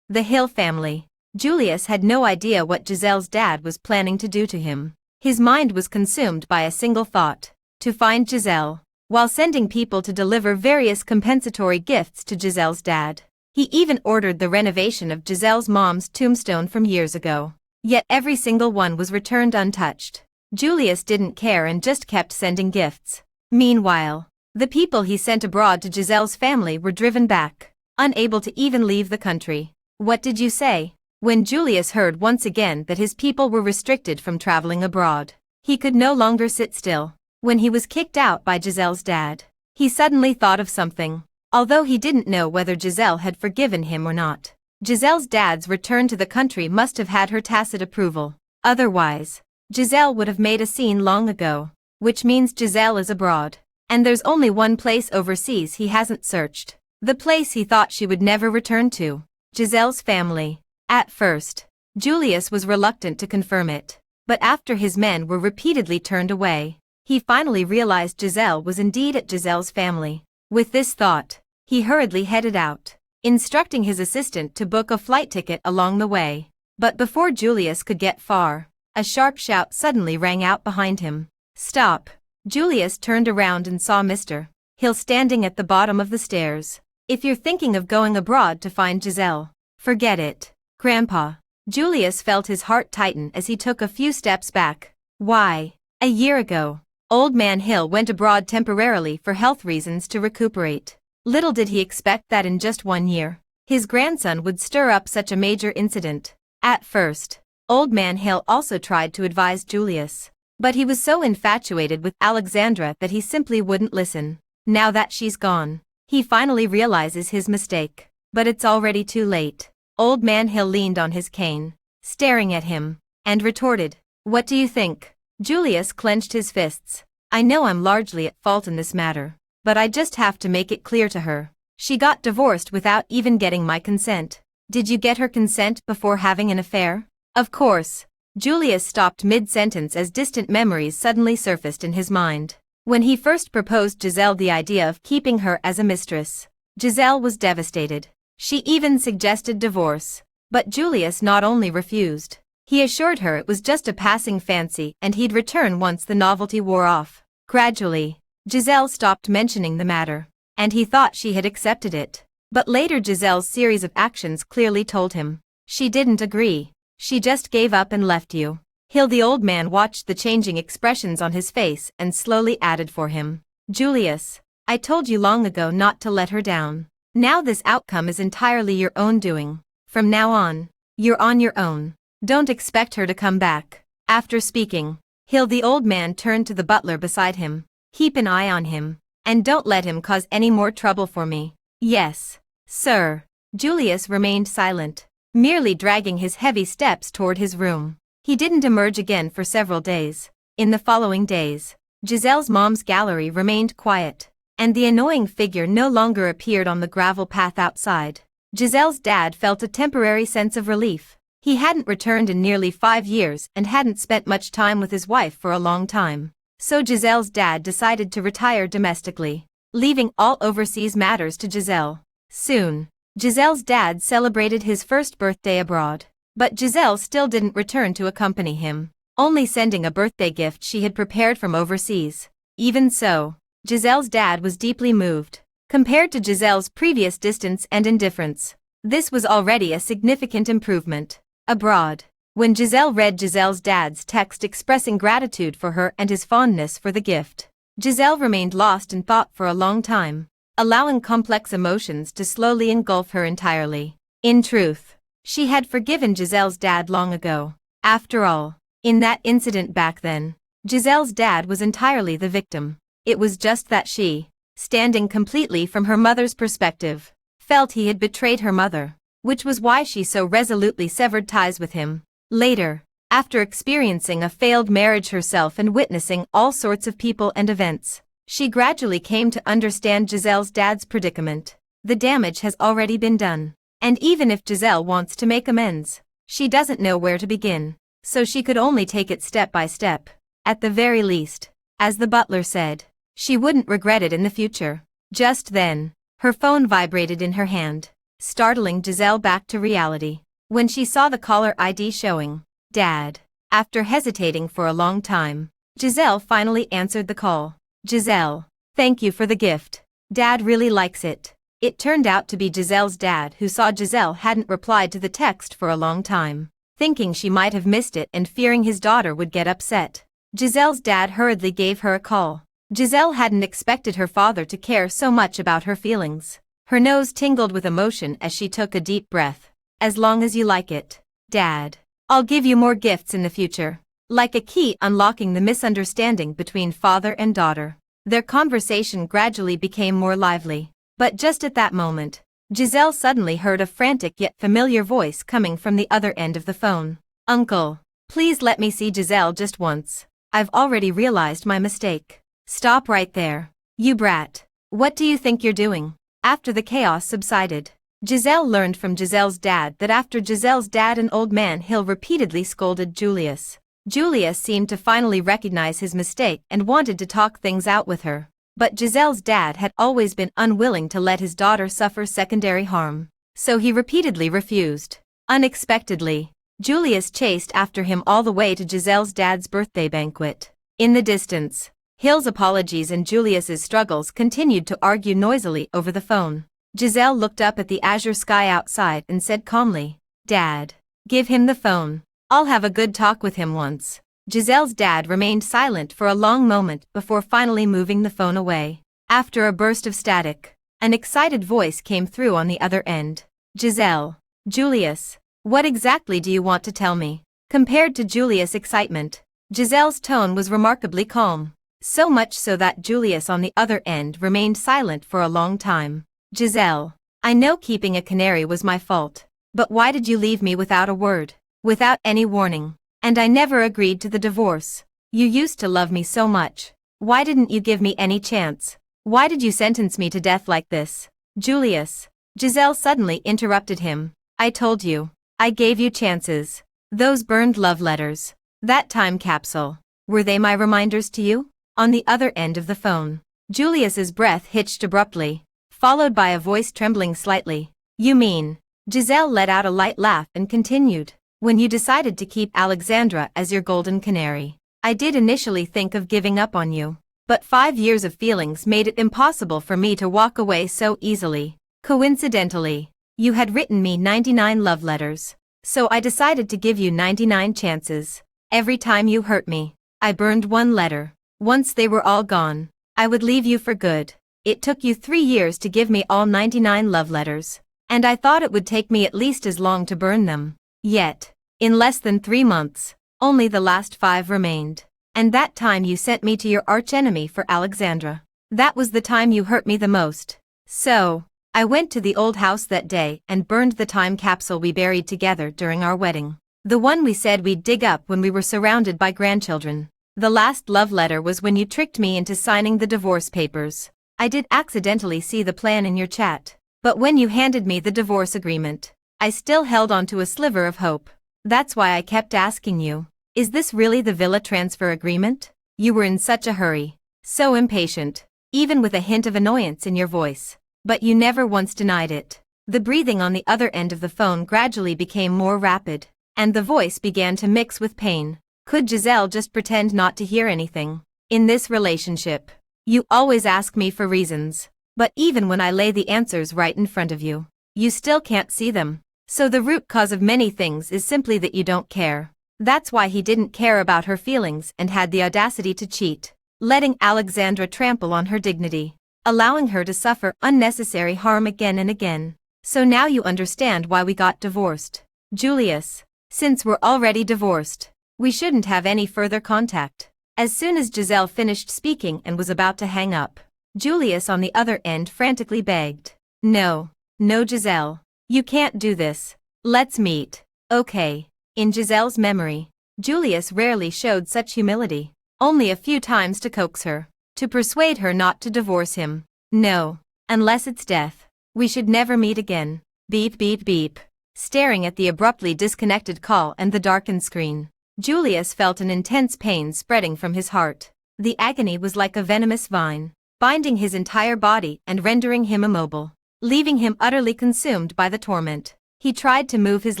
the Hill family. Julius had no idea what Giselle's dad was planning to do to him. His mind was consumed by a single thought: to find Giselle. While sending people to deliver various compensatory gifts to Giselle's dad, he even ordered the renovation of Giselle's mom's tombstone from years ago. Yet every single one was returned untouched. Julius didn't care and just kept sending gifts. Meanwhile, the people he sent abroad to Giselle's family were driven back, unable to even leave the country. What did you say? When Julius heard once again that his people were restricted from traveling abroad, he could no longer sit still. When he was kicked out by Giselle's dad, he suddenly thought of something. Although he didn't know whether Giselle had forgiven him or not, Giselle's dad's return to the country must have had her tacit approval. Otherwise, Giselle would have made a scene long ago, which means Giselle is abroad. And there's only one place overseas he hasn't searched. The place he thought she would never return to: Giselle's family. At first, Julius was reluctant to confirm it, but after his men were repeatedly turned away, he finally realized Giselle was indeed at Giselle's family. With this thought, he hurriedly headed out, instructing his assistant to book a flight ticket along the way. But before Julius could get far, a sharp shout suddenly rang out behind him. "Stop!" Julius turned around and saw Mr. Hill standing at the bottom of the stairs. "If you're thinking of going abroad to find Giselle, forget it, Grandpa." Julius felt his heart tighten as he took a few steps back. Why? A year ago, Old Man Hill went abroad temporarily for health reasons to recuperate. Little did he expect that in just 1 year, his grandson would stir up such a major incident. At first, Old Man Hill also tried to advise Julius, but he was so infatuated with Alexandra that he simply wouldn't listen. Now that she's gone, he finally realizes his mistake. But it's already too late. Old Man Hill leaned on his cane, staring at him, and retorted, "What do you think?" Julius clenched his fists. "I know I'm largely at fault in this matter, but I just have to make it clear to her. She got divorced without even getting my consent. Did you get her consent before having an affair?" Of course. Julius stopped mid-sentence as distant memories suddenly surfaced in his mind. When he first proposed Giselle the idea of keeping her as a mistress, Giselle was devastated. She even suggested divorce. But Julius not only refused, he assured her it was just a passing fancy and he'd return once the novelty wore off. Gradually, Giselle stopped mentioning the matter, and he thought she had accepted it. But later Giselle's series of actions clearly told him. She didn't agree. She just gave up and left you. The old man watched the changing expressions on his face and slowly added for him. Julius, I told you long ago not to let her down. Now this outcome is entirely your own doing. From now on, you're on your own. Don't expect her to come back. After speaking, the old man turned to the butler beside him. Keep an eye on him, and don't let him cause any more trouble for me. Yes, sir. Julius remained silent, merely dragging his heavy steps toward his room. He didn't emerge again for several days. In the following days, Giselle's mom's gallery remained quiet, and the annoying figure no longer appeared on the gravel path outside. Giselle's dad felt a temporary sense of relief. He hadn't returned in nearly 5 years and hadn't spent much time with his wife for a long time. So Giselle's dad decided to retire domestically, leaving all overseas matters to Giselle. Soon, Giselle's dad celebrated his first birthday abroad. But Giselle still didn't return to accompany him, only sending a birthday gift she had prepared from overseas. Even so, Giselle's dad was deeply moved. Compared to Giselle's previous distance and indifference, this was already a significant improvement. Abroad, when Giselle read Giselle's dad's text expressing gratitude for her and his fondness for the gift, Giselle remained lost in thought for a long time, allowing complex emotions to slowly engulf her entirely. In truth, she had forgiven Giselle's dad long ago. After all, in that incident back then, Giselle's dad was entirely the victim. It was just that she, standing completely from her mother's perspective, felt he had betrayed her mother, which was why she so resolutely severed ties with him. Later, after experiencing a failed marriage herself and witnessing all sorts of people and events, she gradually came to understand Giselle's dad's predicament. The damage has already been done. And even if Giselle wants to make amends, she doesn't know where to begin, so she could only take it step by step. At the very least, as the butler said, she wouldn't regret it in the future. Just then, her phone vibrated in her hand, startling Giselle back to reality. When she saw the caller ID showing, Dad. After hesitating for a long time, Giselle finally answered the call. Giselle, thank you for the gift. Dad really likes it. It turned out to be Giselle's dad, who saw Giselle hadn't replied to the text for a long time. Thinking she might have missed it and fearing his daughter would get upset, Giselle's dad hurriedly gave her a call. Giselle hadn't expected her father to care so much about her feelings. Her nose tingled with emotion as she took a deep breath. As long as you like it, Dad. I'll give you more gifts in the future. Like a key unlocking the misunderstanding between father and daughter. Their conversation gradually became more lively. But just at that moment, Giselle suddenly heard a frantic yet familiar voice coming from the other end of the phone. Uncle, please let me see Giselle just once. I've already realized my mistake. Stop right there. You brat. What do you think you're doing? After the chaos subsided, Giselle learned from Giselle's dad that after Giselle's dad and Old Man Hill repeatedly scolded Julius, Julius seemed to finally recognize his mistake and wanted to talk things out with her. But Giselle's dad had always been unwilling to let his daughter suffer secondary harm, so he repeatedly refused. Unexpectedly, Julius chased after him all the way to Giselle's dad's birthday banquet. In the distance, Hill's apologies and Julius's struggles continued to argue noisily over the phone. Giselle looked up at the azure sky outside and said calmly, Dad, give him the phone. I'll have a good talk with him once. Giselle's dad remained silent for a long moment before finally moving the phone away. After a burst of static, an excited voice came through on the other end. Giselle. Julius. What exactly do you want to tell me? Compared to Julius' excitement, Giselle's tone was remarkably calm. So much so that Julius on the other end remained silent for a long time. Giselle. I know keeping a canary was my fault. But why did you leave me without a word? Without any warning? And I never agreed to the divorce. You used to love me so much. Why didn't you give me any chance? Why did you sentence me to death like this? Julius. Giselle suddenly interrupted him. I told you. I gave you chances. Those burned love letters. That time capsule. Were they my reminders to you? On the other end of the phone, Julius's breath hitched abruptly, followed by a voice trembling slightly. You mean? Giselle let out a light laugh and continued. When you decided to keep Alexandra as your golden canary, I did initially think of giving up on you. But 5 years of feelings made it impossible for me to walk away so easily. Coincidentally, you had written me 99 love letters. So I decided to give you 99 chances. Every time you hurt me, I burned one letter. Once they were all gone, I would leave you for good. It took you 3 years to give me all 99 love letters. And I thought it would take me at least as long to burn them. Yet, in less than 3 months, only the last 5 remained. And that time you sent me to your archenemy for Alexandra. That was the time you hurt me the most. So, I went to the old house that day and burned the time capsule we buried together during our wedding. The one we said we'd dig up when we were surrounded by grandchildren. The last love letter was when you tricked me into signing the divorce papers. I did accidentally see the plan in your chat. But when you handed me the divorce agreement, I still held on to a sliver of hope. That's why I kept asking you, is this really the villa transfer agreement? You were in such a hurry, so impatient, even with a hint of annoyance in your voice. But you never once denied it. The breathing on the other end of the phone gradually became more rapid, and the voice began to mix with pain. Could Giselle just pretend not to hear anything? In this relationship, you always ask me for reasons, but even when I lay the answers right in front of you, you still can't see them. So the root cause of many things is simply that you don't care. That's why he didn't care about her feelings and had the audacity to cheat, letting Alexandra trample on her dignity, allowing her to suffer unnecessary harm again and again. So now you understand why we got divorced. Julius, since we're already divorced, we shouldn't have any further contact. As soon as Giselle finished speaking and was about to hang up, Julius on the other end frantically begged. No, Giselle. You can't do this. Let's meet. Okay. In Giselle's memory, Julius rarely showed such humility. Only a few times to coax her, to persuade her not to divorce him. No, unless it's death. We should never meet again. Beep beep beep. Staring at the abruptly disconnected call and the darkened screen, Julius felt an intense pain spreading from his heart. The agony was like a venomous vine, binding his entire body and rendering him immobile, leaving him utterly consumed by the torment. He tried to move his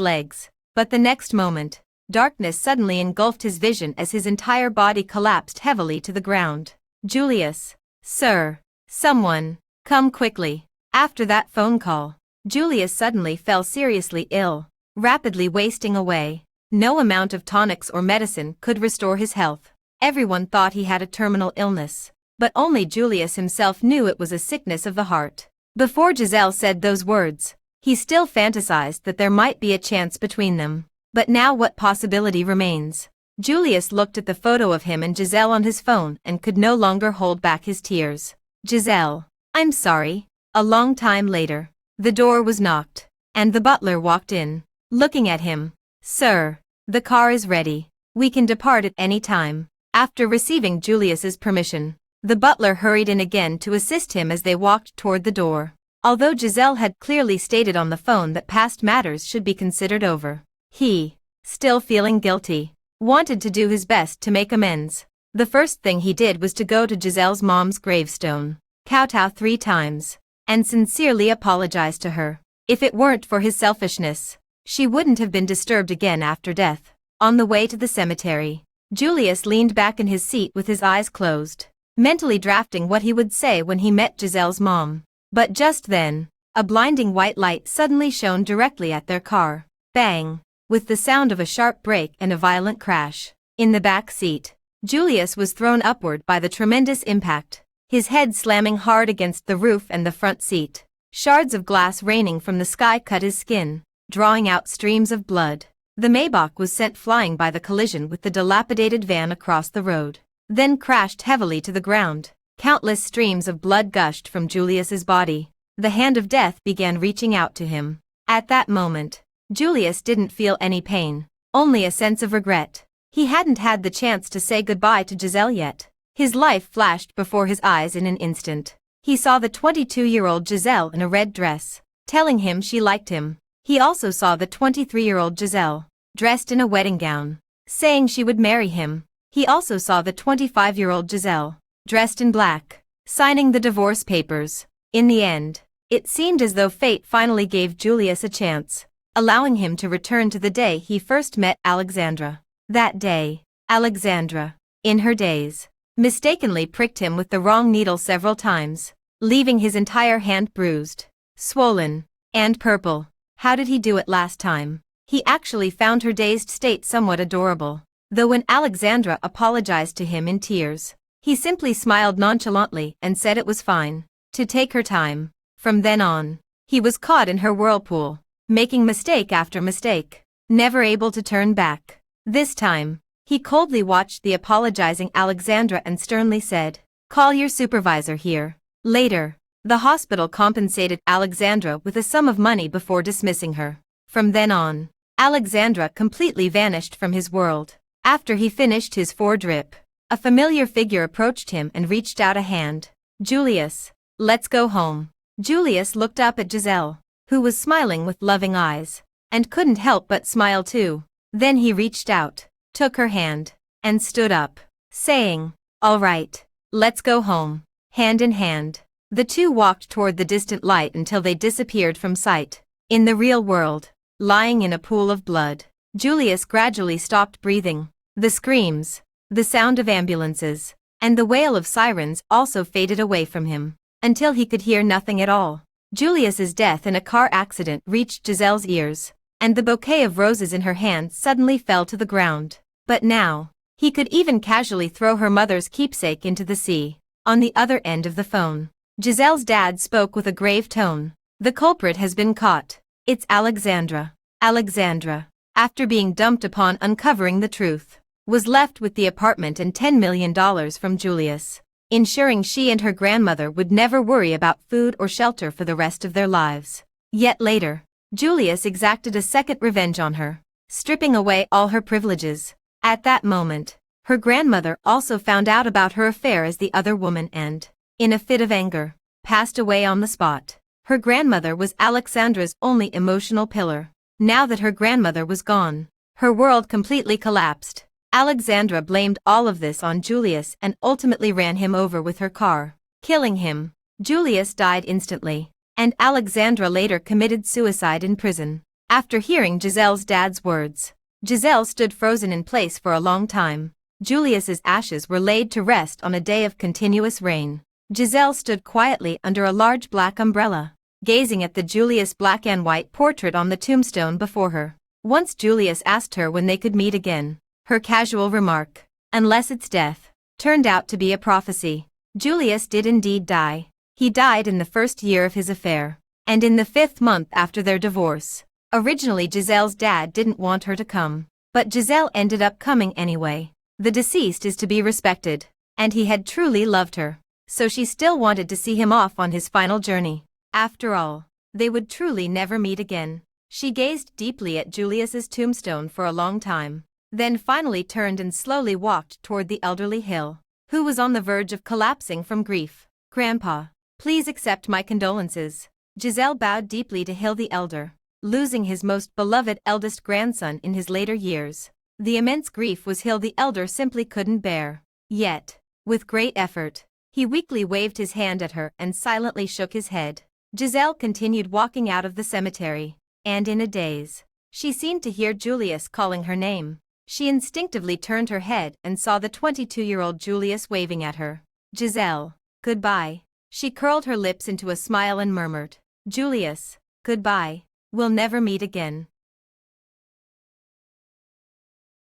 legs, but the next moment, darkness suddenly engulfed his vision as his entire body collapsed heavily to the ground. Julius, sir, someone, come quickly. After that phone call, Julius suddenly fell seriously ill, rapidly wasting away. No amount of tonics or medicine could restore his health. Everyone thought he had a terminal illness, but only Julius himself knew it was a sickness of the heart. Before Giselle said those words, he still fantasized that there might be a chance between them. But now what possibility remains? Julius looked at the photo of him and Giselle on his phone and could no longer hold back his tears. Giselle, I'm sorry. A long time later, the door was knocked, and the butler walked in, looking at him. Sir, the car is ready. We can depart at any time. After receiving Julius's permission, the butler hurried in again to assist him as they walked toward the door. Although Giselle had clearly stated on the phone that past matters should be considered over, he, still feeling guilty, wanted to do his best to make amends. The first thing he did was to go to Giselle's mom's gravestone, kowtow 3 times, and sincerely apologize to her. If it weren't for his selfishness, she wouldn't have been disturbed again after death. On the way to the cemetery, Julius leaned back in his seat with his eyes closed, mentally drafting what he would say when he met Giselle's mom. But just then, a blinding white light suddenly shone directly at their car. Bang! With the sound of a sharp brake and a violent crash. In the back seat, Julius was thrown upward by the tremendous impact, his head slamming hard against the roof and the front seat. Shards of glass raining from the sky cut his skin, drawing out streams of blood. The Maybach was sent flying by the collision with the dilapidated van across the road, then crashed heavily to the ground. Countless streams of blood gushed from Julius's body. The hand of death began reaching out to him. At that moment, Julius didn't feel any pain, only a sense of regret. He hadn't had the chance to say goodbye to Giselle yet. His life flashed before his eyes in an instant. He saw the 22-year-old Giselle in a red dress, telling him she liked him. He also saw the 23-year-old Giselle, dressed in a wedding gown, saying she would marry him. He also saw the 25-year-old Giselle, dressed in black, signing the divorce papers. In the end, it seemed as though fate finally gave Julius a chance, allowing him to return to the day he first met Alexandra. That day, Alexandra, in her daze, mistakenly pricked him with the wrong needle several times, leaving his entire hand bruised. swollen, and purple. How did he do it last time? He actually found her dazed state somewhat adorable. Though when Alexandra apologized to him in tears, he simply smiled nonchalantly and said it was fine to take her time. From then on, he was caught in her whirlpool, making mistake after mistake, never able to turn back. This time, he coldly watched the apologizing Alexandra and sternly said, "Call your supervisor here." Later, the hospital compensated Alexandra with a sum of money before dismissing her. From then on, Alexandra completely vanished from his world. After he finished his 4-drip, a familiar figure approached him and reached out a hand. "Julius, let's go home." Julius looked up at Giselle, who was smiling with loving eyes, and couldn't help but smile too. Then he reached out, took her hand, and stood up, saying, "All right, let's go home." Hand in hand, the two walked toward the distant light until they disappeared from sight. In the real world, lying in a pool of blood, Julius gradually stopped breathing. The screams, the sound of ambulances, and the wail of sirens also faded away from him, until he could hear nothing at all. Julius's death in a car accident reached Giselle's ears, and the bouquet of roses in her hand suddenly fell to the ground. But now, he could even casually throw her mother's keepsake into the sea. On the other end of the phone, Giselle's dad spoke with a grave tone. "The culprit has been caught. It's Alexandra." Alexandra, after being dumped upon uncovering the truth, was left with the apartment and $10 million from Julius, ensuring she and her grandmother would never worry about food or shelter for the rest of their lives. Yet later, Julius exacted a second revenge on her, stripping away all her privileges. At that moment, her grandmother also found out about her affair as the other woman and, in a fit of anger, passed away on the spot. Her grandmother was Alexandra's only emotional pillar. Now that her grandmother was gone, her world completely collapsed. Alexandra blamed all of this on Julius and ultimately ran him over with her car, killing him. Julius died instantly, and Alexandra later committed suicide in prison. After hearing Giselle's dad's words, Giselle stood frozen in place for a long time. Julius's ashes were laid to rest on a day of continuous rain. Giselle stood quietly under a large black umbrella, gazing at the Julius black and white portrait on the tombstone before her. Once Julius asked her when they could meet again, her casual remark, "Unless it's death," turned out to be a prophecy. Julius did indeed die. He died in the first year of his affair, and in the 5th month after their divorce. Originally Giselle's dad didn't want her to come, but Giselle ended up coming anyway. The deceased is to be respected, and he had truly loved her, so she still wanted to see him off on his final journey. After all, they would truly never meet again. She gazed deeply at Julius's tombstone for a long time, then finally turned and slowly walked toward the elderly Hill, who was on the verge of collapsing from grief. "Grandpa, please accept my condolences." Giselle bowed deeply to Hill the elder, losing his most beloved eldest grandson in his later years. The immense grief was Hill the elder simply couldn't bear. Yet, with great effort, he weakly waved his hand at her and silently shook his head. Giselle continued walking out of the cemetery, and in a daze, she seemed to hear Julius calling her name. She instinctively turned her head and saw the 22-year-old Julius waving at her. "Giselle, goodbye." She curled her lips into a smile and murmured, "Julius, goodbye. We'll never meet again."